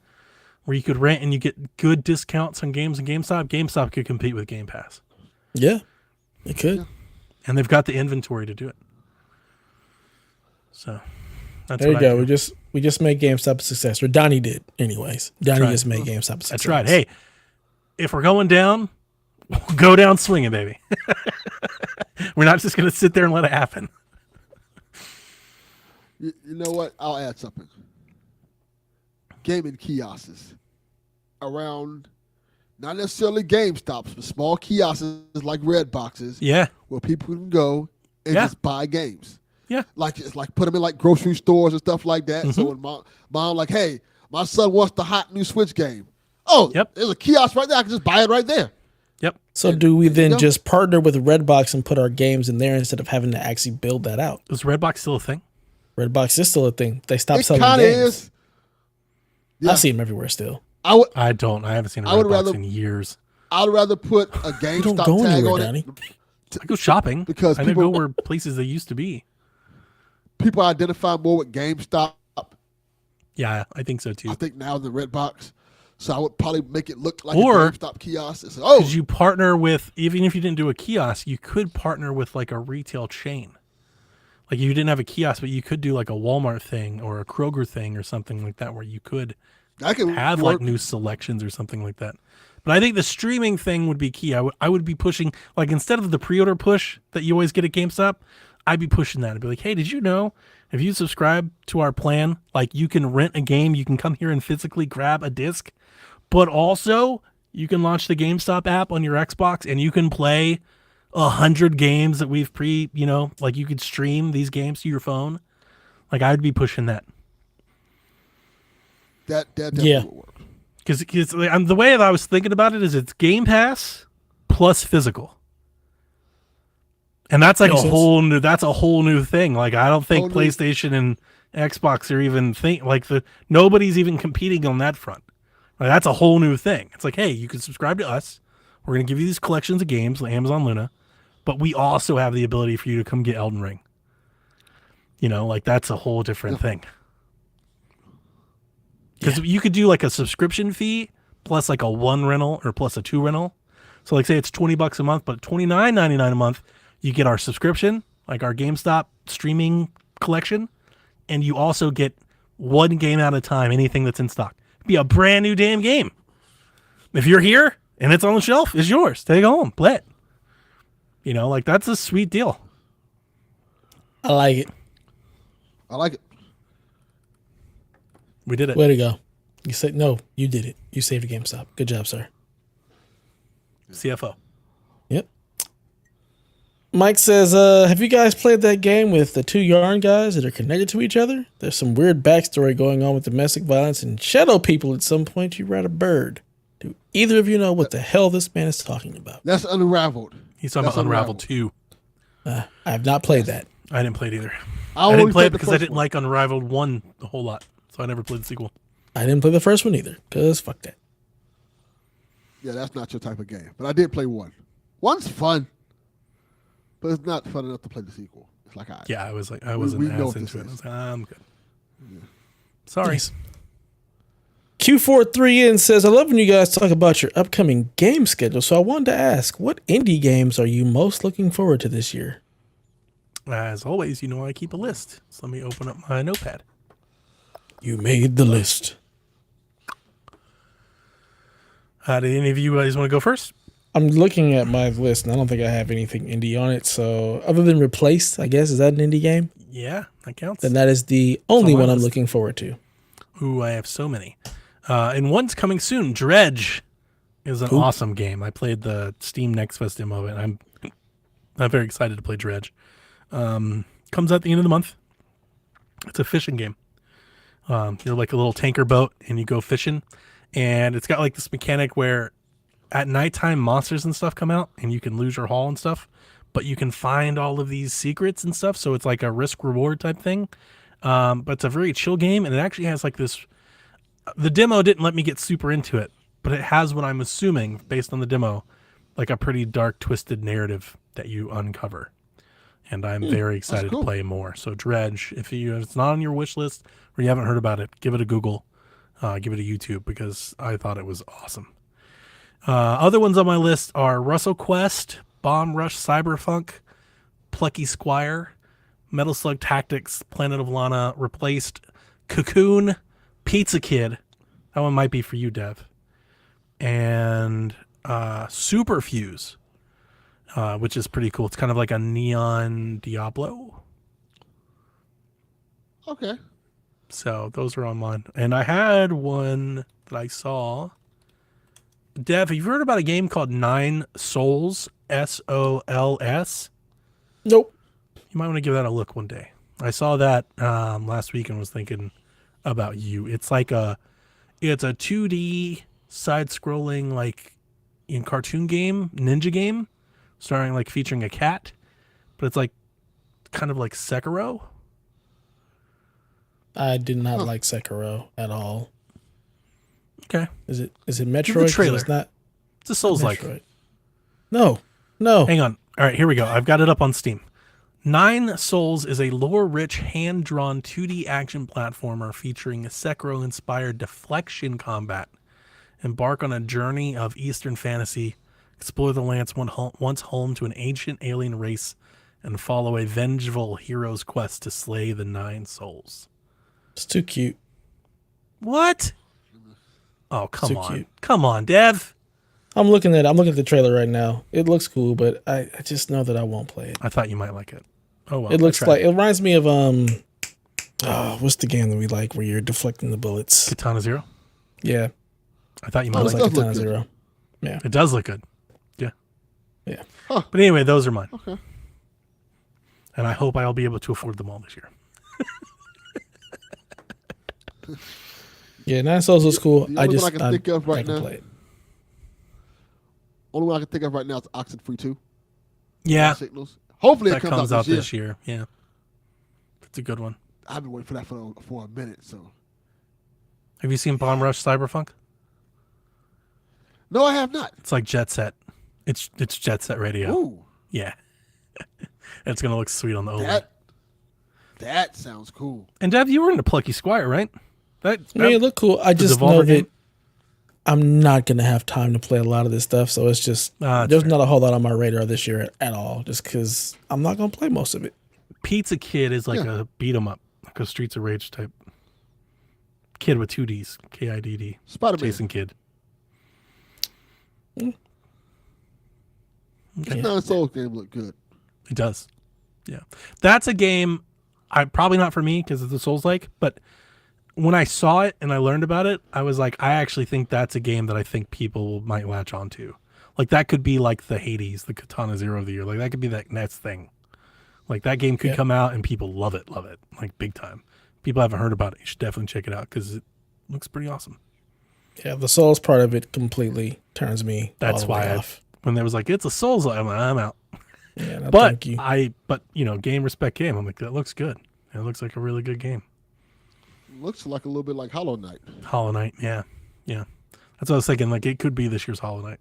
where you could rent and you get good discounts on games and GameStop could compete with Game Pass, Yeah, it could. Yeah. and they've got the inventory to do it. So that's There you what I go. do. We just made GameStop a success. Or Donnie did, anyways. Donnie right. just made GameStop a success. That's right. Hey, if we're going down, we'll go down swinging, baby. We're not just going to sit there and let it happen. You know what? I'll add something. Gaming kiosks around, not necessarily GameStops, but small kiosks like Red Boxes, Yeah. where people can go and Yeah. just buy games. Yeah. Like it's like put them in like grocery stores and stuff like that. Mm-hmm. So when mom like, hey, my son wants the hot new Switch game. Oh, Yep. there's a kiosk right there. I can just buy it right there. Yep. So do we There you then go. just partner with Redbox and put our games in there instead of having to actually build that out? Is Redbox still a thing? Redbox is still a thing. They stopped It selling kind of games. is. Yeah. I see them everywhere still. I would I haven't seen a I would Redbox rather- in years. I'd rather put a You don't GameStop go tag anywhere, on Donnie. it. I go shopping Because I don't people- go where places they used to be. People identify more with GameStop, Yeah, I think so too. I think, now than Redbox. So I would probably make it look like Or- a GameStop kiosk. It's, oh, Could you partner with, even if you didn't do a kiosk, you could partner with like a retail chain. Like you didn't have a kiosk, but you could do like a Walmart thing or a Kroger thing or something like that, where you could I can have work. like new selections or something like that. But I think the streaming thing would be key. I would be pushing, like instead of the pre-order push that you always get at GameStop, I'd be pushing that. I'd be like, hey, did you know if you subscribe to our plan, like you can rent a game, you can come here and physically grab a disc, but also you can launch the GameStop app on your Xbox and you can play 100 games that we've like you could stream these games to your phone. Like I'd be pushing that. That definitely Yeah. would work. Because the way that I was thinking about it is it's Game Pass plus physical, and that's like Makes sense. that's a whole new thing. Like I don't think Whole new- PlayStation and Xbox are even nobody's even competing on that front. Like that's a whole new thing. It's like, hey, you can subscribe to us. We're gonna give you these collections of games like Amazon Luna, but we also have the ability for you to come get Elden Ring. Like that's a whole different thing. Because you could do like a subscription fee plus like a 1 rental or plus a 2 rental. So like say it's $20 a month, but $29.99 a month, you get our subscription, like our GameStop streaming collection, and you also get 1 game at a time, anything that's in stock. It'd be a brand new damn game. If you're here and it's on the shelf, it's yours. Take it home, play it. Like that's a sweet deal. I like it. I like it. We did it. Way to go. You said no, you did it. You saved a GameStop. Good job, sir. CFO. Yep. Mike says, have you guys played that game with the 2 yarn guys that are connected to each other? There's some weird backstory going on with domestic violence and shadow people. At some point, you ride a bird. Do either of you know what the hell this man is talking about? That's Unraveled. He's talking That's about Unravel Unraveled. 2. I have not played that. I didn't play it either. I I didn't only play it played the because I first didn't one. like Unraveled 1 a whole lot. So I never played the sequel. I didn't play the first one either, because fuck that. Yeah, that's not your type of game. But I did play 1. 1's fun, but it's not fun enough to play the sequel. It's like, all right. Yeah, I was like, I wasn't we know as what into this it. I is. was like, I'm good. Sorry. Nice. Q43N says, I love when you guys talk about your upcoming game schedule. So I wanted to ask, what indie games are you most looking forward to this year? As always, I keep a list. So let me open up my notepad. You made the list. Did any of you guys want to go first? I'm looking at my list, and I don't think I have anything indie on it. So other than Replaced, I guess, is that an indie game? Yeah, that counts. Then that is the only on my one I'm list. looking forward to. Ooh, I have so many. And one's coming soon. Dredge is an awesome game. I played the Steam Next Fest demo of it. I'm very excited to play Dredge. Comes out at the end of the month. It's a fishing game. You're like a little tanker boat, and you go fishing. And it's got like this mechanic where at nighttime monsters and stuff come out, and you can lose your haul and stuff. But you can find all of these secrets and stuff. So it's like a risk reward type thing. But it's a very chill game, and it actually has like this. The demo didn't let me get super into it, but it has what I'm assuming, based on the demo, like a pretty dark, twisted narrative that you uncover. And I'm very excited to play more. So Dredge, if it's not on your wish list or you haven't heard about it, give it a Google, give it a YouTube, because I thought it was awesome. Other ones on my list are Russell Quest, Bomb Rush Cyberpunk, Plucky Squire, Metal Slug Tactics, Planet of Lana, Replaced, Cocoon, Pizza Kid. That one might be for you, Dev. And Superfuse, which is pretty cool. It's kind of like a neon Diablo. Okay. So those are on mine. And I had one that I saw. Dev, have you heard about a game called Nine Souls? SOLS? Nope. You might want to give that a look one day. I saw that last week and was thinking about you. It's like it's a 2D side-scrolling like in cartoon game, ninja game, starring like featuring a cat, but it's like kind of like Sekiro. I did not like Sekiro at all. Okay, Is it Metroid? Give the 'Cause trailer. It's not it's a Souls-like. Metroid. No. Hang on. All right, here we go. I've got it up on Steam. Nine Souls is a lore-rich, hand-drawn 2D action platformer featuring a Sekiro-inspired deflection combat. Embark on a journey of Eastern fantasy, explore the lands once home to an ancient alien race, and follow a vengeful hero's quest to slay the Nine Souls. It's too cute. What? Oh, come Too on. cute. Come on, Dev. I'm looking at the trailer right now. It looks cool, but I just know that I won't play it. I thought you might like it. Oh, well. It looks I tried. like it reminds me of what's the game that we like where you're deflecting the bullets? Katana Zero? Yeah, I thought you it might was like like it. does look Katana good. Zero. It does look good. Yeah. Yeah. Huh. But anyway, those are mine. Okay. And I hope I'll be able to afford them all this year. Yeah, Nine Souls was cool. The I only just one I can think of right I can now. play it. Only one I can think of right now is Oxenfree 2. Yeah. Signals. Hopefully That it comes out out this year. Yeah. It's a good one. I've been waiting for that for a minute. So Have you seen Bomb Rush Cyberpunk? no, I have not. It's like Jet Set. It's Jet Set Radio. Ooh, Yeah. It's going to look sweet on the OLED. that sounds cool. And Dev, you were into Plucky Squire, right? I mean, it looked cool. I just Devolver know game? that I'm not gonna have time to play a lot of this stuff, so it's just That's there's fair. not a whole lot on my radar this year at all. Just because I'm not gonna play most of it. Pizza Kid is like Yeah. a beat 'em up, like a Streets of Rage type kid with two D's, KIDD, Spider-Man. Jason Kidd. This Yeah. Nine Souls game look good. It does. Yeah. That's a game probably not for me because it's a Souls-like, but when I saw it and I learned about it, I was like, I actually think that's a game that I think people might latch onto. Like that could be like the Hades, the Katana Zero of the year. Like that could be that next thing. Like that game could Yeah. come out and people love it, like big time. People haven't heard about it. You should definitely check it out because it looks pretty awesome. Yeah, the Souls part of it completely turns me. That's all the way why off. when there was like, it's a Souls, I'm like, I'm out. Yeah, no, But thank you. game respect game. I'm like, that looks good. It looks like a really good game. Looks like a little bit like Hollow Knight. Hollow Knight, yeah. That's what I was thinking. Like it could be this year's Hollow Knight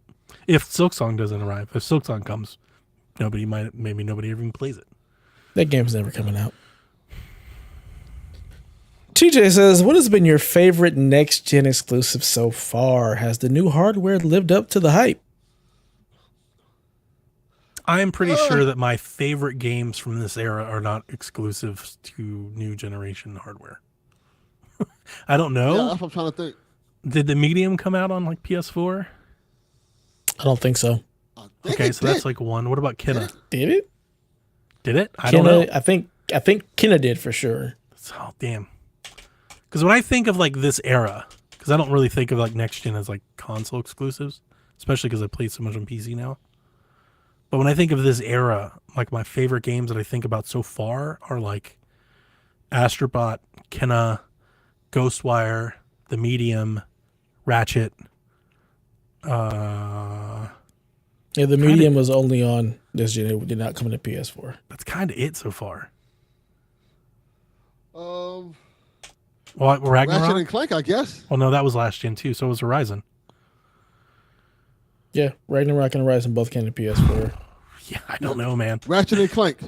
if Silksong doesn't arrive. If Silksong comes, maybe nobody even plays it. That game's never coming out. TJ says, what has been your favorite next-gen exclusive so far? Has the new hardware lived up to the hype? I am pretty sure that my favorite games from this era are not exclusive to new generation hardware. I don't know. Yeah, that's what I'm trying to think. Did the Medium come out on like PS4? I don't think so. I think Okay, it so that's did. like one. What about Kenna? Did it? Did it? I don't know. I think Kenna did for sure. Oh, damn. Because when I think of like this era, because I don't really think of like next gen as like console exclusives, especially because I play so much on PC now. But when I think of this era, like my favorite games that I think about so far are like Astrobot, Kenna, Ghostwire, The Medium, Ratchet. Yeah, the Medium was only on this gen. It did not come to PS4. That's kind of it so far. Um, Well, Ratchet Ragnarok. and Clank, I guess. Well, no, that was last gen too. So was Horizon. Yeah, Ragnarok and Horizon both came to PS4. Yeah, I don't know, man. Ratchet and Clank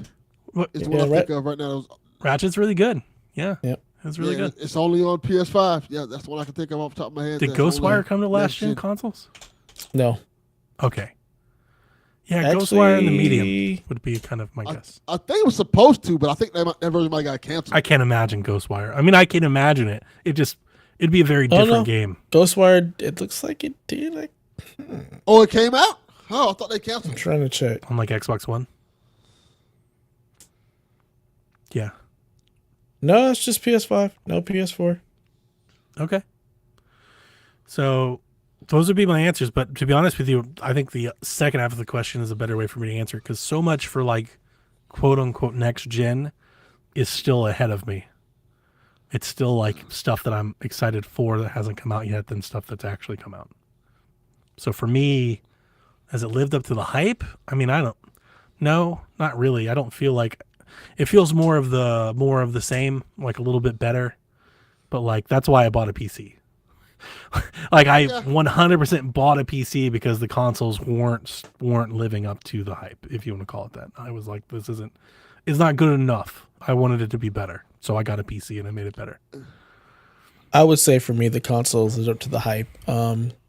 What- is what I think of right now. Ratchet's really good. Yeah, Yep. it's really Yeah, good. It's only on PS5. Yeah, that's what I can think of off the top of my head. Did that's Ghostwire only come to last gen next-gen. consoles? No. Okay. Yeah, Ghostwire and the Medium Actually, would be kind of my guess. I think it was supposed to, but I think that version might got canceled. I can't imagine Ghostwire. I mean, I can imagine it. It'd be a very different no. game. Ghostwire, it looks like it did. Oh, it came out? Oh, I thought they I'm canceled. trying to check. On like Xbox One. Yeah. No, it's just PS5. No PS4. Okay. So those would be my answers. But to be honest with you, I think the second half of the question is a better way for me to answer because so much for like quote unquote next gen is still ahead of me. It's still like stuff that I'm excited for that hasn't come out yet than stuff that's actually come out. So for me, has it lived up to the hype? I mean, no, not really. I don't feel like it feels more of the same, like a little bit better. But like that's why I bought a PC. Like I 100% bought a PC because the consoles weren't living up to the hype, if you want to call it that. I was like, it's not good enough. I wanted it to be better, so I got a PC and I made it better. I would say for me, the consoles is up to the hype.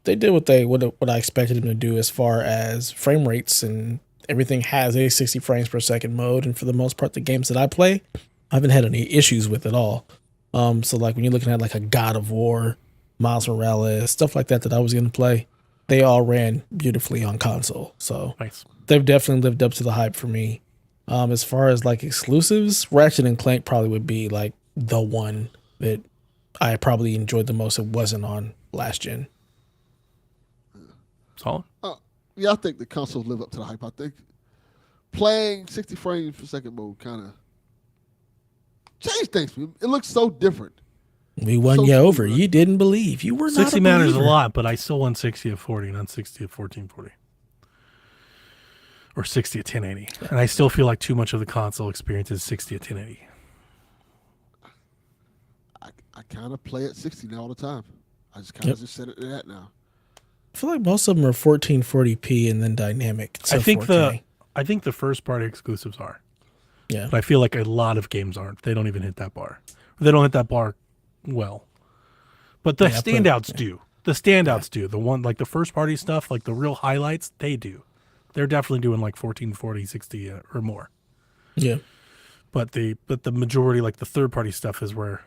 They did what I expected them to do as far as frame rates, and everything has a 60 frames per second mode. And for the most part, the games that I play, I haven't had any issues with at all. So like when you're looking at like a God of War, Miles Morales, stuff like that I was going to play, they all ran beautifully on console. So Nice. they've definitely lived up to the hype for me. As far as like exclusives, Ratchet and Clank probably would be like the one that I probably enjoyed the most. It wasn't on last gen. Solid. Yeah, I think the consoles live up to the hype. I think playing 60 frames per second mode kind of changed things for me. It looks so different. We won So you cool, over. right? You didn't believe. You were not 60 a matters a believer. lot, but I still want 60 at 40, not 60 at 1440. Or 60 at 1080. And I still feel like too much of the console experience is 60 at 1080. I kind of play at 60 now all the time. I just kind of just set it to that now. I feel like most of them are 1440p and then dynamic. So I think 4K. the first party exclusives are. Yeah. But I feel like a lot of games aren't. They don't even hit that bar. They don't hit that bar well. But the Yeah, standouts do. The standouts do. The one like the first party stuff, like the real highlights, they do. They're definitely doing like 1440, 60 or more. Yeah. But the majority, like the third party stuff, is where,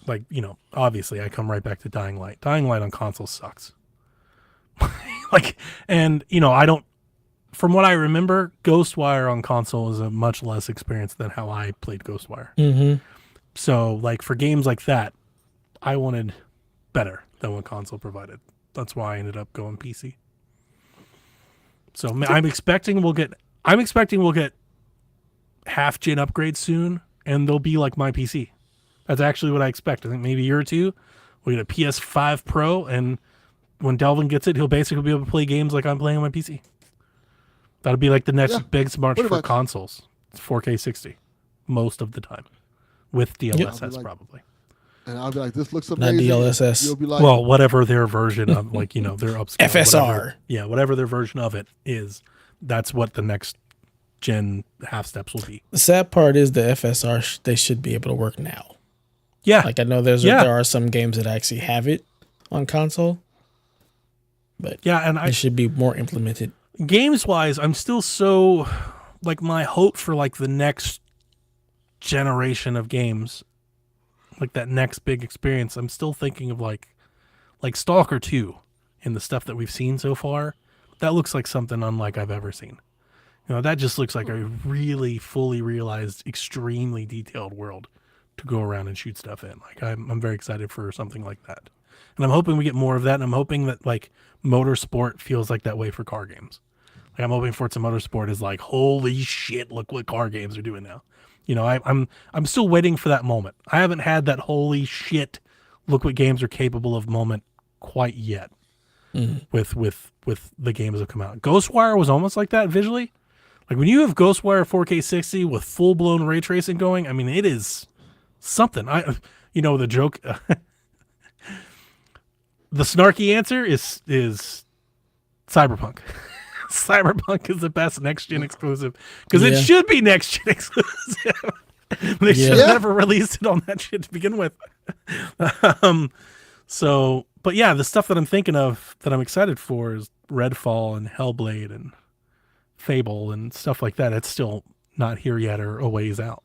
like, you know, obviously I come right back to Dying Light. Dying Light on console sucks. Like, and you know, I don't. From what I remember, Ghostwire on console is a much less experience than how I played Ghostwire. Mm-hmm. So, like for games like that, I wanted better than what console provided. That's why I ended up going PC. So I'm expecting we'll get half gen upgrades soon, and they'll be like my PC. That's actually what I expect. I think maybe a year or two, we'll get a PS5 Pro, and when Delvin gets it, he'll basically be able to play games like I'm playing on my PC. That'll be like the next big march What for about- consoles. It's 4K 60 most of the time, with DLSS I'll be like- probably. And I'll be like, this looks Not amazing. DLSS. You'll be like, Well, whatever their version of, like, you know, their upscale. FSR. Whatever, yeah, whatever their version of it is, that's what the next gen half steps will be. The sad part is the FSR, they should be able to work now. Yeah. Like I know there are some games that actually have it on console, but Yeah, and it should be more implemented. games wise, I'm still so like my hope for like the next generation of games, like that next big experience. I'm still thinking of like Stalker 2 and the stuff that we've seen so far. That looks like something unlike I've ever seen. That just looks like a really fully realized, extremely detailed world to go around and shoot stuff in. Like I'm very excited for something like that. And I'm hoping we get more of that. And I'm hoping that like motorsport feels like that way for car games. Like I'm hoping Forza Motorsport is like, holy shit, look what car games are doing now. I'm still waiting for that moment. I haven't had that holy shit, look what games are capable of moment quite yet. With the games that come out. Ghostwire was almost like that visually. Like when you have Ghostwire 4K 60 with full blown ray tracing going, I mean it is something. The joke the snarky answer is Cyberpunk. Cyberpunk is the best next gen exclusive because it should be next gen exclusive. They should have never released it on that shit to begin with. But yeah, the stuff that I'm thinking of that I'm excited for is Redfall and Hellblade and Fable and stuff like that. It's still not here yet or a ways out.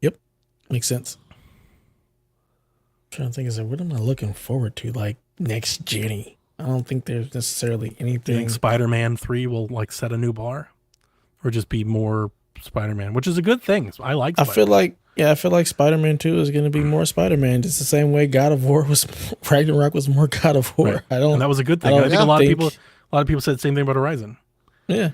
Yep, makes sense. I'm trying to think, what am I looking forward to? Like next gen-y. I don't think there's necessarily anything. Do you think Spider-Man 3 will like set a new bar, or just be more Spider-Man, which is a good thing. I like. Spider-Man. I feel like Spider-Man 2 is going to be more Spider-Man, just the same way God of War was. Ragnarok was more God of War. Right. And that was a good thing. I think a lot of people said the same thing about Horizon. Yeah,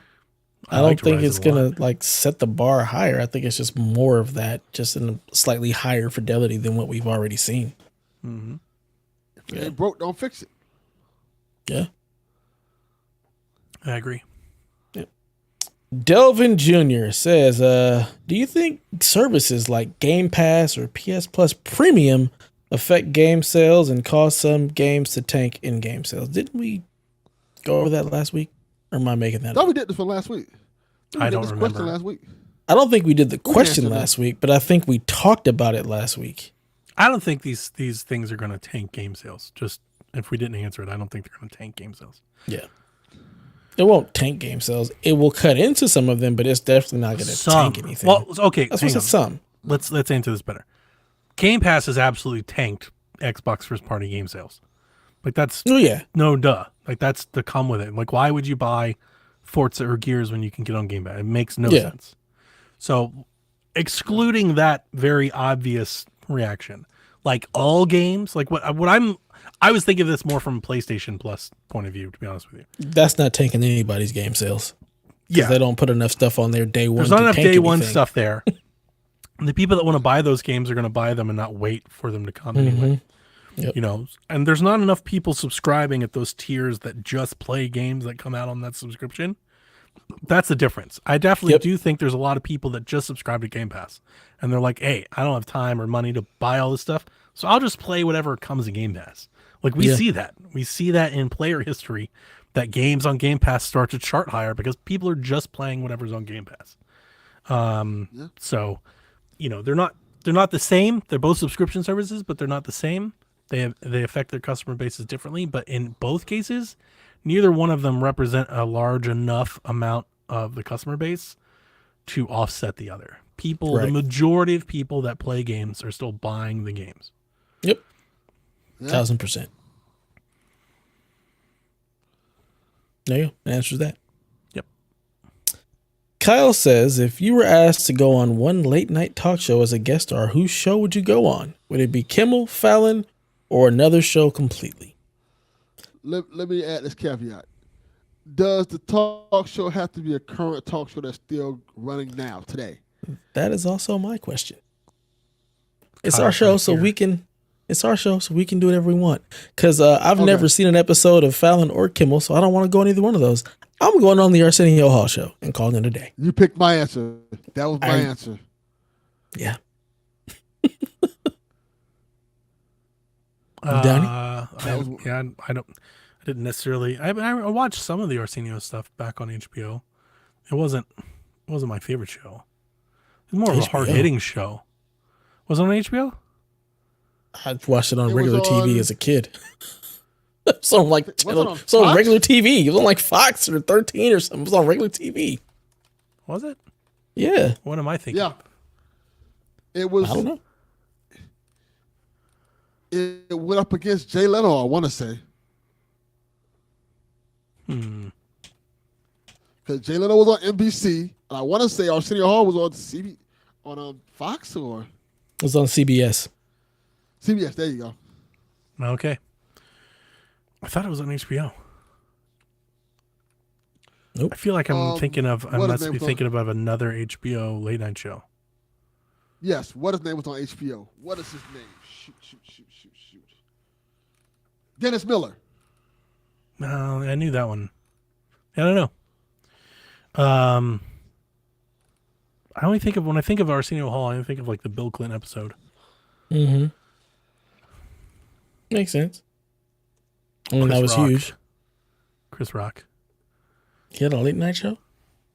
I don't think it's going to like set the bar higher. I think it's just more of that, just in a slightly higher fidelity than what we've already seen. Mm-hmm. If it ain't broke, don't fix it. Yeah, I agree. Delvin Jr. says, do you think services like Game Pass or PS Plus Premium affect game sales and cause some games to tank in game sales? Didn't we go over that last week? Or am I making that up? We did this for last week. I don't remember. Last week. I don't think we did the question last week, but I think we talked about it last week. I don't think these things are going to tank game sales. Just if we didn't answer it, I don't think they're going to tank game sales. Yeah. It won't tank game sales. It will cut into some of them, but it's definitely not going to tank anything. Well, okay, that's what's some. Let's answer this better. Game Pass has absolutely tanked Xbox first party game sales. Like that's no duh. Like that's to come with it. Like why would you buy Forza or Gears when you can get on Game Pass? It makes no sense. So excluding that very obvious reaction, like all games, like I was thinking of this more from a PlayStation Plus point of view, to be honest with you. That's not tanking anybody's game sales. Yeah, they don't put enough stuff on there day one. There's not enough day one stuff there. The people that want to buy those games are going to buy them and not wait for them to come anyway. Yep. And there's not enough people subscribing at those tiers that just play games that come out on that subscription. That's the difference. I definitely do think there's a lot of people that just subscribe to Game Pass and they're like, hey, I don't have time or money to buy all this stuff, so I'll just play whatever comes in Game Pass. Like we see that. We see that in player history, that games on Game Pass start to chart higher because people are just playing whatever's on Game Pass. So, they're not the same. They're both subscription services, but they're not the same. They affect their customer bases differently, but in both cases, neither one of them represent a large enough amount of the customer base to offset the other. The majority of people that play games are still buying the games. Yep. 1,000%. There you go. Answers that. Yep. Kyle says, if you were asked to go on one late night talk show as a guest star, whose show would you go on? Would it be Kimmel, Fallon, or another show completely? Let me add this caveat. Does the talk show have to be a current talk show that's still running now, today? That is also my question. It's our show, so we can... It's our show, so we can do whatever we want. Because I've never seen an episode of Fallon or Kimmel, so I don't want to go on either one of those. I'm going on the Arsenio Hall show and calling it a day. You picked my answer. That was my answer. Yeah. Danny? I didn't necessarily. I watched some of the Arsenio stuff back on HBO. It wasn't my favorite show. It was more of a hard hitting show. Was it on HBO? I watched it on It was regular TV on- as a kid. It's on like it channel, on it's on Fox? regular TV. It was on like Fox or 13 or something. It was on regular TV. Was it? Yeah, What am I thinking? Yeah. It was. I don't know. It went up against Jay Leno, I want to say. Hmm. Because Jay Leno was on NBC, and I want to say Arsenio Hall was on Fox or It was on CBS. CBS. There you go. Okay. I thought it was on HBO. Nope. I feel like I what must his be name was thinking of another HBO late night show. Yes, what his name was on HBO. What is his name? Shoot. Dennis Miller. No, I knew that one. I don't know. I only think of when I think of Arsenio Hall, I only think of like the Bill Clinton episode. Mm-hmm. Makes sense. I mean, Chris that was Rock. huge. Chris Rock. He had a late night show?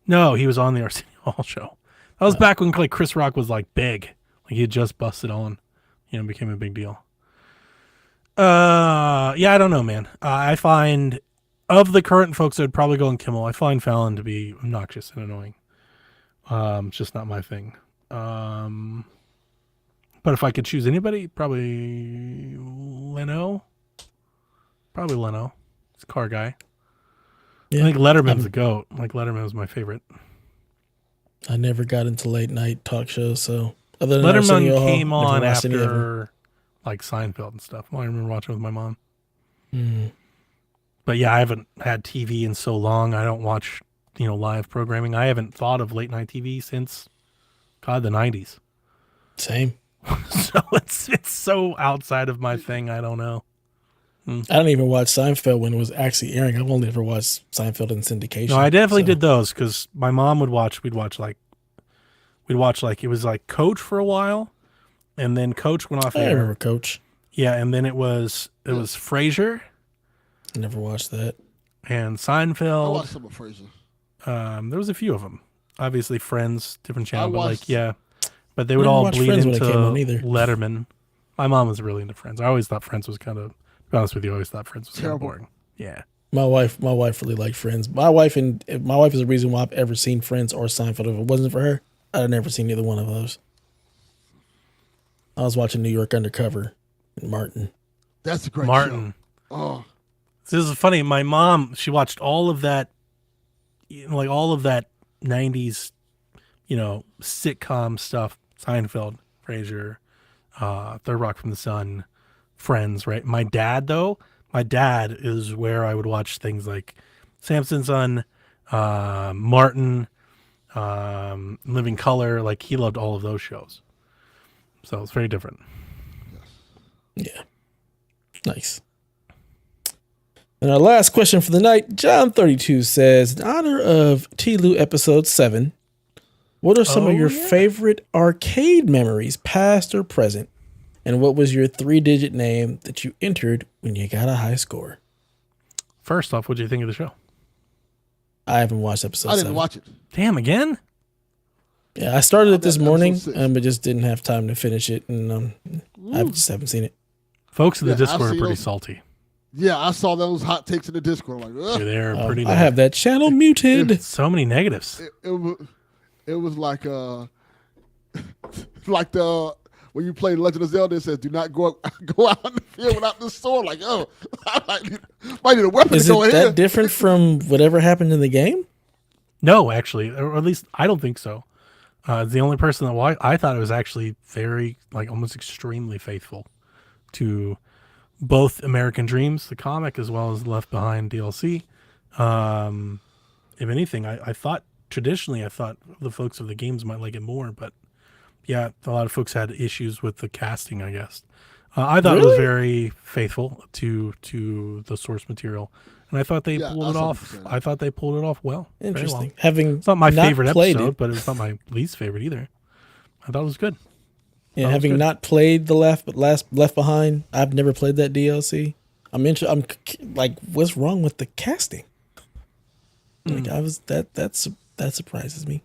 No, he was on the Arsenio Hall show. That was back when like Chris Rock was like big. Like he had just busted on, became a big deal. Yeah, I don't know, man. I find of the current folks that would probably go on Kimmel, I find Fallon to be obnoxious and annoying. It's just not my thing. But if I could choose anybody, probably Leno. Probably Leno. He's a car guy. Yeah. I think Letterman's a goat. Like Letterman was my favorite. I never got into late night talk shows, so other than Arsenio Letterman Hall, came never on watched any of them. after like Seinfeld and stuff. I remember watching with my mom. Mm. But yeah, I haven't had TV in so long. I don't watch, live programming. I haven't thought of late night TV since, God, the 90s. Same. So it's so outside of my thing. I don't know. I don't even watch Seinfeld when it was actually airing. I've only ever watched Seinfeld in syndication. No, I definitely so- did those because my mom would watch. We'd watch like it was like Coach for a while, and then Coach went off I air. remember Coach. Yeah, and then it was Frasier I never watched that. and I Seinfeld. watched some of Frasier. There was a few of them. Obviously, Friends, different channel, but watched- like yeah, but they would Never all watched bleed Friends when into it came on either. Letterman. My mom was really into Friends. I always thought Friends was kind of. To be honest with you, I always thought Friends was kind of Terrible. boring. Yeah. My wife really liked Friends. My wife is the reason why I've ever seen Friends or Seinfeld. If it wasn't for her, I'd have never seen either one of those. I was watching New York Undercover and Martin. That's a great Martin. show. Oh, This is funny. My mom, she watched all of that, all of that 90s, sitcom stuff. Seinfeld, Frasier, Third Rock from the Sun, Friends, right? My dad is where I would watch things like Samson's Son, Martin, Living Color. Like he loved all of those shows. So it's very different. Yeah. Nice. And our last question for the night, John32 says, in honor of T-Lou episode 7, what are some of your favorite arcade memories, past or present? And what was your 3-digit name that you entered when you got a high score? First off, what do you think of the show? I haven't watched episode I 7. didn't watch it. Damn, again? Yeah, I started it this Episode morning, 6. but just didn't have time to finish it, and I just haven't seen it. Folks in the Yeah, I've Discord are seen pretty those. salty. Yeah, I saw those hot takes in the Discord. I'm like, ugh. They're pretty I have that channel muted. so many negatives. It was like like the when you play Legend of Zelda, it says do not go out in the field without the sword. Like, oh, I might need a weapon Is to go it in that here. different from whatever happened in the game? No, actually, or at least I don't think so. The only person that I thought it was actually very, like, almost extremely faithful to both American Dreams, the comic, as well as Left Behind DLC. If anything, I thought traditionally, the folks of the games might like it more, but yeah, a lot of folks had issues with the casting, I guess. I thought it was Really? very faithful to the source material, and I thought they Yeah, pulled I it saw off. what you're saying. I thought they pulled it off well. Very well. Interesting. Having It's not my not favorite played episode, it, but it's not my least favorite either. I thought it was good. yeah, that was having good. not played the Left Behind, I've never played that DLC. I'm like, what's wrong with the casting? Like, that surprises me.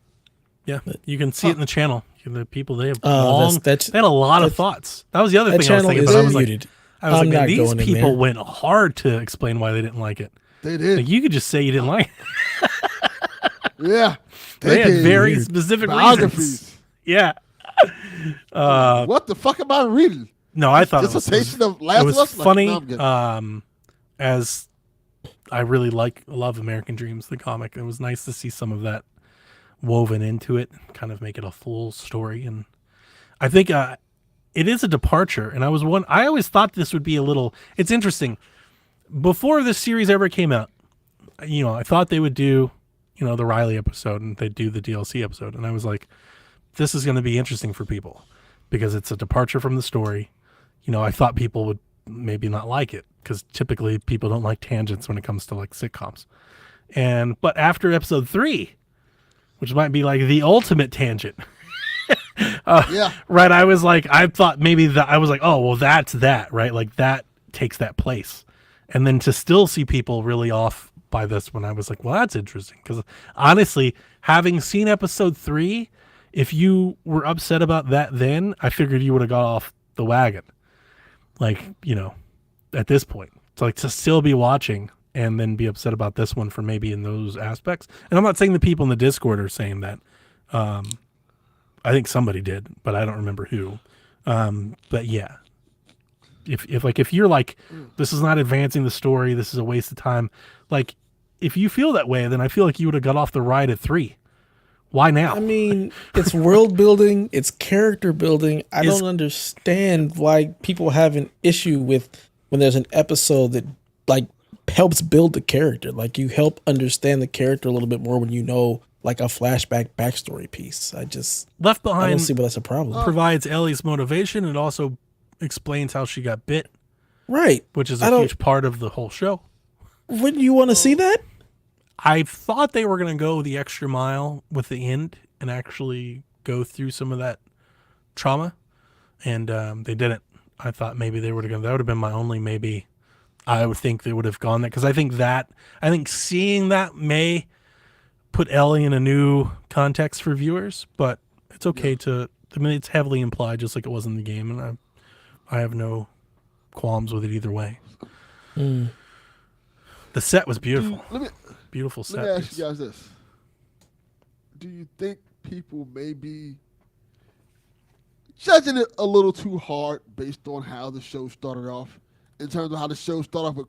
Yeah, you can see it in the channel. the people they have Oh, they had a lot of thoughts. That was the other that thing I was channel thinking is about. I was like, muted. man, not these going in people there. went hard to explain why they didn't like it. They did. Like, you could just say you didn't like it. Yeah. They had gave very weird specific reasons. biographies. Yeah. What the fuck am I reading? No, I thought Dissertation of Last it was of Us? Like, funny. no, I'm good. As I really love American Dreams, the comic. It was nice to see some of that woven into it, kind of make it a full story. And I think it is a departure. And I always thought this would be a little. It's interesting. Before this series ever came out, I thought they would do, the Riley episode and they'd do the DLC episode. And I was like, this is going to be interesting for people because it's a departure from the story. I thought people would maybe not like it because typically people don't like tangents when it comes to like sitcoms. But after episode 3, which might be like the ultimate tangent. Yeah. Right. I thought maybe that I was like, oh, well, that's that, right? Like that takes that place. And then to still see people really off by this one, I was like, well, that's interesting. Because honestly, having seen episode 3, if you were upset about that then, I figured you would have got off the wagon. Like, at this point. It's like to still be watching and then be upset about this one for maybe in those aspects. And I'm not saying the people in the Discord are saying that. I think somebody did, but I don't remember who. But yeah. If you're like, this is not advancing the story, this is a waste of time. Like, if you feel that way, then I feel like you would have got off the ride at 3. Why now? I mean, it's world building, it's character building. I don't understand why people have an issue with when there's an episode that like helps build the character. Like you help understand the character a little bit more when you know like a flashback backstory piece. Left Behind I don't see why that's a problem. provides Ellie's motivation and also explains how she got bit, Right. which is a huge part of the whole show. Wouldn't you want to see that? I thought they were going to go the extra mile with the end and actually go through some of that trauma, and they didn't. I thought maybe they would have gone. That would have been my only maybe. I would think they would have gone there because I think seeing that may put Ellie in a new context for viewers, but it's okay to. I mean, it's heavily implied, just like it was in the game, and I have no qualms with it either way. Mm. The set was beautiful. Beautiful Let set. me ask piece. you guys this. Do you think people may be judging it a little too hard based on how the show started off? In terms of how the show started off with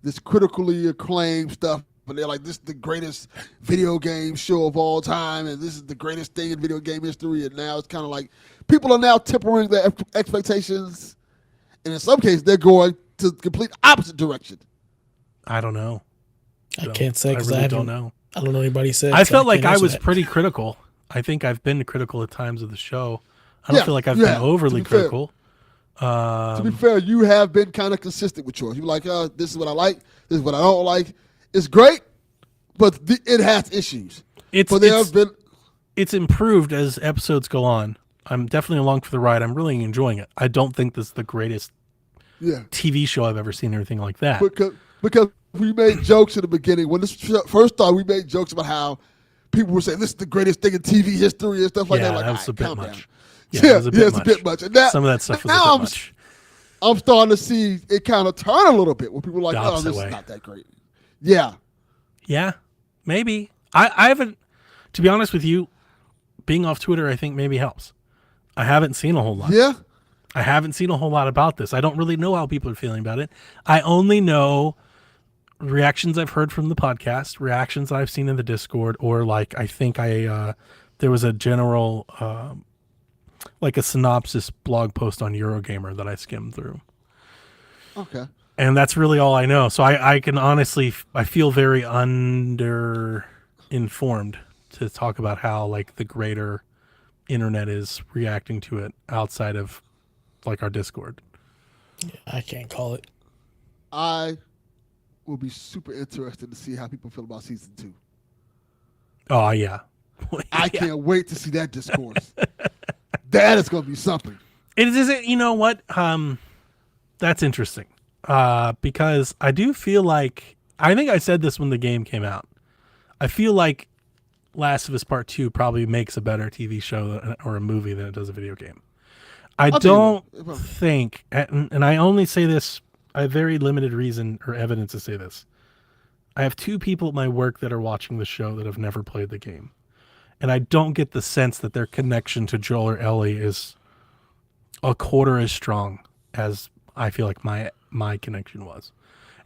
this critically acclaimed stuff, but they're like, this is the greatest video game show of all time, and this is the greatest thing in video game history, and now it's kind of like people are now tempering their expectations, and in some cases, they're going to the complete opposite direction. I don't know. I can't say because I I, really don't don't know. I don't know anybody said. I so felt like can't I answer was that. pretty critical. I think I've been critical at times of the show. I don't Yeah, feel like I've you been have, to overly be fair. critical. To be fair, you have been kind of consistent with yours. You're like, this is what I like, this is what I don't like. It's great, but it has issues. But there have been. It's improved as episodes go on. I'm definitely along for the ride. I'm really enjoying it. I don't think this is the greatest TV show I've ever seen or anything like that. Because we made jokes in the beginning. When this first started, we made jokes about how people were saying this is the greatest thing in TV history and stuff like that. Like, that was a bit calm much. down. Yeah, it was a bit it's much. a bit much. And that, some of that stuff was now a bit much. I'm starting to see it kind of turn a little bit where people are like, The oh, opposite this way. is not that great. Yeah. Yeah, maybe. I haven't, to be honest with you, being off Twitter, I think maybe helps. I haven't seen a whole lot. Yeah. I haven't seen a whole lot about this. I don't really know how people are feeling about it. I only know reactions I've heard from the podcast, reactions I've seen in the Discord, or like I think there was a general like a synopsis blog post on Eurogamer that I skimmed through. Okay. And that's really all I know. So I can honestly, I feel very under informed to talk about how like the greater internet is reacting to it outside of like our Discord. Yeah, I can't call it. I will be super interested to see how people feel about season 2. Oh yeah. I can't wait to see that discourse. That is going to be something. It isn't, you know what? That's interesting. Because I do feel like, I think I said this when the game came out. I feel like Last of Us Part 2 probably makes a better TV show or a movie than it does a video game. I think don't it will. think, and I only say this, I have very limited reason or evidence to say this. I have 2 people at my work that are watching the show that have never played the game. And I don't get the sense that their connection to Joel or Ellie is a quarter as strong as I feel like my connection was.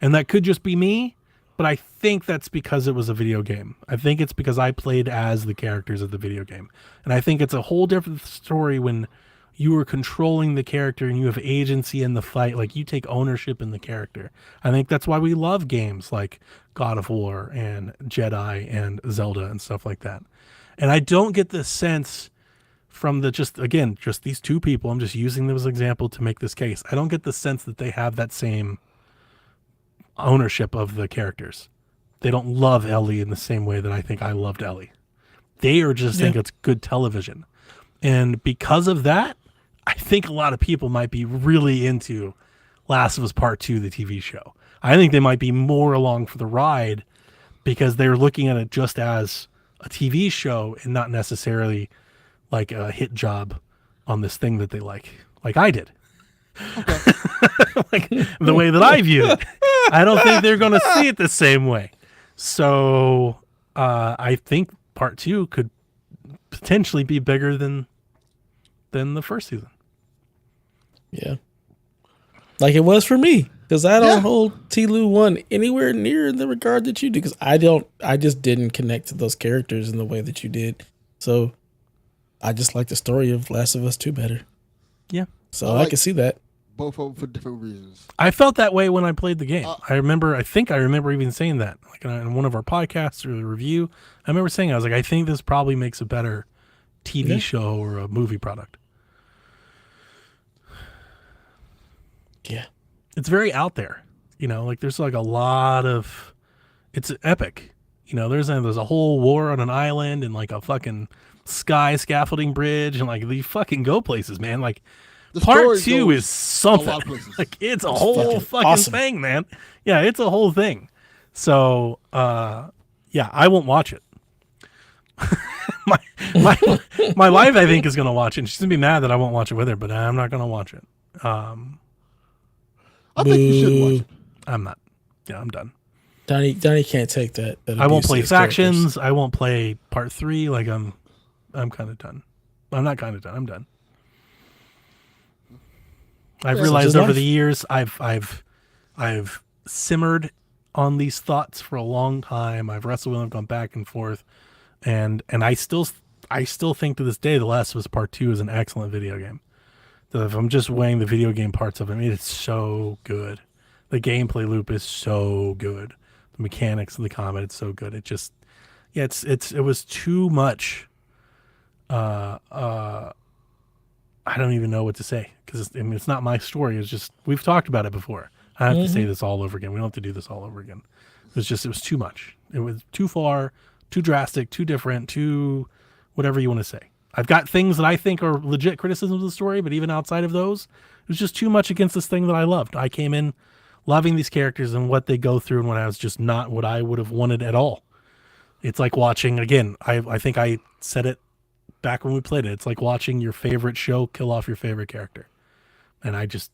And that could just be me, but I think that's because it was a video game. I think it's because I played as the characters of the video game. And I think it's a whole different story when you are controlling the character and you have agency in the fight, like you take ownership in the character. I think that's why we love games like God of War and Jedi and Zelda and stuff like that. And I don't get the sense from just these 2 people, I'm just using them as an example to make this case. I don't get the sense that they have that same ownership of the characters. They don't love Ellie in the same way that I think I loved Ellie. They are just think it's good television. And because of that, I think a lot of people might be really into Last of Us Part 2, the TV show. I think they might be more along for the ride because they're looking at it just as a TV show and not necessarily like a hit job on this thing that they like I did. Okay. Like the way that I view it. I don't think they're going to see it the same way. So I think Part 2 could potentially be bigger than the first season. Yeah. Like it was for me. Because I don't hold T-Lu 1 anywhere near the regard that you do. Because I just didn't connect to those characters in the way that you did. So I just like the story of Last of Us 2 better. Yeah. So I can see that. Both of them for different reasons. I felt that way when I played the game. I think I remember even saying that. Like in one of our podcasts or the review. I remember saying, I was like, I think this probably makes a better TV show or a movie product. Yeah. It's very out there, like there's like a lot of, it's epic, there's a whole war on an island and like a fucking sky scaffolding bridge and like they fucking go places, man. Like The part story 2 goes is something. a lot of places. Like it's a whole fucking awesome. thing, man. Yeah, it's a whole thing. So yeah, I won't watch it. my wife I think is gonna watch it and she's gonna be mad that I won't watch it with her, but I'm not gonna watch it. I think you should watch it. I'm not. Yeah, I'm done. Donnie can't take that I won't abuse play to his factions. characters. I won't play part 3. Like I'm kind of done. I'm not kind of done. I'm done. I've realized over the years I've simmered on these thoughts for a long time. I've wrestled with them, gone back and forth, and I still think to this day The Last of Us Part 2 is an excellent video game. So if I'm just weighing the video game parts of it, I mean, it's so good. The gameplay loop is so good. The mechanics of the combat, it's so good. It just, it was too much. I don't even know what to say because it's not my story. It's just, we've talked about it before. I have to say this all over again. We don't have to do this all over again. It was too much. It was too far, too drastic, too different, too whatever you want to say. I've got things that I think are legit criticisms of the story, but even outside of those, it was just too much against this thing that I loved. I came in loving these characters and what they go through, and when I was just not what I would have wanted at all. It's like watching, again, I think I said it back when we played it. It's like watching your favorite show kill off your favorite character. And I just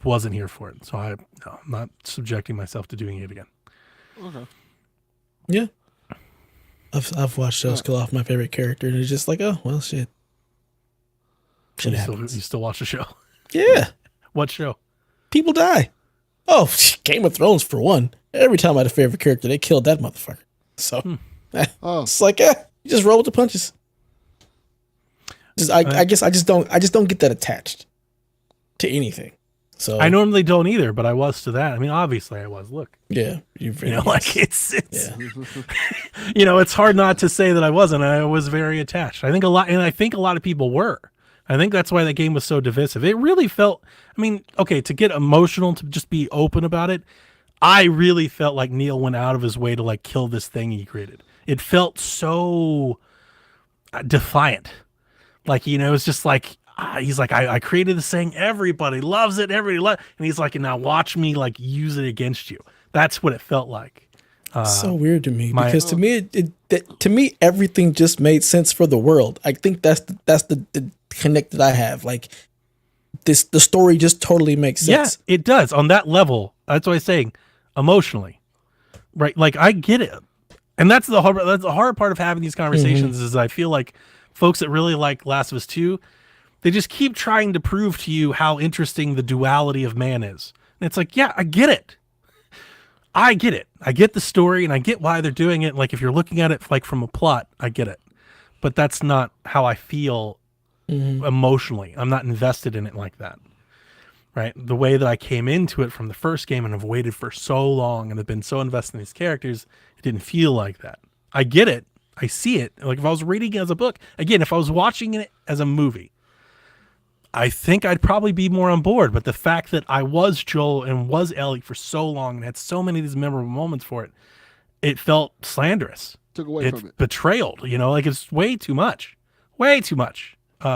wasn't here for it. So I'm not subjecting myself to doing it again. Okay. Yeah. I've watched shows kill off my favorite character, and it's just like, oh well, shit. Shit happens. You still watch the show? Yeah. What show? People die. Oh, Game of Thrones for one. Every time I had a favorite character, they killed that motherfucker. So it's like, you just roll with the punches. I guess I just don't get that attached to anything. So I normally don't either, but I was to that. I mean, obviously I was. Look. Yeah. Like it's yeah. It's hard not to say that I wasn't. I was very attached. I think a lot of people were. I think that's why that game was so divisive. It really felt, I mean, okay, to get emotional, to just be open about it, I really felt like Neil went out of his way to like kill this thing he created. It felt so defiant. Like, it's just like, he's like, I created this thing. Everybody loves it. And he's like, now watch me like use it against you. That's what it felt like. So weird to me my- because to me, to me, everything just made sense for the world. I think that's the connect that I have. Like the story just totally makes sense. Yeah, it does on that level. That's what I'm saying. Emotionally, right? Like I get it, and that's the hard part of having these conversations. Is I feel like folks that really like Last of Us 2, they just keep trying to prove to you how interesting the duality of man is. And it's like, yeah, I get it. I get it. I get the story and I get why they're doing it. Like if you're looking at it like from a plot, I get it. But that's not how I feel emotionally. I'm not invested in it like that. Right? The way that I came into it from the first game and have waited for so long and have been so invested in these characters, it didn't feel like that. I get it. I see it. Like if I was reading it as a book, again, if I was watching it as a movie, I think I'd probably be more on board. But the fact that I was Joel and was Ellie for so long and had so many of these memorable moments for it, it felt slanderous. Took away from it. Betrayal, like it's way too much. Way too much. So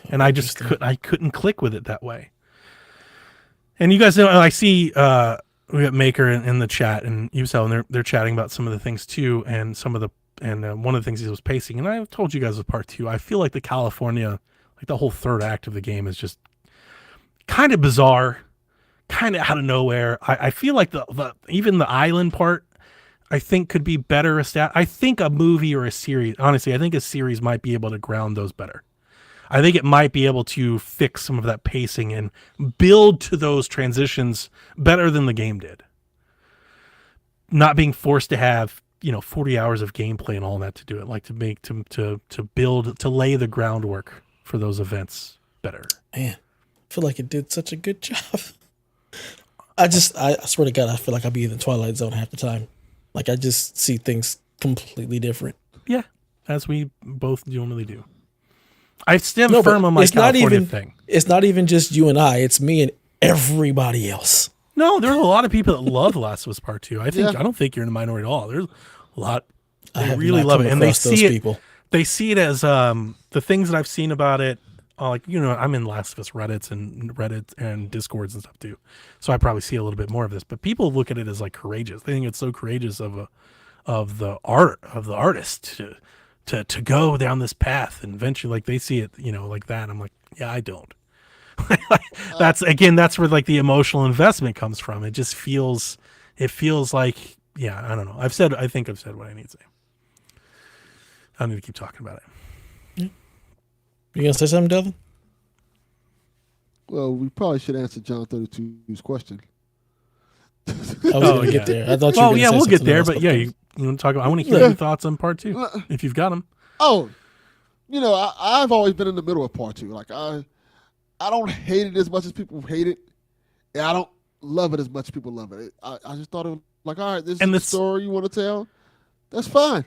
And I just interesting. couldn't click with it that way. And you guys know, I see we got Maker in the chat and Usel, and they're chatting about some of the things too, and one of the things he was pacing. And I told you guys with part 2, I feel like the California, like the whole third act of the game is just kind of bizarre, kind of out of nowhere. I feel like the even the island part, I think could be better established. I think a movie or a series, honestly, I think a series might be able to ground those better. I think it might be able to fix some of that pacing and build to those transitions better than the game did. Not being forced to have, 40 hours of gameplay and all that to do it, like to make, to build, to lay the groundwork for those events better. Man, I feel like it did such a good job. I swear to God, I feel like I'll be in the Twilight Zone half the time. Like I just see things completely different. Yeah, as we both normally do. I stand No, firm but on my it's not California even thing. It's not even just you and I. It's me and everybody else. No, there's a lot of people that love Last of Us Part 2. I Yeah. don't think you're in the minority at all. There's a lot. I They have really not love come it, and they across those see it. people. They see it as the things that I've seen about it. I'm in Last of Us Reddit and Discords and stuff too, so I probably see a little bit more of this. But people look at it as like courageous. They think it's so courageous of the artist to go down this path and eventually, like they see it, like that. I'm like, yeah, I don't. That's where like the emotional investment comes from. It feels like, yeah, I don't know. I think I've said what I need to say. I don't need to keep talking about it. You gonna say something, Devin? Well, we probably should answer John 32's question. I was gonna get there. I thought you were Oh gonna yeah, say we'll get something there. else, But yeah, you want to talk about? I want to hear your thoughts on part 2 if you've got them. Oh, I've always been in the middle of part 2. Like I don't hate it as much as people hate it, and I don't love it as much as people love it. I just thought it was like, all right, this is the story you want to tell. That's fine,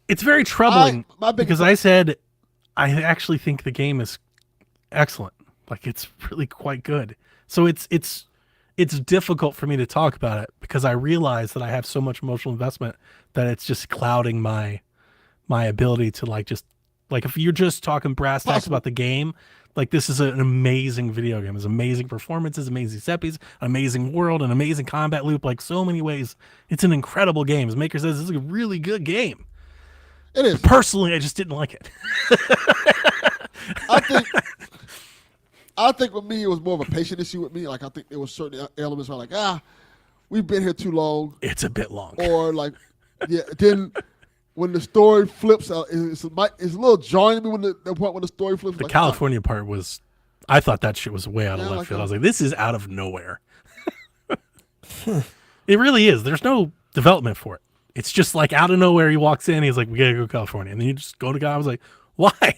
It's very troubling my biggest- because I said I actually think the game is excellent. Like it's really quite good. So it's difficult for me to talk about it because I realize that I have so much emotional investment that it's just clouding my ability to if you're just talking brass tacks about the game, like this is an amazing video game. It's amazing performances, amazing set piece, an amazing world, an amazing combat loop, like so many ways. It's an incredible game. As Maker says, this is a really good game. It is. Personally, I just didn't like it. I think with me, it was more of a patient issue with me. Like, I think there was certain elements where like, we've been here too long. It's a bit long. Or like, yeah, then when the story flips, it's a little jarring to me when the point when the story flips. The like, California part was, I thought that shit was way out of Yeah, left like field. a- I was like, this is out of nowhere. It really is. There's no development for it. It's just like out of nowhere. He walks in. He's like, we got to go to California. And then you just go to God. I was like, why?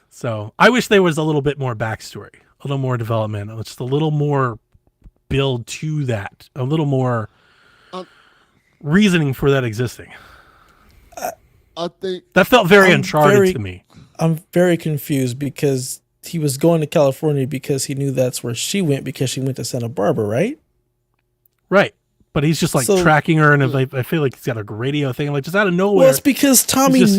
So I wish there was a little bit more backstory, a little more development, just a little more build to that, a little more reasoning for that existing. I think That felt very I'm Uncharted to me. I'm very confused because he was going to California because he knew that's where she went because she went to Santa Barbara, right? Right. But he's just like So- tracking her, and I feel like he's got a radio thing, like just out of nowhere. Well, it's because Tommy He's just-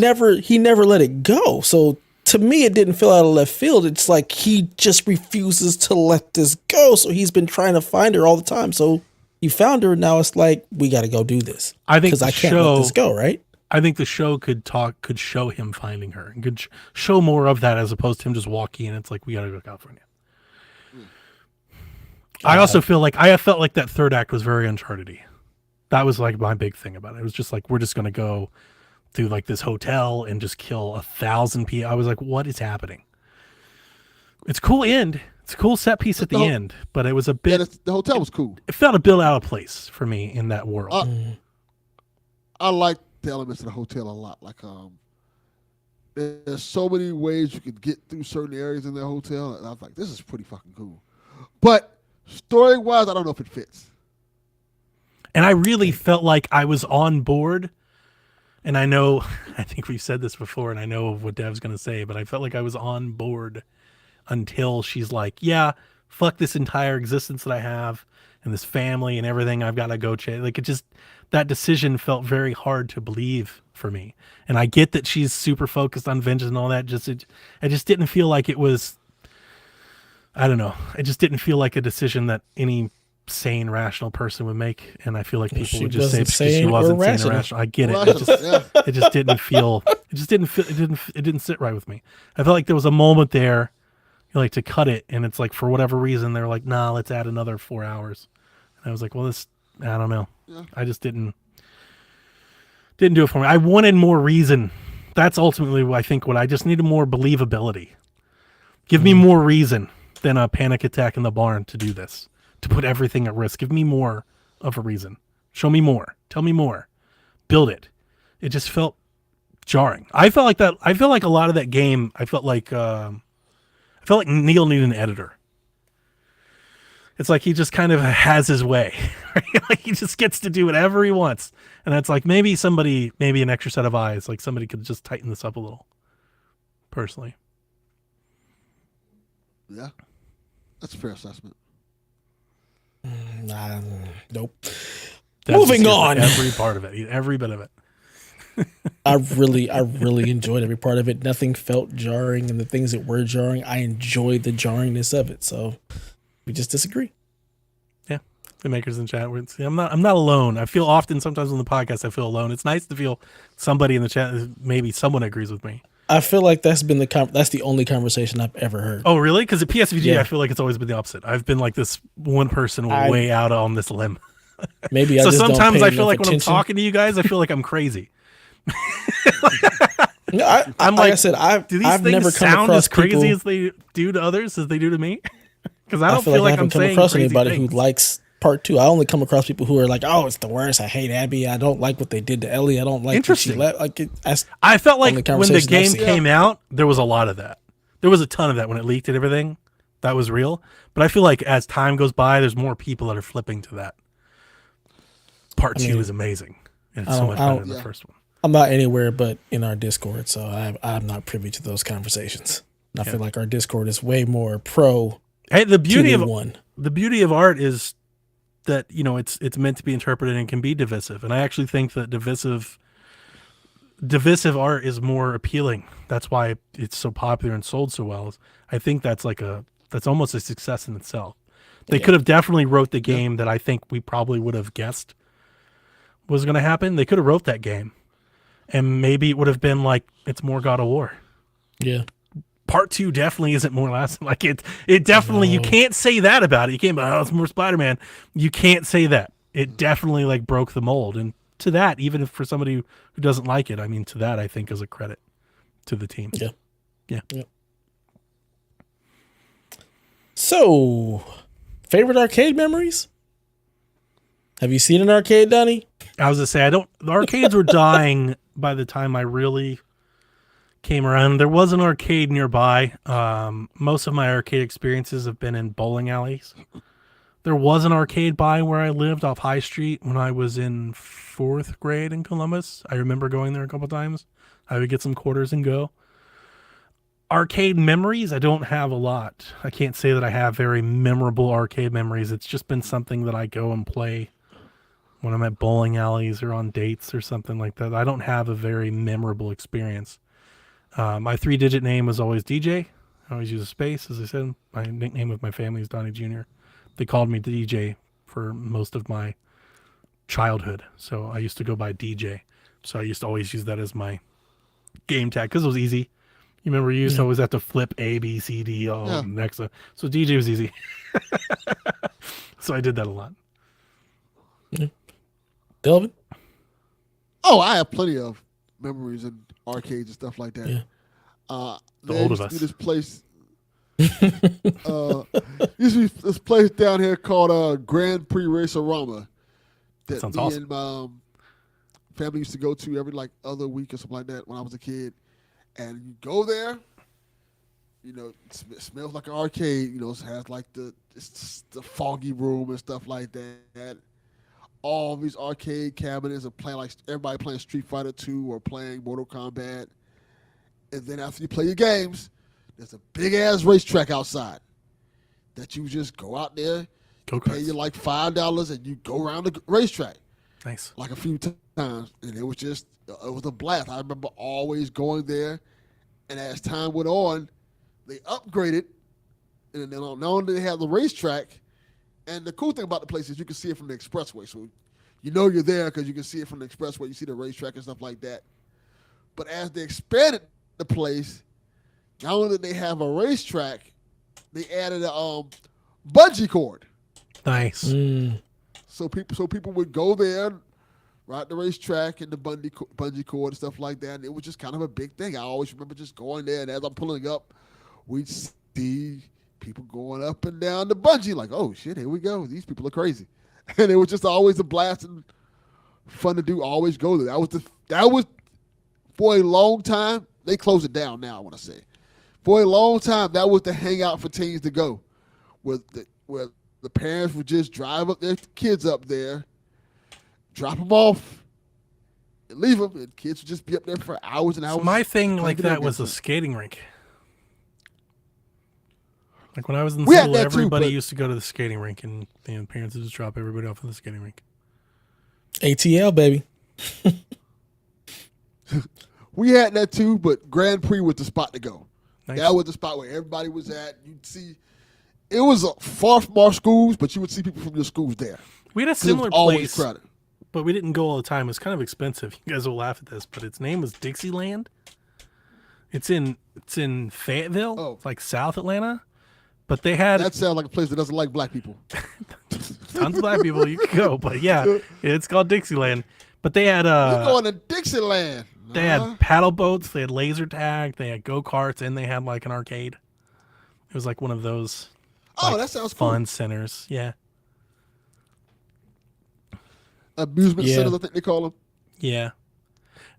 never let it go. So to me, it didn't feel out of left field. It's like he just refuses to let this go. So he's been trying to find her all the time. So he found her. And now it's like, we got to go do this. I think because I can't let this go, right? I think the show could show him finding her and could show more of that as opposed to him just walking in. It's like, we got to go to California. I also feel like I felt like that third act was very Uncharted-y. That was like my big thing about it. It was just like, we're just going to go through like this hotel and just kill 1,000 people. I was like, what is happening? It's a cool end. It's a cool set piece at the end, but it was a bit. Yeah, the hotel was cool. It felt a bit out of place for me in that world. I like the elements of the hotel a lot. Like, there's so many ways you could get through certain areas in the hotel, and I was like, this is pretty fucking cool. But story-wise, I don't know if it fits. And I really felt like I was on board. And I know, I think we've said this before, and I know what Dev's going to say, but I felt like I was on board until she's like, yeah, fuck this entire existence that I have and this family and everything I've got to go chase. Like, it just, that decision felt very hard to believe for me. And I get that she's super focused on vengeance and all that. I just didn't feel like it was, I don't know. It just didn't feel like a decision that any sane, rational person would make. And I feel like people would just say because she wasn't sane or rational. I get it. It just didn't feel, it didn't sit right with me. I felt like there was a moment there, like, to cut it. And it's like, for whatever reason, they're like, nah, let's add another 4 hours. And I was like, well, I don't know. Yeah. I just didn't do it for me. I wanted more reason. That's ultimately, I think, what I just needed more believability. Give me more reason than a panic attack in the barn to do this, to put everything at risk. Give me more of a reason. Show me more. Tell me more. Build it. It just felt jarring. I felt like that. I feel like a lot of that game, I felt like Neil needed an editor. It's like he just kind of has his way. Right? Like, he just gets to do whatever he wants. And it's like, maybe an extra set of eyes, like somebody could just tighten this up a little. Personally. Yeah. That's a fair assessment. Nope. That's Moving on. Every part of it. Every bit of it. I really enjoyed every part of it. Nothing felt jarring, and the things that were jarring, I enjoyed the jarringness of it. So we just disagree. Yeah. The makers in chat. I'm not alone. I feel often, sometimes on the podcast, I feel alone. It's nice to feel somebody in the chat, maybe someone agrees with me. I feel like that's the only conversation I've ever heard. Oh, really? Because at PSVG, I feel like it's always been the opposite. I've been like this one person way out on this limb. Maybe so I just sometimes don't pay I feel like attention. when I'm talking to you guys, I feel like I'm crazy. No, I'm like I said, I've never come sound across as crazy people, as they do to others as they do to me. Because I I don't feel feel like I like I'm haven't come saying across crazy anybody things. who likes part 2. I only come across people who are like, "Oh, it's the worst. I hate Abby. I don't like what they did to Ellie. I don't like that she left." Like, I felt like when the conversations I've game seen. came out, there was a lot of that. There was a ton of that when it leaked and everything. That was real. But I feel like as time goes by, there's more people that are flipping to that. Part 2 is amazing. And it's so much better than the first one. I'm not anywhere but in our Discord, so I'm not privy to those conversations. I feel like our Discord is way more pro. Hey, the beauty of one. The beauty of art is that, you know, it's meant to be interpreted and can be divisive. And I actually think that divisive art is more appealing. That's why it's so popular and sold so well. I think that's almost a success in itself. They could have definitely wrote the game that I think we probably would have guessed was going to happen. They could have wrote that game, and maybe it would have been like, it's more God of War. Yeah. Part 2 definitely isn't more lasting. Like it definitely, you can't say that about it. You can't, it's more Spider-Man. You can't say that. It definitely like broke the mold. And to that, even if for somebody who doesn't like it, I mean, to that, I think is a credit to the team. Yeah. So, favorite arcade memories? Have you seen an arcade, Donnie? I was going to say, the arcades were dying by the time I really came around. There was an arcade nearby. Most of my arcade experiences have been in bowling alleys. There was an arcade by where I lived off High Street when I was in 4th grade in Columbus. I remember going there a couple times. I would get some quarters and go. Arcade memories, I don't have a lot. I can't say that I have very memorable arcade memories. It's just been something that I go and play when I'm at bowling alleys or on dates or something like that. I don't have a very memorable experience. My 3-digit name was always DJ. I always use a space, as I said. My nickname with my family is Donnie Jr. They called me DJ for most of my childhood, so I used to go by DJ. So I used to always use that as my game tag because it was easy. You remember you used to always have to flip A, B, C, D, next. So DJ was easy. So I did that a lot. Delvin? Oh, I have plenty of memories and arcades and stuff like that. Yeah. The old of us. This place. Used to be this place down here called Grand Prix Racerama that Sounds me awesome. and my family used to go to every like other week or something like that when I was a kid. And you go there, you know, it smells like an arcade. You know, it has like the foggy room and stuff like that. All these arcade cabinets are playing like everybody playing Street Fighter 2 or playing Mortal Kombat. And then after you play your games, there's a big ass racetrack outside that you just go out there, pay you like $5, and you go around the racetrack. Nice. Like a few times, and it was a blast. I remember always going there, and as time went on, they upgraded, and then not only did they have the racetrack, and the cool thing about the place is you can see it from the expressway, so you know you're there because you can see it from the expressway. You see the racetrack and stuff like that. But as they expanded the place, not only did they have a racetrack, they added a bungee cord. Nice. So people would go there, ride the racetrack and the bungee cord and stuff like that. And it was just kind of a big thing. I always remember just going there, and as I'm pulling up, we'd see people going up and down the bungee like, oh, shit, here we go. These people are crazy. And it was just always a blast and fun to do, always go there. That was for a long time. They closed it down now, I want to say. For a long time, that was the hangout for teens to go, where the parents would just drive up their kids up there, drop them off, and leave them, and kids would just be up there for hours and hours. So my thing like that was a skating rink. Like when I was in We had school, that too, everybody but- used to go to the skating rink, and parents would just drop everybody off at the skating rink. ATL, baby. We had that too, but Grand Prix was the spot to go. Nice. That was the spot where everybody was at. You'd see, it was far from our schools, but you would see people from your schools there. We had a 'Cause it was similar always place, crowded. but we didn't go all the time. It was kind of expensive. You guys will laugh at this, but its name was Dixieland. It's in Fayetteville, Oh. like South Atlanta. But they had That sounds like a place that doesn't like black people. tons of black people. You could go, but yeah, it's called Dixieland. But they had You're going to Dixieland. they had paddle boats, they had laser tag, they had go karts, and they had like an arcade. It was like one of those Oh, like, that sounds fun centers. Yeah, cool. Amusement Yeah. centers, I think they call them. yeah.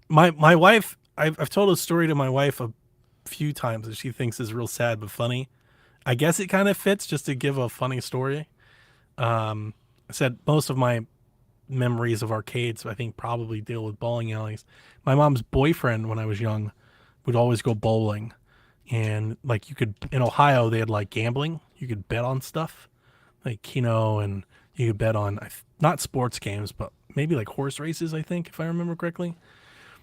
My wife, I've told a story to my wife a few times that she thinks is real sad but funny. I guess it kind of fits just to give a funny story. I said most of my memories of arcades, I think, probably deal with bowling alleys. My mom's boyfriend, when I was young, would always go bowling, and like you could in Ohio, they had like gambling. You could bet on stuff, like Keno, and you could bet on not sports games, but maybe like horse races. I think, if I remember correctly.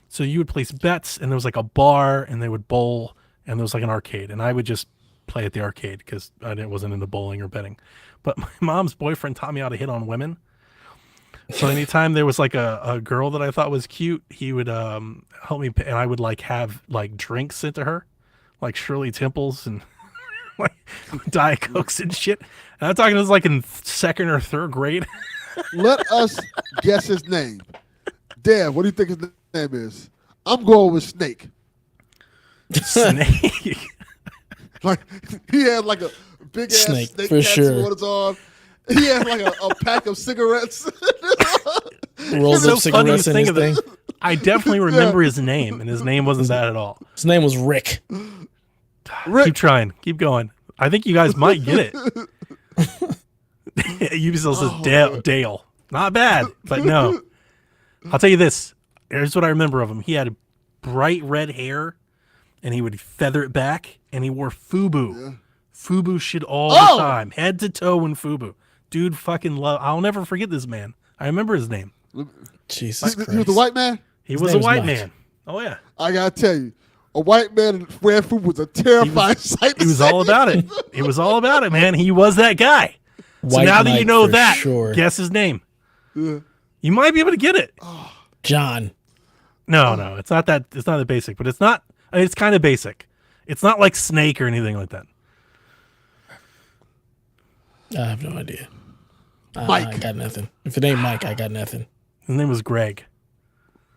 So you would place bets, and there was like a bar, and they would bowl, and there was like an arcade, and I would just play at the arcade because wasn't into bowling or betting. But my mom's boyfriend taught me how to hit on women. So anytime there was like a girl that I thought was cute, he would help me, and I would like have like drinks sent to her, like Shirley Temples and like Diet Cokes and shit. And I'm talking, it was like in second or third grade. Let us guess his name. Dad, what do you think his name is? I'm going with Snake. Snake. Like he had like a big ass Snake, snake for tattoo sure. on his arm. He had like a pack of cigarettes. Rolls So up funny you cigarettes in think his of thing. it. I definitely remember his name, and his name wasn't that at all. His name was Rick. Rick. Keep trying. Keep going. I think you guys might get it. Ubisoft says Dale. Not bad, but no. I'll tell you this. Here's what I remember of him. He had bright red hair, and he would feather it back, and he wore FUBU. Yeah. FUBU shit all Oh! the time. Head to toe in FUBU. Dude fucking love. I'll never forget this man. I remember his name. Jesus He Christ. was the white man. He His was a name's white Mike. man. Oh, yeah. I gotta tell you, a white man wearing food was a terrifying sight. He was all about it. It was all about it, man. He was that guy. So White now that you Mike know for that, sure. guess his name. Yeah. You might be able to get it. John. No, it's not that. It's not that basic, but it's not. I mean, it's kind of basic. It's not like Snake or anything like that. I have no idea. Mike. I got nothing. If it ain't Mike, I got nothing. His name was Greg.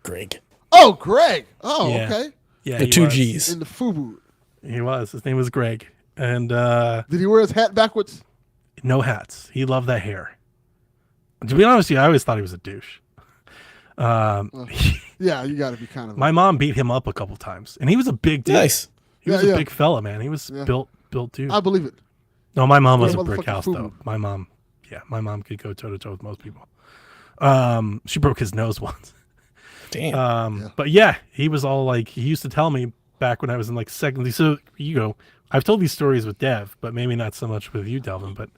Greg. Oh, Greg. Oh, Yeah. okay. Yeah, The he two was. G's. In the FUBU. He was. His name was Greg, and Did he wear his hat backwards? no hats. He loved that hair. To be honest with you, I always thought he was a douche. Yeah, you got to be kind of. My mom beat him up a couple times, and he was a big dude. Nice. He was Yeah, a yeah. big fella, man. He was Yeah. built dude. I believe it. No, my mom was Yeah, a brick motherfucking house food. though. My mom could go toe to toe with most people. She broke his nose once. Damn. But yeah, he was all like, he used to tell me back when I was in like second. So I've told these stories with Dev, but maybe not so much with you, Delvin. But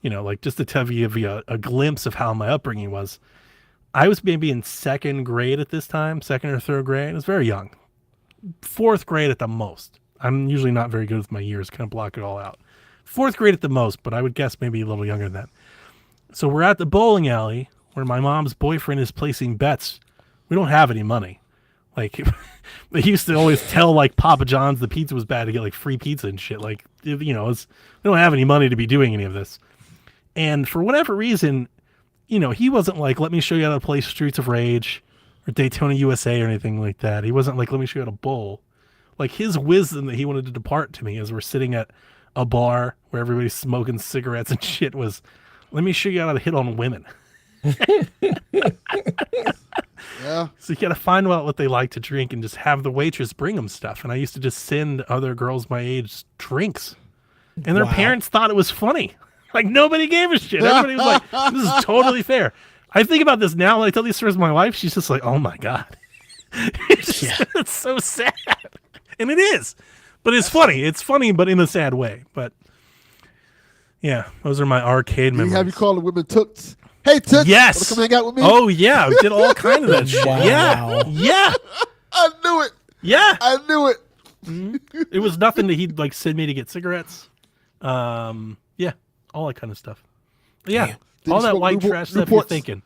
like just to tell you a glimpse of how my upbringing was. I was maybe in second grade at this time, second or third grade. I was very young, fourth grade at the most. I'm usually not very good with my years, kind of block it all out. Fourth grade at the most, but I would guess maybe a little younger than that. So we're at the bowling alley where my mom's boyfriend is placing bets. We don't have any money. Like, they used to always tell like Papa John's the pizza was bad to get like free pizza and shit. Like, we don't have any money to be doing any of this. And for whatever reason, he wasn't like, let me show you how to play Streets of Rage or Daytona USA or anything like that. He wasn't like, let me show you how to bowl. Like, his wisdom that he wanted to depart to me as we're sitting at a bar where everybody's smoking cigarettes and shit was, let me show you how to hit on women. Yeah. So you got to find out what they like to drink and just have the waitress bring them stuff. And I used to just send other girls my age drinks. And their Wow. parents thought it was funny. Like, nobody gave a shit. Everybody was like, this is totally fair. I think about this now when I tell these stories to my wife. She's just like, oh my God. It's so sad. And it is. But it's funny. It's funny, but in a sad way. But yeah, those are my arcade Did memories. he have you call the women Toots? Hey, Toots. Yes. Wanna come hang out with me? Oh, yeah. We did all kind of that shit. Wow. Yeah. Yeah. I knew it. Yeah. I knew it. It was nothing that he'd like send me to get cigarettes. Yeah, all that kind of stuff. Yeah, Damn. Did all he that smoke white Newport- trash stuff you're Newports? thinking.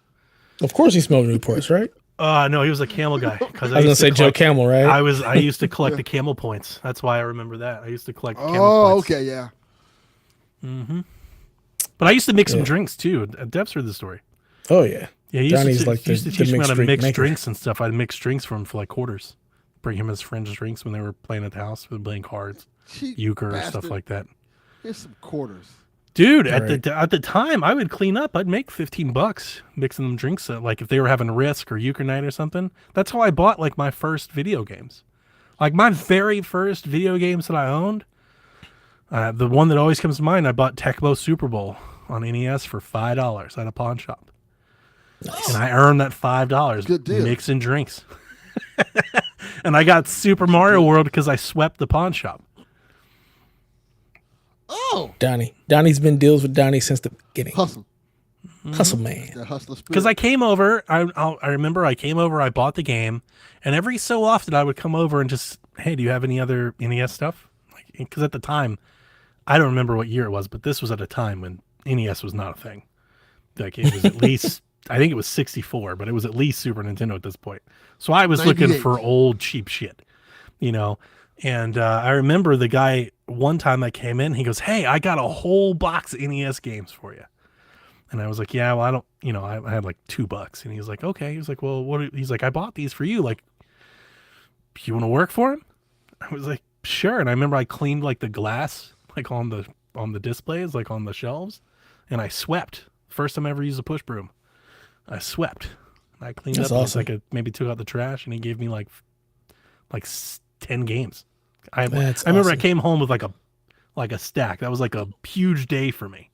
Of course he smoked Newports, right? No, he was a camel guy. Because I was gonna say Joe Camel, right? I used to collect the camel points. That's why I remember that. I used to collect camel Oh, points. okay, yeah. But I used to mix some Yeah. drinks too. Dev's heard the story. Oh yeah. Yeah, he used Johnny's to, like he used the to teach me how mixed to drink mix maker. drinks and stuff. I'd mix drinks for him for like quarters. Bring him his friends drinks when they were playing at the house, with playing cards, Cheap euchre, or bastard. stuff like that. Here's some quarters. Dude, Right. at the time, I would clean up. I'd make $15 mixing them drinks. Like if they were having Risk or euchre night or something. That's how I bought like my first video games. Like my very first video games that I owned. The one that always comes to mind, I bought Tecmo Super Bowl on NES for $5 at a pawn shop. And I earned that $5 Good deal. mixing drinks. And I got Super Mario World because I swept the pawn shop. Oh, Donnie's been deals with Donnie since the beginning. hustle. Hustle man. That hustler spirit. Because I came over, I remember I came over, I bought the game, and every so often I would come over and just, hey, do you have any other NES stuff? Because at the time, I don't remember what year it was, but this was at a time when NES was not a thing. Like it was at least, I think it was 64, but it was at least Super Nintendo at this point. So I was looking 98. for old cheap shit, And I remember the guy one time I came in, he goes, hey, I got a whole box of NES games for you. And I was like, yeah, well, I don't, I had like $2. And he was like, okay. He was like, well, he's like, I bought these for you. Like, you want to work for him? I was like, sure. And I remember I cleaned like the glass, like on the displays, like on the shelves. And I swept. First time I ever used a push broom. I swept. I cleaned That's up. awesome. Like maybe took out the trash, and he gave me like 10 games. I That's remember I awesome. came home with like a stack. That was like a huge day for me.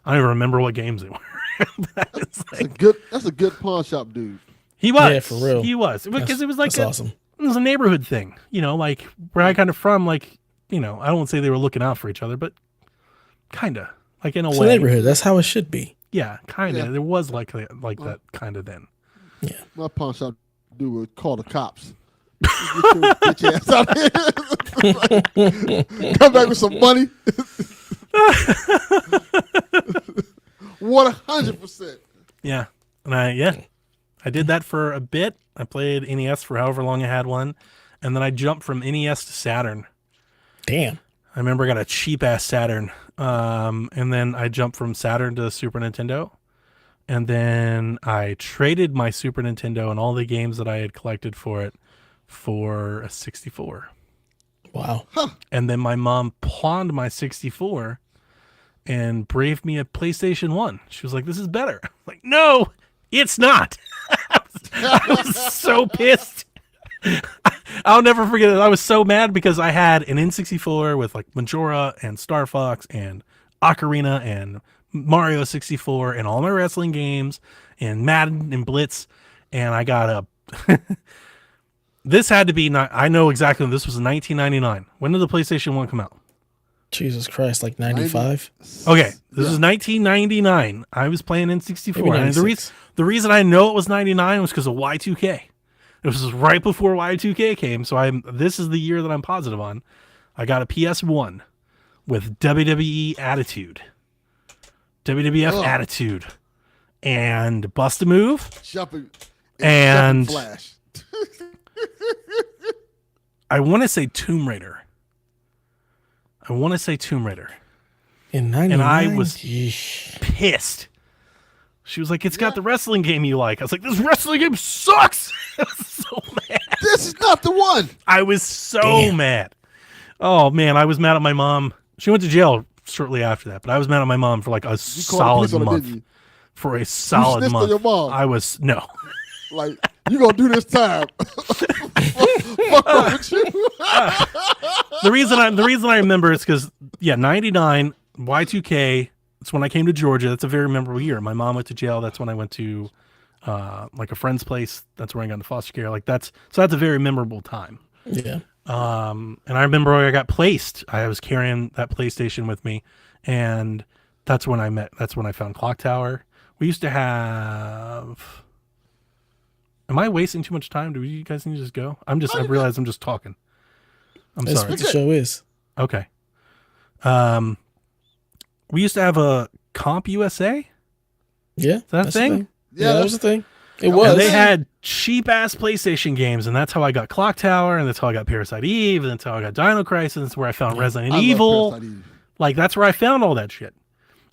I don't even remember what games they were. That's a good pawn shop dude. He was. Yeah, for real. He was. Because it was like That's awesome. it was a neighborhood thing. Like where I kind of from, like, I don't say they were looking out for each other, but kind of. Like in a It's way. a neighborhood. That's how it should be. Yeah, kind of. Yeah. There was like that kind of then. My pawn shop dude would call the cops. Get your bitch ass out here. Come back with some money. 100%. Yeah. And I did that for a bit. I played NES for however long I had one. And then I jumped from NES to Saturn. Damn. I remember I got a cheap ass Saturn. And then I jumped from Saturn to Super Nintendo. And then I traded my Super Nintendo and all the games that I had collected for it for a 64. Wow. And then my mom pawned my 64 and braved me a PlayStation 1. She was like, this is better. I'm like, no, it's not. I was so pissed. I'll never forget it. I was so mad because I had an N64 with like Majora and Star Fox and Ocarina and Mario 64 and all my wrestling games and Madden and Blitz. And I got a... This had to be... I know exactly when this was in 1999. When did the PlayStation 1 come out? Jesus Christ, like 95? Okay, this is 1999. I was playing N64. Maybe And 96. the reason I know it was 99 was because of Y2K. It was right before Y2K came, so this is the year that I'm positive on. I got a PS1 with WWE Attitude, WWF Attitude, and Bust a Move, Jumping and Flash. I want to say Tomb Raider. In 99? And I was Yeesh. pissed. She was like, it's got the wrestling game you like. I was like, this wrestling game sucks. I was so mad. This is not the one. I was so mad. Oh, man, I was mad at my mom. She went to jail shortly after that, but I was mad at my mom for like a solid month. For a solid snitched on month. your mom. I was, no. Like, you gonna do this time. Fuck up with you. The reason I remember is because, 99, Y2K, that's when I came to Georgia. That's a very memorable year. My mom went to jail. That's when I went to like a friend's place. That's where I got into foster care. Like that's a very memorable time. Yeah. And I remember where I got placed. I was carrying that PlayStation with me, and that's when I found Clock Tower. We used to have. Am I wasting too much time? Do you guys need to just go? I realize I'm just talking. I'm That's sorry. what the show is. Okay. We used to have a Comp USA. Yeah. Is that a that's the thing? Yeah, that was the thing. It And was. they had cheap ass PlayStation games, and that's how I got Clock Tower, and that's how I got Parasite Eve, and that's how I got Dino Crisis. That's where I found Resident I love Evil. Parasite Eve. Like that's where I found all that shit.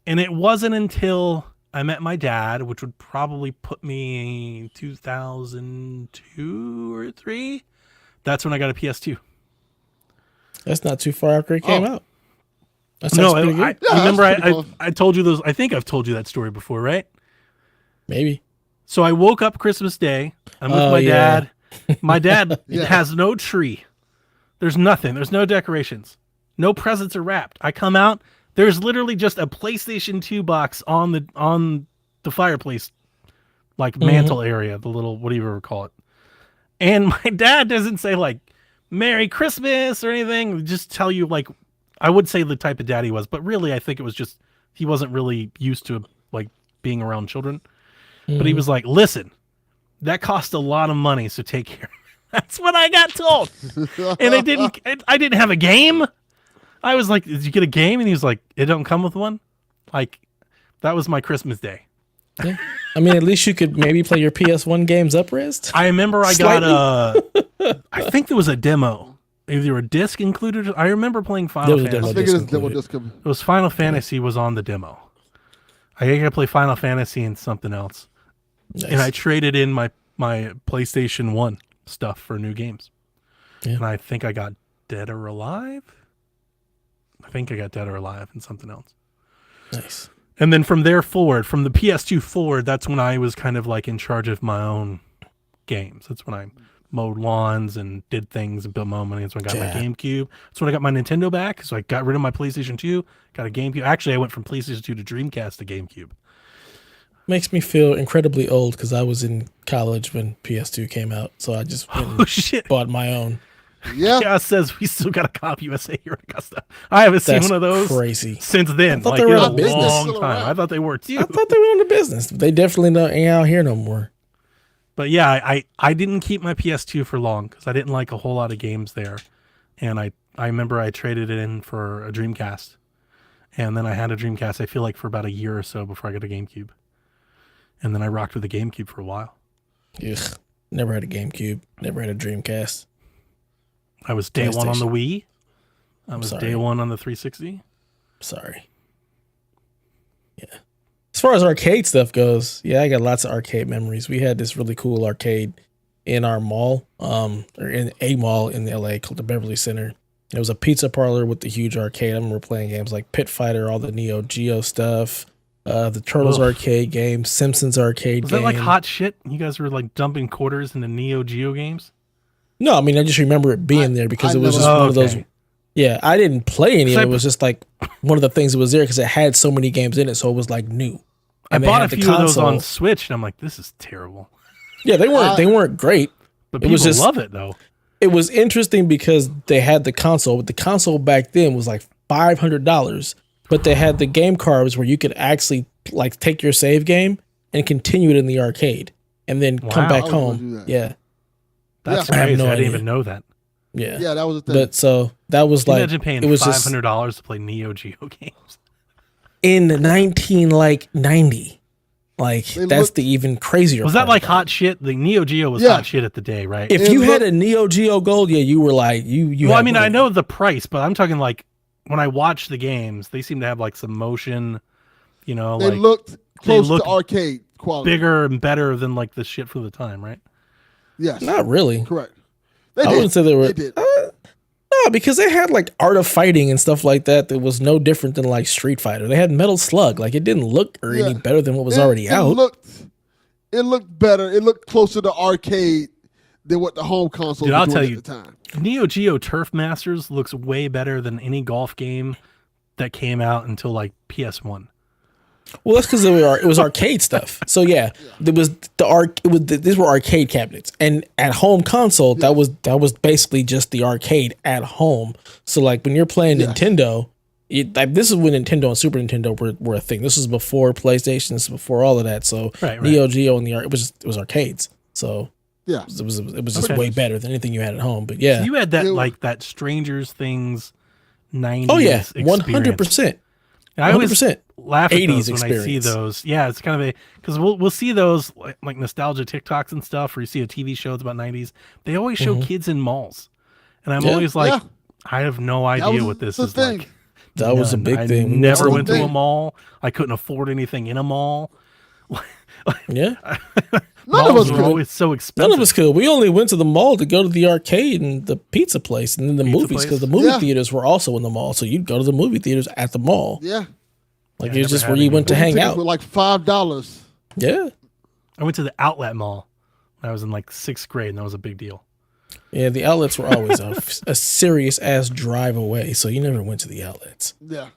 And it wasn't until I met my dad, which would probably put me in 2002 or 3. That's when I got a PS2. That's not too far after it came out. That No, sounds pretty good. Yeah, remember that's pretty I told you those. I think I've told you that story before, right? Maybe. So I woke up Christmas Day. I'm with my yeah. dad. My dad Yeah. has no tree. There's nothing. There's no decorations. No presents are wrapped. I come out. There's literally just a PlayStation 2 box on the fireplace, like mantle area, the little what do you ever call it. And my dad doesn't say like Merry Christmas or anything. Just tell you like I would say the type of dad he was, but really I think it was just he wasn't really used to like being around children. But he was like, listen, that cost a lot of money, so take care. That's what I got told. And I didn't have a game. I was like, did you get a game? And he was like, it don't come with one. Like, that was my Christmas Day. Yeah. I mean, at least you could maybe play your PS1 games up-res. I remember I got I think there was a demo. Either a disc included. I remember playing Final There was a Fantasy. demo. I think it is Disc demo included. disc coming. It was Final Fantasy was on the demo. I got to play Final Fantasy and something else. Nice. And I traded in my PlayStation 1 stuff for new games. Yeah. And I think I got Dead or Alive. I think I got Dead or Alive and something else. Nice. And then from there forward, from the PS2 forward, that's when I was kind of like in charge of my own games. That's when I mowed lawns and did things and built my own money. That's when I got my GameCube. That's when I got my Nintendo back. So I got rid of my PlayStation 2, got a GameCube. Actually, I went from PlayStation 2 to Dreamcast to GameCube. Makes me feel incredibly old because I was in college when PS2 came out. So I just went and Oh, shit. bought my own. Yeah. Yeah, says we still got a Comp USA here in Augusta. I haven't seen That's one of those crazy. since then. I thought Like, they were it was out of a business. long Still time. around. I thought they were too. I thought they were in the business. They definitely ain't out here no more. But yeah, I didn't keep my PS2 for long because I didn't like a whole lot of games there. And I remember I traded it in for a Dreamcast. And then I had a Dreamcast, I feel like, for about a year or so before I got a GameCube. And then I rocked with the GameCube for a while. Ugh. Never had a GameCube. Never had a Dreamcast. I was day one on the Wii. I was sorry. day one on the 360. Sorry. Yeah. As far as arcade stuff goes, yeah, I got lots of arcade memories. We had this really cool arcade in our mall, or in a mall in LA called the Beverly Center. It was a pizza parlor with the huge arcade. I remember playing games like Pit Fighter, all the Neo Geo stuff, the Turtles arcade game, Simpsons arcade Was game. that like hot shit? You guys were like dumping quarters into Neo Geo games? No, I mean, I just remember it being there because I it was never- just one of those. Okay. Yeah, I didn't play any of it. It I- was just like one of the things that was there because it had so many games in it, so it was like new. I And they bought a had the few of those on console. Switch, and I'm like, this is terrible. Yeah, they weren't great. But It people was just- love it though. It was interesting because they had the console, but the console back then was like $500, but they had the game cards where you could actually like take your save game and continue it in the arcade and then come Wow. back I was gonna do home. that. Yeah. That's I have crazy. no I didn't idea. even know that. Yeah. Yeah, that was the thing. But so that was Can you like, imagine paying it was just $500 to play Neo Geo games. in 1990. Like They that's looked- the even crazier. Was that part like about hot shit? The Neo Geo was Yeah. hot shit at the day, right? If It you had looked- a Neo Geo Gold, yeah, you were like you. Well, I had mean, I money. know the price, but I'm talking like when I watch the games, they seem to have like some motion, you know, they like looked close look to arcade quality. bigger and better than like the shit for the time, right? Yes, Not really. correct. They I did. wouldn't say they were. They did. No, because they had like Art of Fighting and stuff like that. That was no different than like Street Fighter. They had Metal Slug. Like it didn't look or any Yeah. better than what was It- already out. It looked better. It looked closer to arcade than what the home console Dude, was I'll doing tell at you. the time. Neo Geo Turf Masters looks way better than any golf game that came out until like PS1. Well, that's because it was arcade stuff. So yeah, there was these were arcade cabinets, and at home console that was basically just the arcade at home. So like when you're playing Yes. Nintendo, like this is when Nintendo and Super Nintendo were a thing. This was before PlayStation. This is before all of that. So Right. Neo Geo and it was arcades. So Yeah, it was just Okay. way better than anything you had at home. But yeah, So you had that It- like that Strangers Things 90s. oh yeah, experience. 100%. I always 100%. laugh at 80s those when I see experience. those. Yeah, it's kind of because we'll see those like nostalgia TikToks and stuff, or you see a TV show that's about 90s. They always show kids in malls, and I'm Yeah. always like, Yeah. I have no idea was what this the is thing. like. That was a None. big I thing. We never went went to to the- a mall. I couldn't afford anything in a mall. Yeah, none of Malls us were could. always so none expensive. of us could. We only went to the mall to go to the arcade and the pizza place, and then the Pizza movies place? because the movie Yeah. theaters were also in the mall. So you'd go to the movie theaters at the mall. Yeah, Like Yeah, it was I just never where had you any went to of hang Tickets out. were like $5. Yeah, I went to the outlet mall when I was in like 6th grade, and that was a big deal. yeah. The outlets were always a serious ass drive away, so you never went to the outlets. Yeah,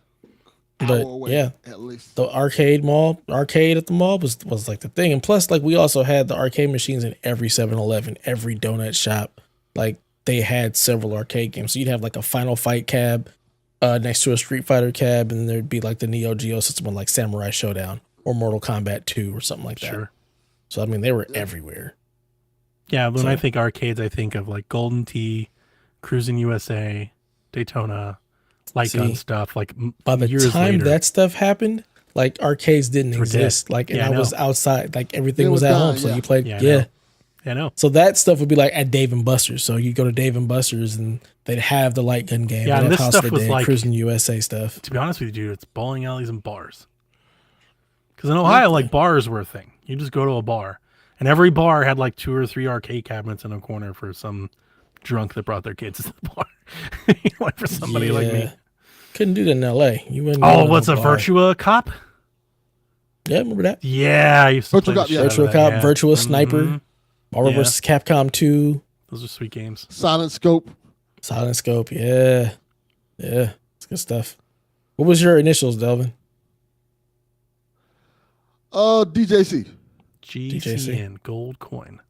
But hour away, yeah, at least. the arcade at the mall was like the thing. And plus, like we also had the arcade machines in every 7-Eleven, every donut shop. Like they had several arcade games. So you'd have like a Final Fight cab next to a Street Fighter cab, and there'd be like the Neo Geo system one like Samurai Showdown or Mortal Kombat 2 or something like that. Sure. So I mean they were everywhere. Yeah, when So- I think arcades, I think of like Golden Tee, Cruising USA, Daytona, light gun See, stuff. Like By the years time later. that stuff happened, like arcades didn't We're dead. exist. Like and Yeah, I I was know. outside, like everything It was was at done, home. So yeah. you played Yeah, I yeah. know. I know. So that stuff would be like at Dave and Buster's. So you go to Dave and Buster's and they'd have the light gun game. Yeah, they'd and have this House stuff of the was Dead, like- Cruising USA stuff. To be honest with you, dude, it's bowling alleys and bars. Because in Ohio, like bars were a thing. You just go to a bar, and every bar had like 2 or 3 arcade cabinets in a corner for some drunk that brought their kids to the bar. Like for somebody like me. Yeah. Couldn't do that in LA. You wouldn't. Oh, go to what's no a bar. Virtua Cop? Yeah, remember that? Yeah, I used to Virtua play the Cop, yeah. shit out of Virtua that, Cop, yeah. Virtua Sniper, Mhm. Marvel Yeah. vs. Capcom 2, Those are sweet games. Silent Scope. Silent Scope. Yeah, yeah, it's good stuff. What was your initials, Delvin? DJC. GCN, gold coin.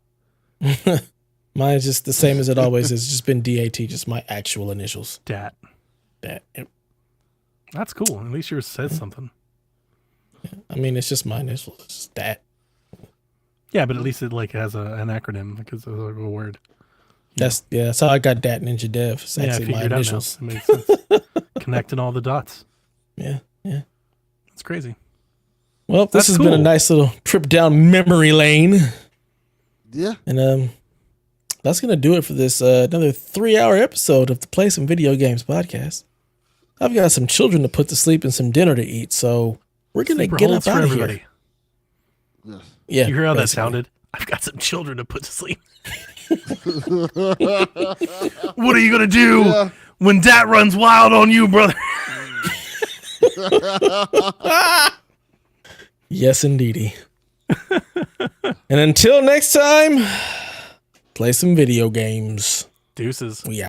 Mine's just the same as it always is. Just been DAT, just my actual initials. Dat. That. That's cool. At least yours says something. I mean, it's just my initials. It's just that. Yeah, but at least it like has an acronym because of like a word. That's how I got that Ninja Dev. It's Yeah, I actually my figured out now. initials. It makes sense. Connecting all the dots. Yeah. It's crazy. Well, this That's has been a cool. nice little trip down memory lane. Yeah. And that's gonna do it for this another 3-hour episode of the Play Some Video Games podcast. I've got some children to put to sleep and some dinner to eat, so we're gonna Sleeper get holds up for out of everybody. here. Yes. Yeah, You hear how that basically. sounded? I've got some children to put to sleep. What are you gonna do Yeah. when Dad runs wild on you, brother? Yes, indeedy. And until next time, play some video games. Deuces. We out.